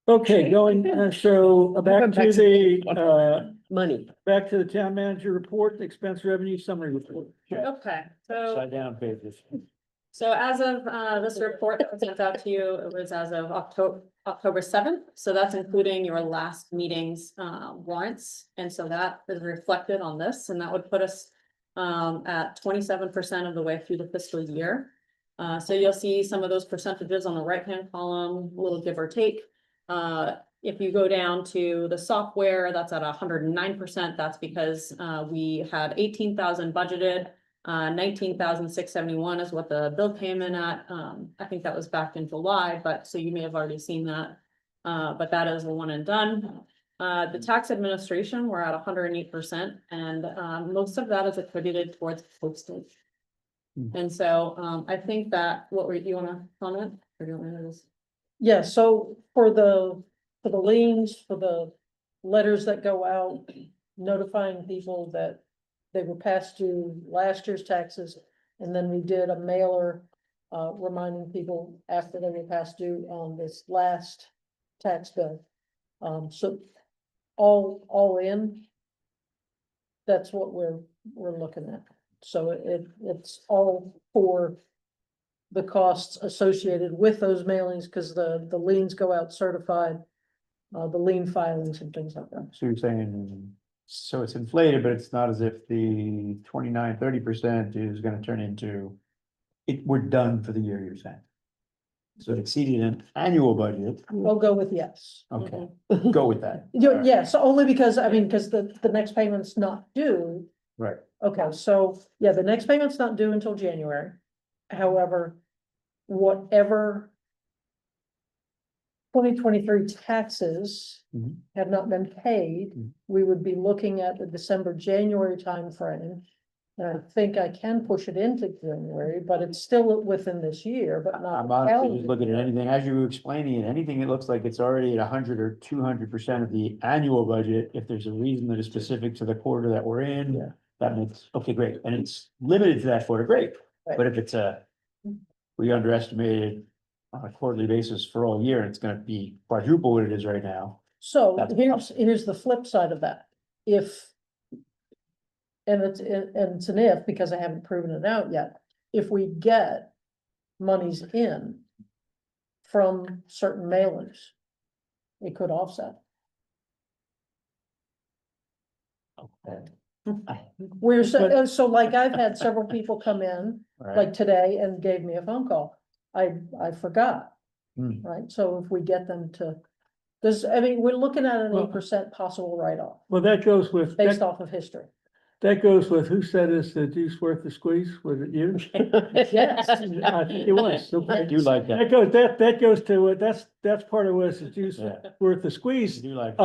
Okay, going, so back to Money. back to the town manager report, expense revenue summary report. Okay, so. Side down pages. So as of this report that was sent out to you, it was as of October 7th. So that's including your last meeting's warrants. And so that is reflected on this, and that would put us at 27% of the way through the fiscal year. So you'll see some of those percentages on the right-hand column, a little give or take. If you go down to the software, that's at 109%. That's because we had 18,000 budgeted. 19,671 is what the bill came in at. I think that was back in July, but so you may have already seen that. But that is a one and done. The tax administration, we're at 108%, and most of that is attributed towards postage. And so I think that, you wanna comment? Or do you want me to just? Yeah, so for the liens, for the letters that go out, notifying people that they were past due last year's taxes. And then we did a mailer, reminding people after they were past due on this last tax bill. So all in, that's what we're looking at. So it's all for the costs associated with those mailings, because the liens go out certified, the lien filings and things like that. So you're saying, so it's inflated, but it's not as if the 29-30% is gonna turn into. We're done for the year, you're saying. So it exceeded an annual budget, I'll go with yes. okay, go with that. Yes, only because, I mean, because the next payment's not due. Right. Okay, so, yeah, the next payment's not due until January. However, whatever 2023 taxes Mhm. have not been paid, Mhm. we would be looking at the December, January timeframe. And I think I can push it into January, but it's still within this year, but not. I'm the honestly calendar just looking at year. anything, as you were explaining it, anything that looks like it's already at 100 or 200% of the annual budget, if there's a reason that is specific to the quarter that we're Yeah. in, that makes, okay, great, and it's limited to that quarter, great. Right. But if it's we underestimated on a quarterly basis for all year, and it's gonna be quadruple what it is right now. So That's- here's the flip side of that. If. And it's an if, because I haven't proven it out yet. If we get monies in from certain mailers, it could offset. So like I've had several people come in, Right, like today, and gave me a phone call. I forgot. Hmm. Right? So if we get them to, I mean, we're looking at an Well- 8% possible write-off Well, that goes with, based off of history. that goes with, who said is the juice worth the squeeze? Was it you? Yes. I think it was. I do like that, That goes to, that's part of what's the juice Yeah. worth the I squeeze, do like.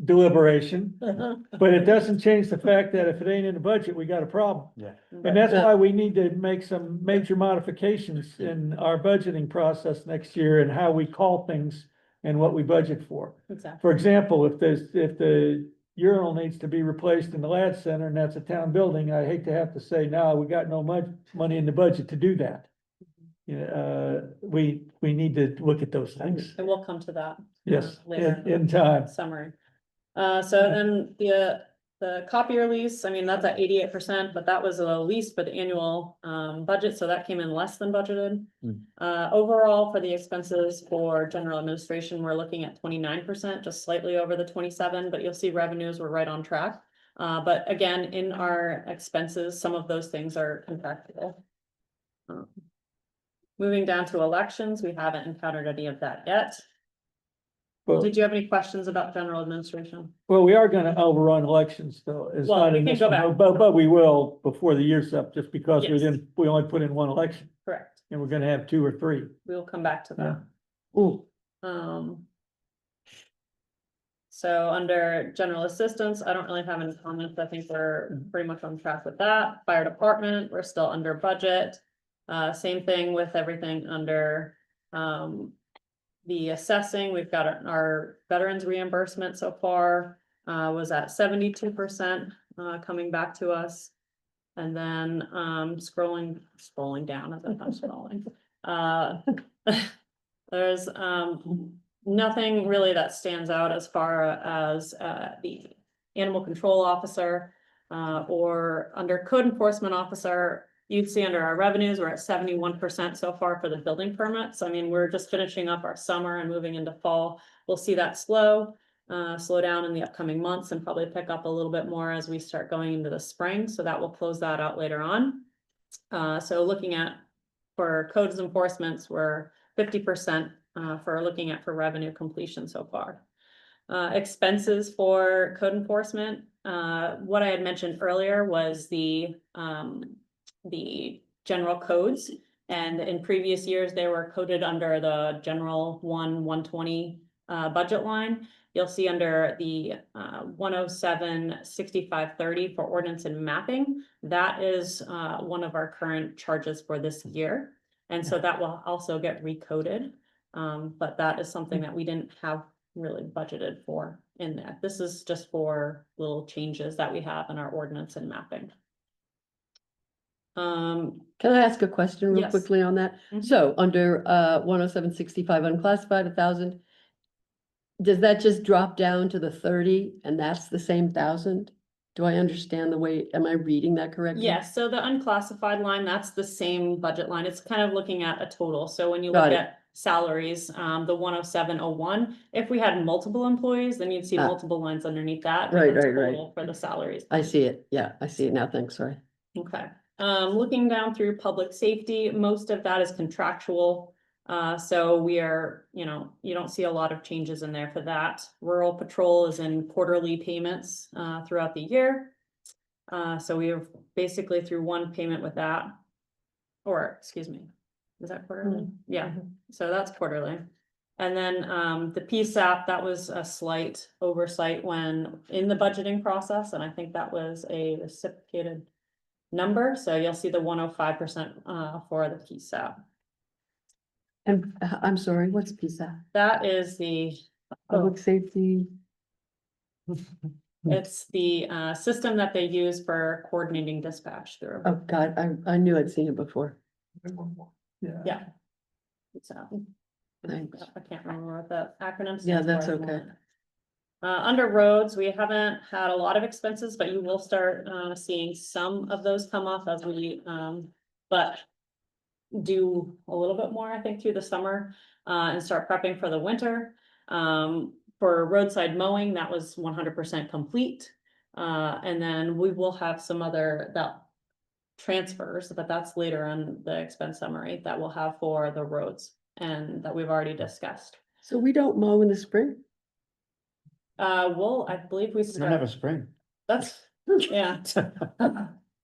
deliberation. Uh-huh. But it doesn't change the fact that if it ain't in the budget, we got a problem. Yeah. And that's why we need to make some major modifications in our budgeting process next year and how we call things and what we budget for. Exactly. For example, if the urinal needs to be replaced in the Ladd Center and that's a town building, I hate to have to say, no, we got no money in the budget to do that. You know, we need to look at those things. And we'll come to that. Yes, Later in time. Summary. So then the copier lease, I mean, that's at 88%, but that was a lease for the annual budget, so that came in less than budgeted. Hmm. Overall, for the expenses for general administration, we're looking at 29%, just slightly over the 27, but you'll see revenues were right on track. But again, in our expenses, some of those things are contractual. Moving down to elections, we haven't encountered any of that yet. Well, Did you have any questions about general administration? well, we are gonna overrun elections though. It's Well, not we in can this go one, back. but we will before the year's up, just because Yes. we only put in one election Correct. and we're gonna have 2 or 3. We will come back to that. Ooh, So under general assistance, I don't really have any comments. I think we're pretty much on track with that. Fire department, we're still under budget. Same thing with everything under, the assessing. We've got our veterans reimbursement so far, was at 72%, coming back to us. And then, scrolling down as if I'm scrolling. There's, nothing really that stands out as far as the animal control officer or under code enforcement officer. You'd see under our revenues, we're at 71% so far for the building permits. I mean, we're just finishing up our summer and moving into fall. We'll see that slow down in the upcoming months and probably pick up a little bit more as we start going into the spring. So that will close that out later on. So looking at for codes enforcements, we're 50% for looking at for revenue completion so far. Expenses for code enforcement, what I had mentioned earlier was the general codes. And in previous years, they were coded under the general 120 budget line. You'll see under the 107-6530 for ordinance and mapping, that is one of our current charges for this year. And so that will also get recoded. But that is something that we didn't have really budgeted for in there. This is just for little changes that we have in our ordinance and mapping. Can I ask a question real Yes. quickly on that? Mhm. So under 107-65 unclassified, 1,000. Does that just drop down to the 30 and that's the same 1,000? Do I understand the way, am I reading that correctly? Yes, so the unclassified line, that's the same budget line. It's kind of looking at a total. So when you Got look it. at salaries, the 10701, if we had multiple employees, then you'd see Ah. multiple lines underneath that. and Right, the right, right. total For the salaries. I see it. Yeah, I see it now. Thanks, sorry. Okay, looking down through public safety, most of that is contractual. So we are, you don't see a lot of changes in there for that. Rural patrol is in quarterly payments, throughout the year. So we are basically through one payment with that. Or, excuse me, is that quarterly? Yeah, so that's quarterly. And then the PSAP, that was a slight oversight when in the budgeting process, and I think that was a reciprocated number, so you'll see the 105% for the PSAP. And I'm sorry, what's PSAP? That is the, Public safety? it's the system that they use for coordinating dispatch through. Oh, God, I knew I'd seen it before. Yeah. So, Thanks. I can't remember what the acronym stands Yeah, that's for. okay. Under roads, we haven't had a lot of expenses, but you will start seeing some of those come off as we but do a little bit more, I think, through the summer and start prepping for the winter. For roadside mowing, that was 100% complete. And then we will have some other that transfers, but that's later on the expense summary that we'll have for the roads and that we've already discussed. So we don't mow in the spring? Well, I believe we We don't have a start, spring. that's, yeah.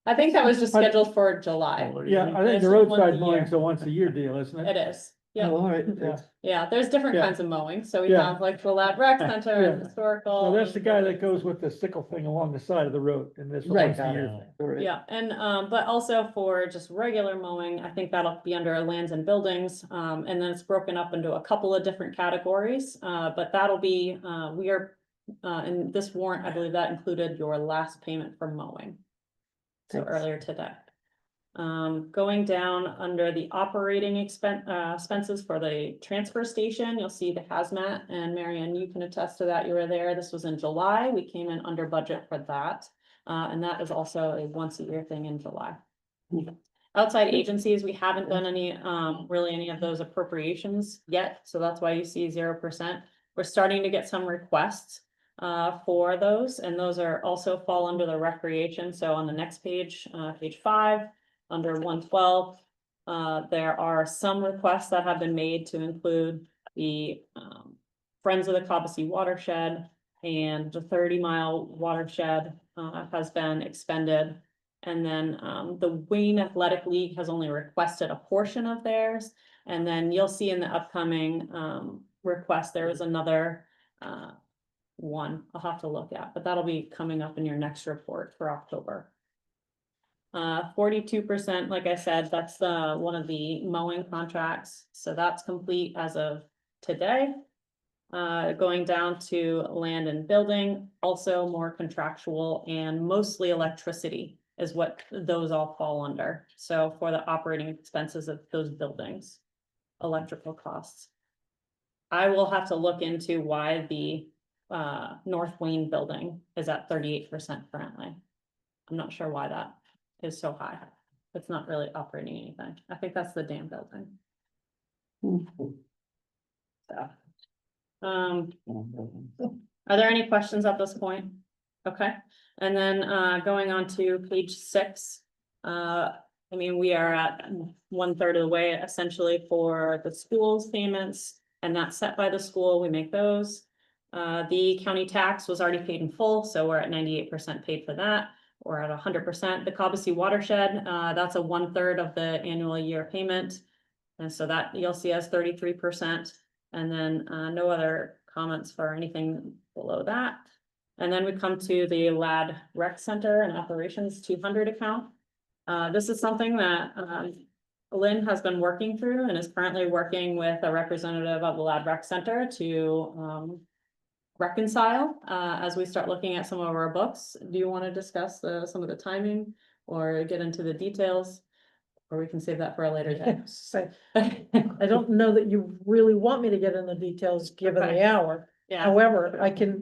I think that was just scheduled for July. Yeah, I think It's the once a roadside year. mowing's a once a year deal, isn't It it? is, Oh, yeah, all right. Yeah. yeah, there's different Yeah. kinds of mowing, so we Yeah. have like the Lab Rec Center and Yeah. historical. No, that's the guy that goes with the sickle thing along the side of the road, and this Right. once a year thing. All right. Yeah, and but also for just regular mowing, I think that'll be under lands and buildings, and then it's broken up into a couple of different categories, but that'll be, we are. In this warrant, I believe that included your last payment for mowing. So Thanks. earlier today. Going down under the operating expenses for the transfer station, you'll see the hazmat, and Marianne, you can attest to that, you were there, this was in July, we came in under budget for that. And that is also a once a year thing in July. Outside agencies, we haven't done any, really any of those appropriations yet, so that's why you see 0%. We're starting to get some requests for those, and those are also fall under the recreation, so on the next page, page 5, under 112. There are some requests that have been made to include the Friends of the Cobussy watershed, and the 30-mile watershed has been expended. And then the Wayne Athletic League has only requested a portion of theirs. And then you'll see in the upcoming request, there is another one I'll have to look at, but that'll be coming up in your next report for October. 42%, like I said, that's one of the mowing contracts, so that's complete as of today. Going down to land and building, also more contractual and mostly electricity is what those all fall under. So for the operating expenses of those buildings, electrical costs. I will have to look into why the North Wayne building is at 38% currently. I'm not sure why that is so high. It's not really operating anything. I think that's the dam building. So. Are there any questions at this point? Okay, and then going on to page 6. I mean, we are at 1/3 of the way essentially for the school's payments, and that's set by the school. We make those. The county tax was already paid in full, so we're at 98% paid for that. We're at 100%. The Cobussy watershed, that's a 1/3 of the annual year payment. And so that you'll see as 33%. And then no other comments for anything below that. And then we come to the Lad Rec Center and Operations 200 account. This is something that Lynn has been working through and is currently working with a representative of the Lad Rec Center to reconcile as we start looking at some of our books. Do you want to discuss some of the timing or get into the details? Or we can save that for a later day. So, I don't know that you really want me to get in the details, given Okay. the hour. Yeah, However,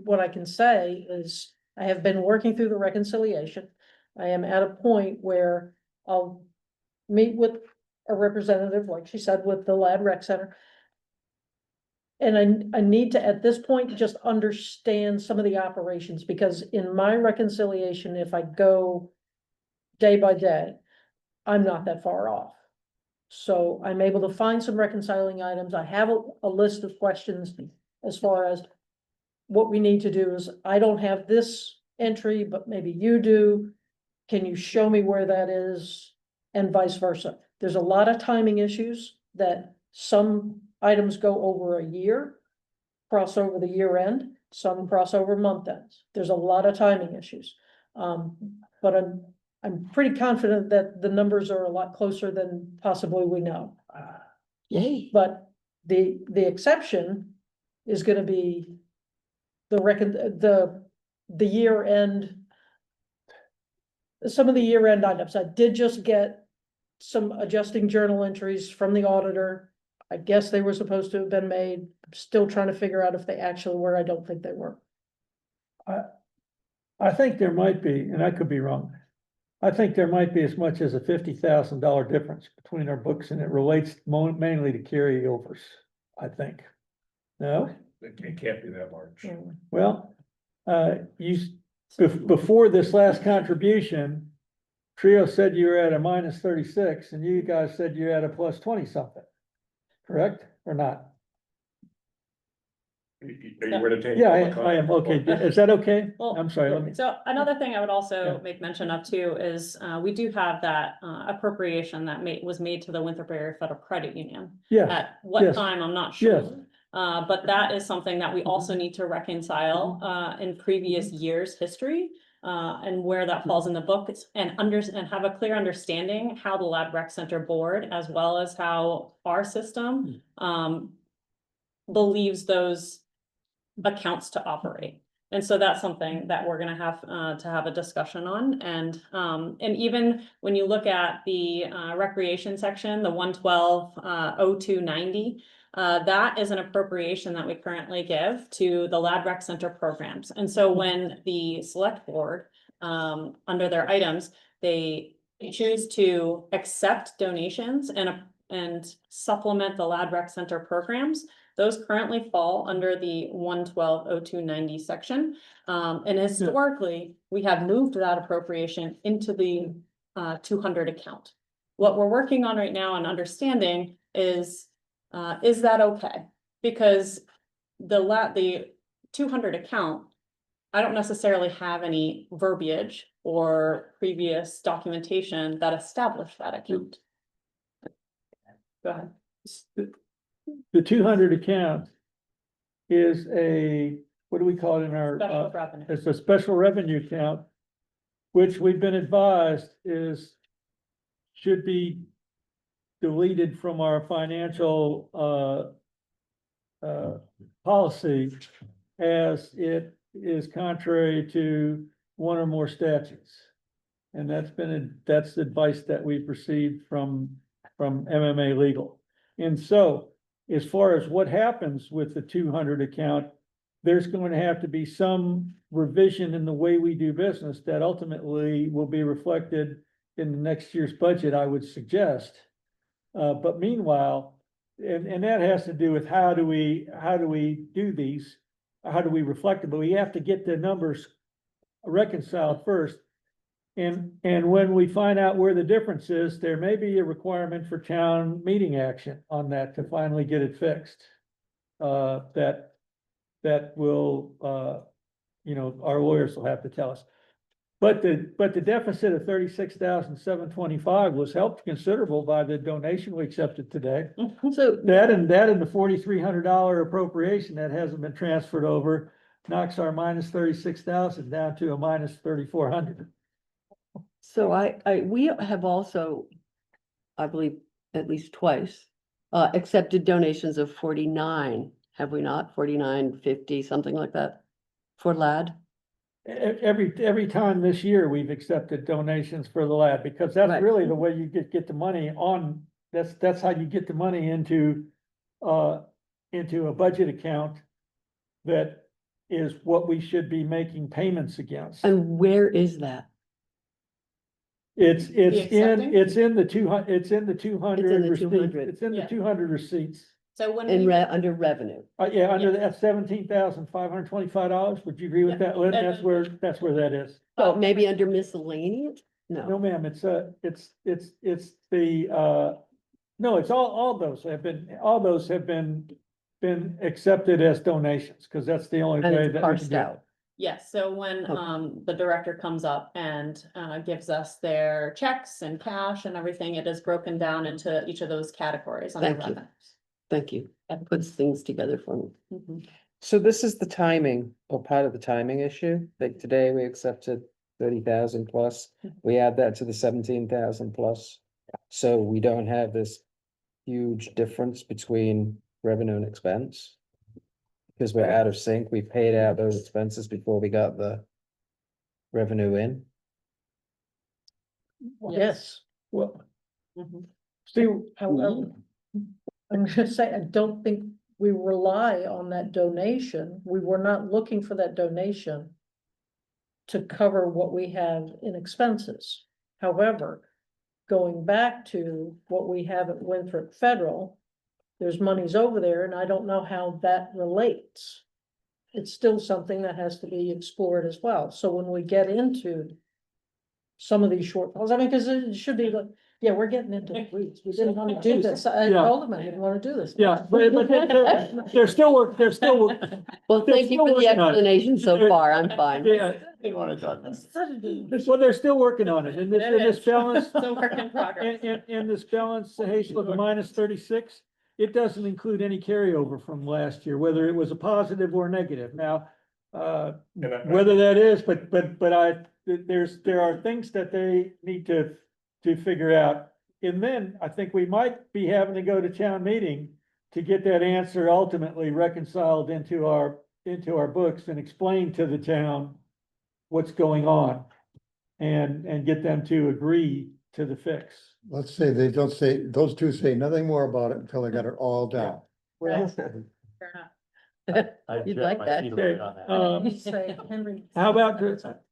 what I can say is, I have been working through the reconciliation. I am at a point where I'll meet with a representative, like she said, with the Lad Rec Center. And I need to, at this point, just understand some of the operations, because in my reconciliation, if I go day by day, I'm not that far off. So I'm able to find some reconciling items. I have a list of questions as far as what we need to do is, I don't have this entry, but maybe you do. Can you show me where that is? And vice versa. There's a lot of timing issues that some items go over a year, cross over the year end, some cross over month ends. There's a lot of timing issues. But I'm pretty confident that the numbers are a lot closer than possibly we know. Yay. But the exception is gonna be the year end. Some of the year end items. I did just get some adjusting journal entries from the auditor. I guess they were supposed to have been made. I'm still trying to figure out if they actually were. I don't think they were. I think there might be, and I could be wrong. I think there might be as much as a $50,000 difference between our books, and it relates mainly to carryovers, I think. No? It can't be that large. Well, before this last contribution, Trio said you were at a minus 36 and you guys said you're at a plus 20 something. Correct or not? Are you entertaining? Yeah, public I am. comment? Okay. Is that okay? Well, I'm sorry, let me. So another thing I would also Yeah. make mention of too is, we do have that, appropriation that was made to the Winthrop Area Federal Credit Union. Yeah, At what yes, time, I'm not yes. sure. But that is something that we also need to reconcile, in previous years' history. And where that falls in the book and have a clear understanding how the Lab Rec Center board, as well as how our system, believes those accounts to operate. And so that's something that we're gonna have to have a discussion on. And even when you look at the recreation section, the 112-0290, that is an appropriation that we currently give to the Lad Rec Center programs. And so when the select board, under their items, they choose to accept donations and supplement the Lad Rec Center programs, those currently fall under the 112-0290 section. And historically, we have moved that appropriation into the 200 account. What we're working on right now and understanding is that okay? Because the 200 account, I don't necessarily have any verbiage or previous documentation that established that account. Go ahead. The 200 account is what do we call it in our, Special revenue. it's a special revenue account, which we've been advised should be deleted from our financial, policy, as it is contrary to one or more statutes. And that's advice that we've received from MMA Legal. And so, as far as what happens with the 200 account, there's going to have to be some revision in the way we do business that ultimately will be reflected in the next year's budget, I would suggest. But meanwhile, and that has to do with how do we do these? How do we reflect it? But we have to get the numbers reconciled first. And when we find out where the difference is, there may be a requirement for town meeting action on that to finally get it fixed. That will, our lawyers will have to tell us. But the deficit of 36,725 was helped considerable by the donation we accepted today. So That and the $4,300 appropriation that hasn't been transferred over knocks our minus 36,000 down to a minus 3,400. So we have also, I believe, at least twice, accepted donations of 49, have we not? 49.50, something like that, for LAD? Every time this year, we've accepted donations for the lab, because that's Right. really the way you get the money on, that's how you get the money into a budget account that is what we should be making payments against. And where is that? It's accepting? in the 200, it's in the 200 receipts, 200. it's in the Yeah. 200 receipts. So when In we, under revenue? Yeah, under Yeah. that $17,525, would you agree with that, Lynn? Yeah. That's where that is. So maybe under miscellaneous? No, No, ma'am, it's the, no, it's all those have been accepted as donations, because that's the only and way it's that we can parsed do it. out. yes, so when Okay. the director comes up and gives us their checks and cash and everything, it is broken down into each of those categories under Thank you. revenues. Thank you. That puts things together for me. So this is the timing, or part of the timing issue, like today we accepted 30,000 plus, we add that to the 17,000 plus. So we don't have this huge difference between revenue and expense. Because we're out of sync, we paid out those expenses before we got the revenue in. Yes, Well, Mhm. Steve, however, I'm gonna say, I don't think we rely on that donation. We were not looking for that donation to cover what we have in expenses. However, going back to what we have at Winthrop Federal, there's monies over there, and I don't know how that relates. It's still something that has to be explored as well. So when we get into some of these shortfalls, I mean, because it should be like, yeah, we're getting into the weeds. We didn't want to do this. I Yeah. told them I didn't want to do this. yeah, but they're still Well, They're thank you still for the working on it. explanation so far. I'm fine. yeah, Didn't wanna talk about it. well, they're still working on it, and this balance. It's a work in progress. In this balance, Hazel, the minus 36, it doesn't include any carryover from last year, whether it was a positive or negative. Now, And whether that is, but there are things that they need to figure out. And then I think we might be having to go to town meeting to get that answer ultimately reconciled into our books and explain to the town what's going on and get them to agree to the fix. Let's say they don't say, those two say nothing more about it until they got it all down. Well, Fair enough. I'd You'd drag like my that. feet a little bit on that. Um, say, Henry. How about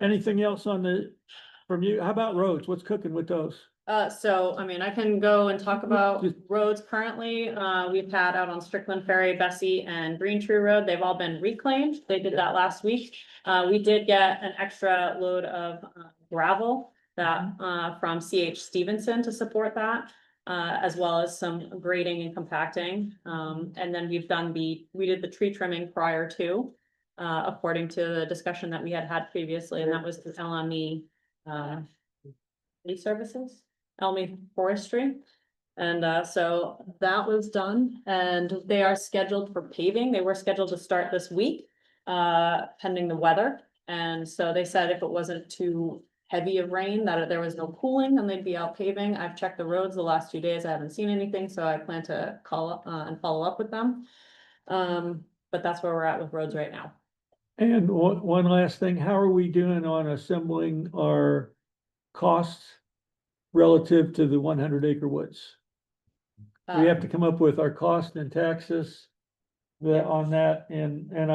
anything else from you? How about roads? What's cooking with those? So, I mean, I can go and talk about Just- roads currently. We've had out on Strickland Ferry, Bessie and Green Tree Road. They've all been reclaimed. They did that last week. We did get an extra load of gravel that, from CH Stevenson to support that. As well as some grading and compacting. And then we did the tree trimming prior to, according to the discussion that we had previously, and that was the LME, services, LME Forestry. And, so that was done, and they are scheduled for paving. They were scheduled to start this week, pending the weather. And so they said if it wasn't too heavy of rain, that there was no cooling, and they'd be out paving. I've checked the roads the last 2 days. I haven't seen anything, so I plan to call up, and follow up with them. But that's where we're at with roads right now. And one last thing, how are we doing on assembling our costs relative to the 100-acre woods? We have to come up with our cost and taxes on that, and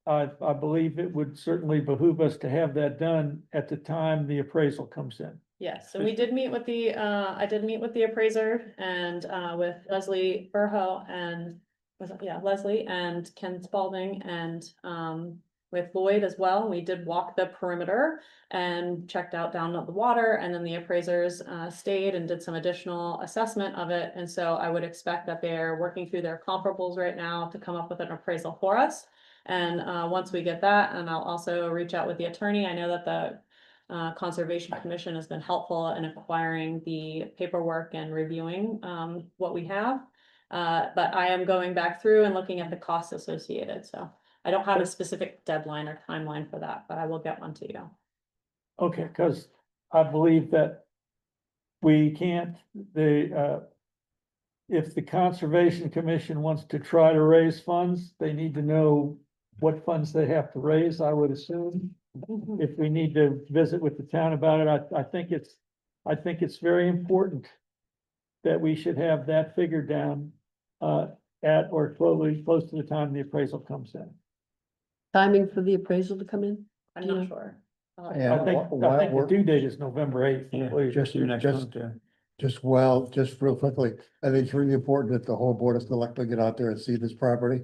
I believe it would certainly behoove us to have that done at the time the appraisal comes in. Yes, and we did meet with I did meet with the appraiser and, with Leslie Burho and, Leslie and Ken Spalding and, with Lloyd as well. We did walk the perimeter and checked out down at the water, and then the appraisers, stayed and did some additional assessment of it. And so I would expect that they're working through their comparables right now to come up with an appraisal for us. And, once we get that, and I'll also reach out with the attorney. I know that the Conservation Commission has been helpful in acquiring the paperwork and reviewing what we have. But I am going back through and looking at the costs associated, so I don't have a specific deadline or timeline for that, but I will get one to you. Okay, because I believe that we can't, if the Conservation Commission wants to try to raise funds, they need to know what funds they have to raise, I would assume. If we need to visit with the town about it, I think it's very important that we should have that figure down at or close to the time the appraisal comes in. Timing for the appraisal to come in? I'm Yeah. not sure. Yeah. I think the due date is November 8th. Yeah, please. just your next Just- month, yeah. Just real quickly, I think it's really important that the whole board of selectmen get out there and see this property.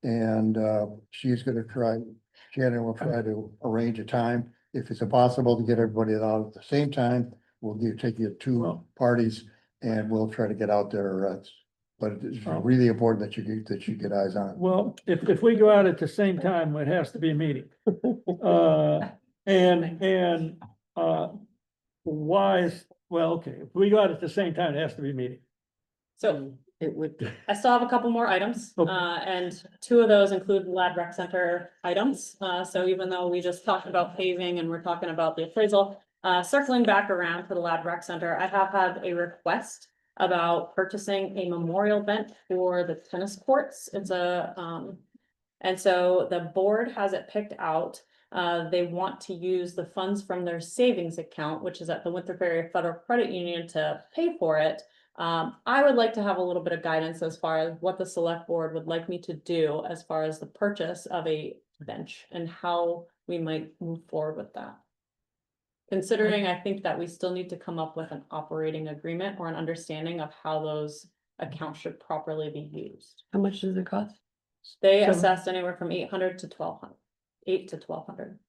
And she's gonna try, Shannon will try to arrange a time. If it's impossible to get everybody out at the same time, take you two Well- parties and we'll try to get out there. But it's Oh. really important that you get eyes on it. Well, if we go out at the same time, it has to be a meeting. Why is, well, okay, if we go out at the same time, it has to be a meeting. So it would, I still have a couple more items, Okay. and two of those include Lad Rec Center items. So even though we just talked about paving and we're talking about the appraisal, circling back around to the Lad Rec Center, I have had a request about purchasing a memorial bench for the tennis courts. It's and so the board has it picked out. They want to use the funds from their savings account, which is at the Winthrop Area Federal Credit Union, to pay for it. I would like to have a little bit of guidance as far as what the select board would like me to do as far as the purchase of a bench and how we might move forward with that. Considering I think that we still need to come up with an operating agreement or an understanding of how those accounts should properly be used. how much does it cost? They Seven- assessed anywhere from 800 to 1200, 8 to 1200.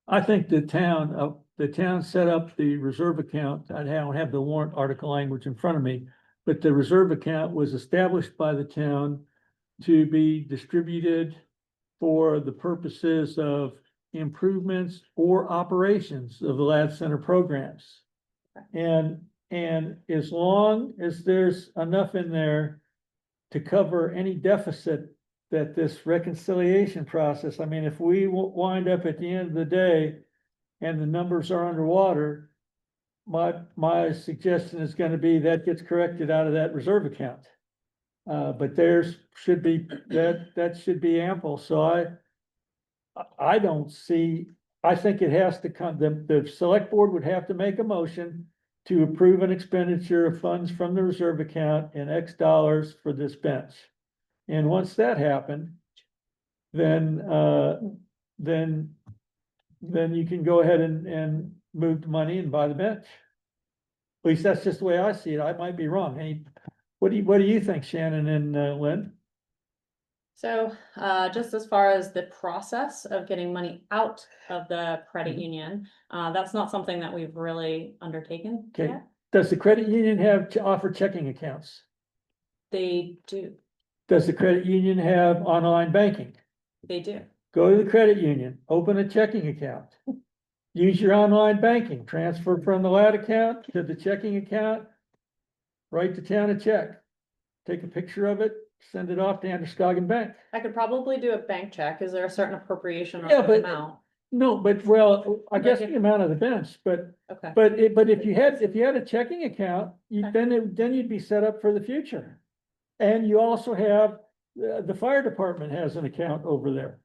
I think the town set up the reserve account. I don't have the warrant article language in front of me. But the reserve account was established by the town to be distributed for the purposes of improvements or operations of the Lad Center programs. And as long as there's enough in there to cover any deficit that this reconciliation process, I mean, if we wind up at the end of the day and the numbers are underwater, my suggestion is gonna be that gets corrected out of that reserve account. But there's should be, that should be ample, so I don't see, I think it has to come, the select board would have to make a motion to approve an expenditure of funds from the reserve account in X dollars for this bench. And once that happened, then you can go ahead and move the money and buy the bench. At least that's just the way I see it. I might be wrong. Hey, what do you think, Shannon and Lynn? So, just as far as the process of getting money out of the credit union, that's not something that we've really undertaken Okay. yet. Does the credit union offer checking accounts? They do, Does the credit union have online banking? they do. Go to the credit union, open a checking account. Use your online banking, transfer from the Lad account to the checking account. Write the town a check. Take a picture of it, send it off to Androscoggin Bank. I could probably do a bank check. Is there a certain appropriation or Yeah, but- amount? No, but well, I guess the amount of the bench, but Okay, but if you had a checking account, then you'd be set up for the future. And you also have, the fire department has an account over there.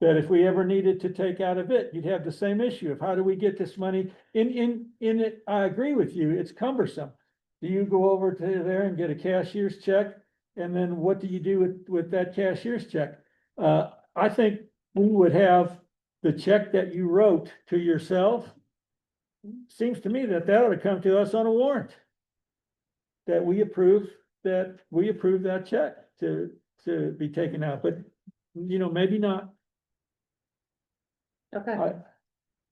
That if we ever needed to take out of it, you'd have the same issue of how do we get this money in it. I agree with you, it's cumbersome. Do you go over to there and get a cashier's check? And then what do you do with that cashier's check? I think we would have the check that you wrote to yourself. Seems to me that ought to come to us on a warrant. That we approve that check to be taken out, but maybe not. okay.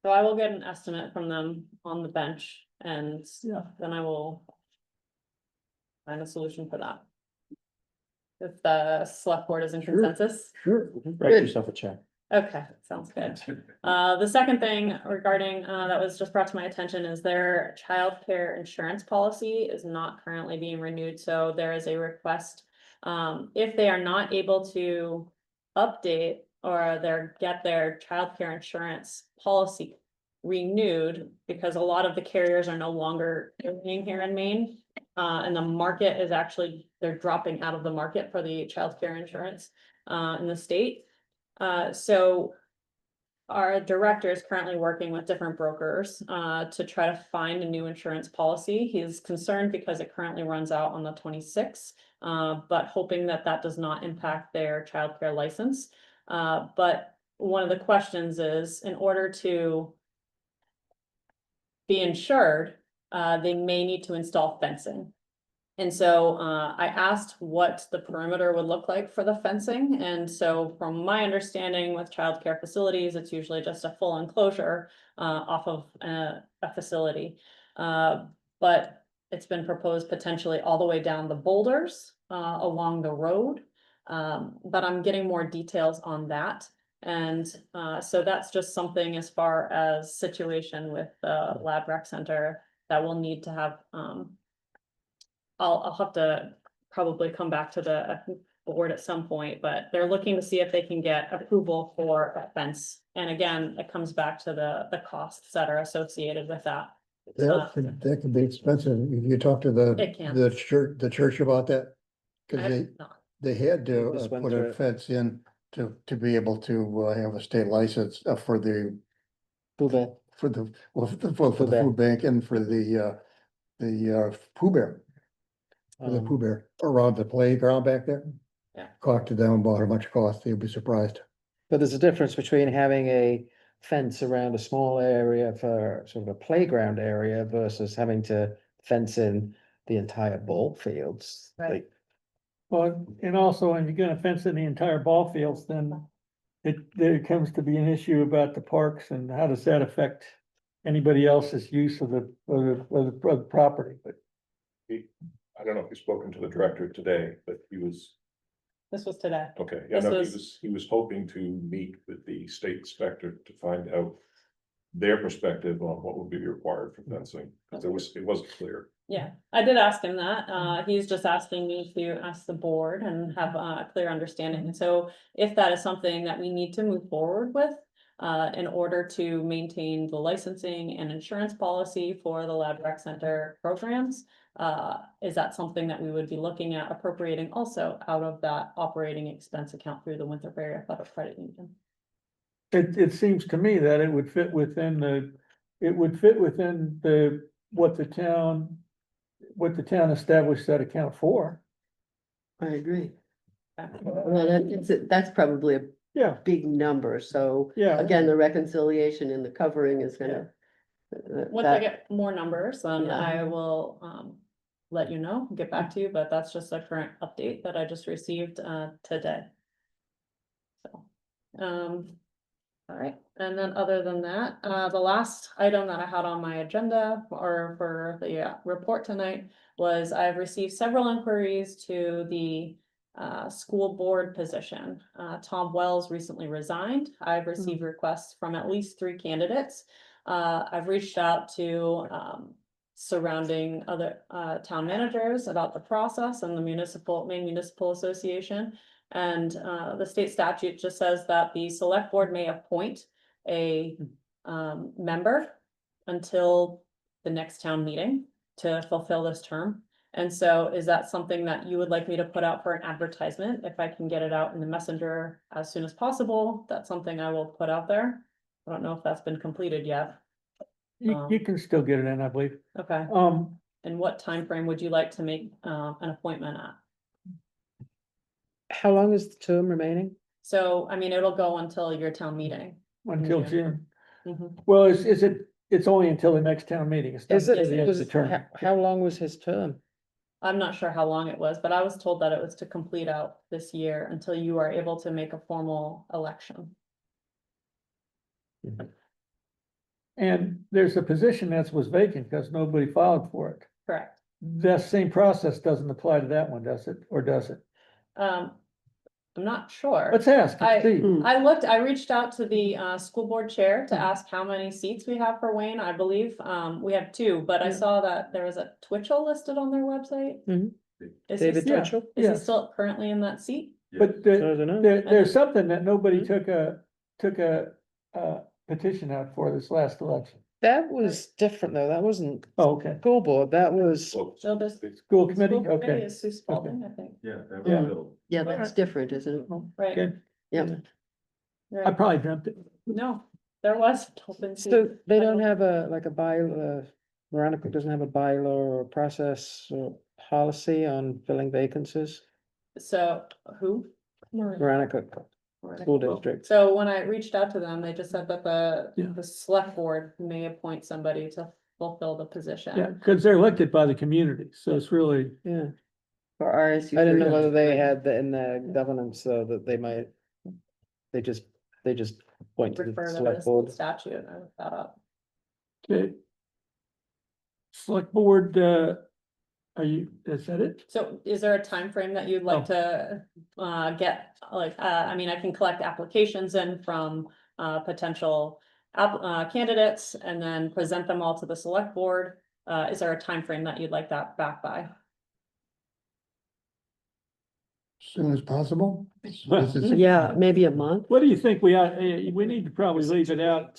So I will get an estimate from them on the bench and Yeah. then I will find a solution for that. If the select board is in Sure. consensus. Sure. Write yourself a check. Okay, sounds good. The second thing regarding, that was just brought to my attention is their childcare insurance policy is not currently being renewed, so there is a request. If they are not able to update or get their childcare insurance policy renewed, because a lot of the carriers are no longer being here in Maine. And the market is actually, they're dropping out of the market for the childcare insurance, in the state. So our director is currently working with different brokers to try to find a new insurance policy. He is concerned because it currently runs out on the 26th, but hoping that that does not impact their childcare license. But one of the questions is, in order to be insured, they may need to install fencing. And so I asked what the perimeter would look like for the fencing. And so from my understanding with childcare facilities, it's usually just a full enclosure off of a facility. But it's been proposed potentially all the way down the boulders along the road. But I'm getting more details on that. And so that's just something as far as situation with the Lad Rec Center that we'll need to have I'll have to probably come back to the board at some point, but they're looking to see if they can get approval for a fence. And again, it comes back to the costs that are associated with that. That could be expensive. If you talk to It can. the church about that. I Cause have not. they had to Just went put through a it. fence in to be able to have a state license for the, Boo for the, well, for the Pooh Bear. food bank and for the Pooh Bear. For the Pooh Bear around the playground back there. Yeah. Talked to them about how much it cost, you'd be surprised. But there's a difference between having a fence around a small area for sort of a playground area versus having to fence in the entire ball fields. Right. Like, Well, and also, when you're gonna fence in the entire ball fields, then there comes to be an issue about the parks and how does that affect anybody else's use of the property, but. I don't know if you've spoken to the director today, but he was, This was today. okay, yeah, This no, was- he was hoping to meet with the state inspector to find out their perspective on what would be required for fencing, because it wasn't clear. Yeah, I did ask him that. He's just asking me to ask the board and have a clear understanding. And so if that is something that we need to move forward with, in order to maintain the licensing and insurance policy for the Lab Rec Center programs, is that something that we would be looking at appropriating also out of that operating expense account through the Winterberry Athletic Credit Union? It seems to me that it would fit within what the town established that account for. I agree. Well, that's probably a Yeah, big number, so yeah. again, the reconciliation and the covering is gonna. Once I get more numbers, then Yeah. I will let you know, get back to you, but that's just a current update that I just received today. So, all right, and then other than that, the last item that I had on my agenda or for the report tonight was I've received several inquiries to the school board position. Tom Wells recently resigned. I've received requests from at least 3 candidates. I've reached out to surrounding other town managers about the process and the Maine Municipal Association. And the state statute just says that the select board may appoint a member until the next town meeting to fulfill this term. And so is that something that you would like me to put out for an advertisement? If I can get it out in the messenger as soon as possible, that's something I will put out there. I don't know if that's been completed yet. You can still get it in, I believe. Okay, and what time frame would you like to make an appointment at? how long is the term remaining? So, I mean, it'll go until your town meeting. Until Yeah. June. Mhm. Well, it's only until the next town meeting. It's not Is it, until the end of the term. how long was his term? I'm not sure how long it was, but I was told that it was to complete out this year until you are able to make a formal election. And there's a position that was vacant because nobody filed for it. Correct. That same process doesn't apply to that one, does it? Or does it? I'm not sure. Let's ask and I- see. I reached out to the school board chair to ask how many seats we have for Wayne. I believe we have 2, but I Yeah. saw that there was a Twitchell listed on their website. Mhm. Is he David still, Twitchell? is he Yes. still currently in that seat? But I don't know. there's something that nobody took a petition out for this last election. That was different though, that wasn't Oh, okay. school board, that was, So, So this School committee, school committee okay. is Sue Spalding, I think, yeah, that Yeah. was Bill. Yeah, that's different, isn't it? right? Good. Yep. I Right. probably dreamt it. No, there was open seat. so they don't have a, like a bylaw, Veronica doesn't have a bylaw or process or policy on filling vacancies? So who? Veronica School District. So when I reached out to them, they just said that Yeah. the select board may appoint somebody to fulfill the position. Yeah, because they're elected by the community, so it's really, Yeah, For RSU. I didn't know 30. whether they had that in their governance, so that they might, they just point to Refer the to select this board. statute, I looked that up. okay. Select board, is that it? So is there a time frame that you'd like to get, like, I mean, I can collect applications in from potential candidates and then present them all to the select board. Is there a time frame that you'd like that back by? soon as possible. This is- Yeah, maybe a month. What do you think we need to probably leave it out,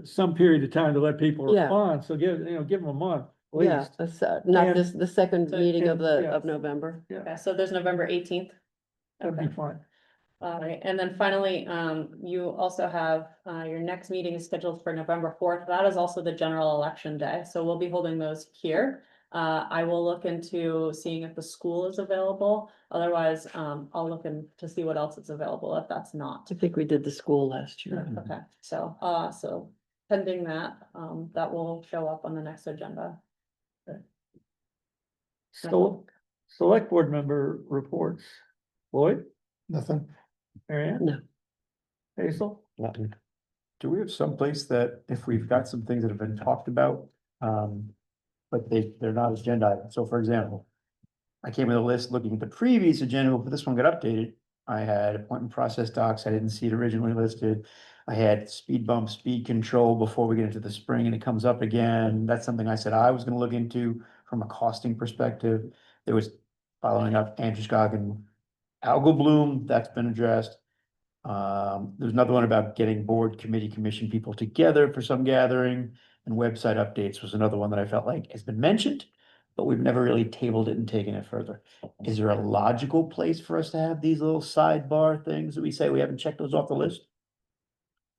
some period of time to let people Yeah. respond, so give them a month. at Yeah, least. that's, not And- this, the second So- meeting of and- the, yeah. of November. Okay, so there's November 18th. That'd be Okay. fine. All right, and then finally, you also have, your next meeting is scheduled for November 4th. That is also the general election day, so we'll be holding those here. I will look into seeing if the school is available. Otherwise, I'll look in to see what else is available if that's not. I think we did the school last year. Okay, so pending that, that will show up on the next agenda. So, select board member reports. Lloyd, Nothing. Marianne? No. Hazel? Nothing. Do we have someplace that if we've got some things that have been talked about, but they're not agenda items? So for example, I came with a list looking at the previous agenda, but this one got updated. I had appointment process docs. I didn't see it originally listed. I had speed bump, speed control before we get into the spring and it comes up again. That's something I said I was gonna look into from a costing perspective. There was following up Andrewscog and algal bloom, that's been addressed. There's another one about getting board, committee, commission people together for some gathering, and website updates was another one that I felt like has been mentioned, but we've never really tabled it and taken it further. Is there a logical place for us to have these little sidebar things that we say we haven't checked those off the list?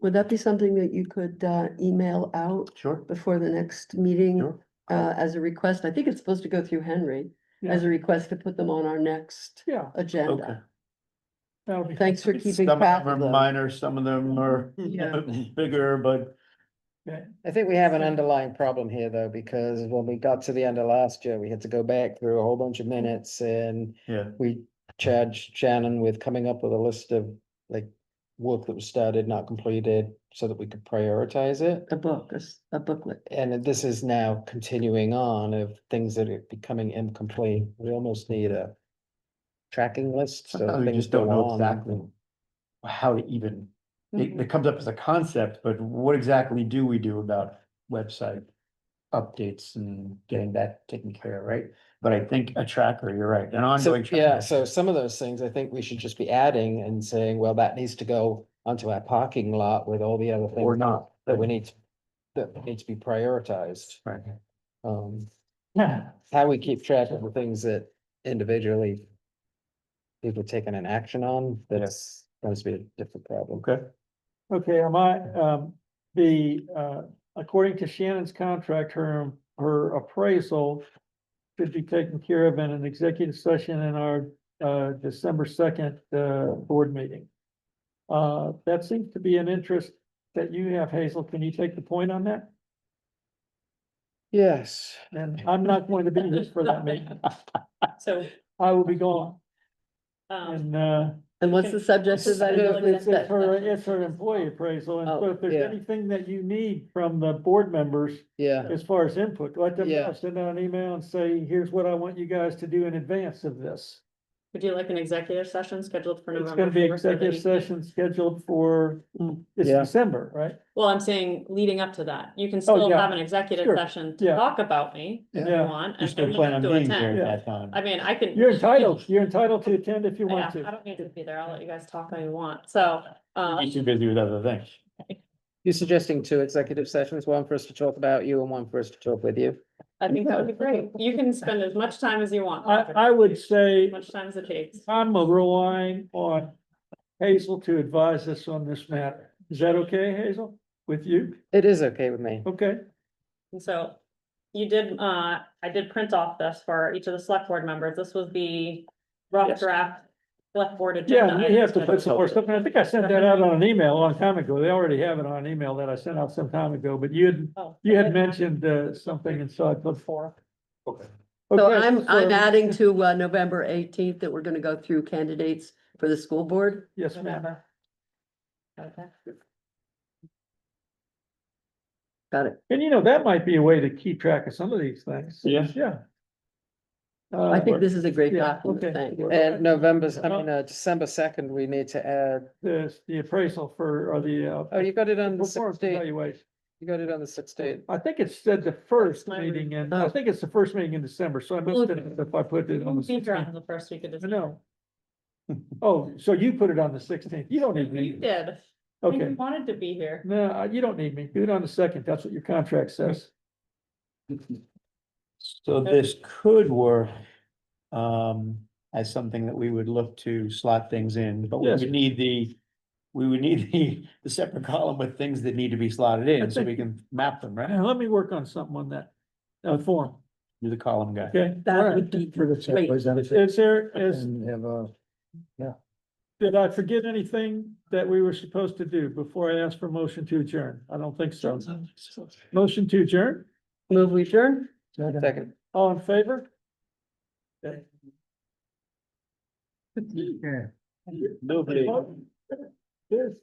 Would that be something that you could, email out Sure. before the next meeting? Sure. As a request? I think it's supposed to go through Henry as a request to put them on our next Yeah. Okay. agenda. That'll be. Thanks for keeping Some of track them of are them. minor, some of them are Yeah. bigger, but I think we have an underlying problem here though, because when we got to the end of last year, we had to go back through a whole bunch of minutes and yeah. we charged Shannon with coming up with a list of like work that was started, not completed, so that we could prioritize it. A book, a booklet. And this is now continuing on of things that are becoming incomplete. We almost need a tracking list, so Sometimes we things just don't go know on. exactly how to even, Mm-hmm. it comes up as a concept, but what exactly do we do about website updates and getting that taken care of, right? But I think a tracker, you're right, an So, ongoing. yeah, tracker. so some of those things I think we should just be adding and saying, well, that needs to go onto our parking lot with all the other things. Or not. That we need, that need to be prioritized. Right. Yeah. How we keep track of the things that individually people are taking an action on, that's going to be a different problem. Okay. Okay, according to Shannon's contract, her appraisal should be taken care of in an executive session in our, December 2nd, board meeting. That seems to be an interest that you have, Hazel. Can you take the point on that? Yes. And I'm not going to be here for that meeting. So, I will be gone um, And what's the subject of that? it's her employee appraisal. And so Oh, if there's yeah. anything that you need from the board members Yeah, as far as input, let them Yeah. send out an email and say, here's what I want you guys to do in advance of this. would you like an executive session scheduled for It's November? gonna be 4th or the executive 18th? session scheduled for, it's Yeah. December, right? Well, I'm saying leading up to that, you can still yeah. have an executive Sure. session to Yeah. talk about me if you Yeah. want. You and still you plan have on to being there attend. at Yeah. that time. I mean, I can. You're entitled to attend if you Yeah, want I to. don't need to be there. I'll let you guys talk how you want. So, You're too busy with other things. you're suggesting 2 executive sessions, one for us to talk about you and one for us to talk with you. I think that would be great. You can spend as much time as you want. I would say As much time as it takes. I'm relying on Hazel to advise us on this matter. Is that okay, Hazel, with you? It is okay with me. Okay, And so you did, I did print off this for each of the select board members. This was the rough Yes. draft select board yeah, agenda. and we items have to put some more scheduled. stuff, and I think I sent that out on an email a long time ago. They already have it on an email that I sent out some time ago, but Oh, you had mentioned, something, and so I put four. Okay. So Okay, I'm adding to, November 18th that we're gonna go through candidates for the school board. Yes, ma'am. November. Okay. Got it. And that might be a way to keep track of some of these things. Yeah. Yeah. I think this is a great yeah, document, okay. thank you. And December 2nd, we need to add, The appraisal or the, oh, you got it on the performance 16th. evaluation. You got it on the 16th. I think it said the first my meeting and Oh. I think it's the first meeting in December, so I missed it if I put it on the Be here 16th. on the first week of I December. know. Oh, so you put it on the sixteenth. You don't need me. did. Okay. Wanted to be here. No, you don't need me. Do it on the second. That's what your contract says. So this could work, as something that we would look to slot things in, but we Yes. would need the separate column with things that need to be slotted in, so we can map them, right? Now, let me work on something on that, form, You're the column guy. okay? All That right. would be For the great. representative Is there, and have a, did I forget anything that we were supposed to do before I ask for motion to adjourn? I don't think so. Motion to adjourn, Move we adjourn? Second. all in favor? Okay. yeah. Nobody. There's,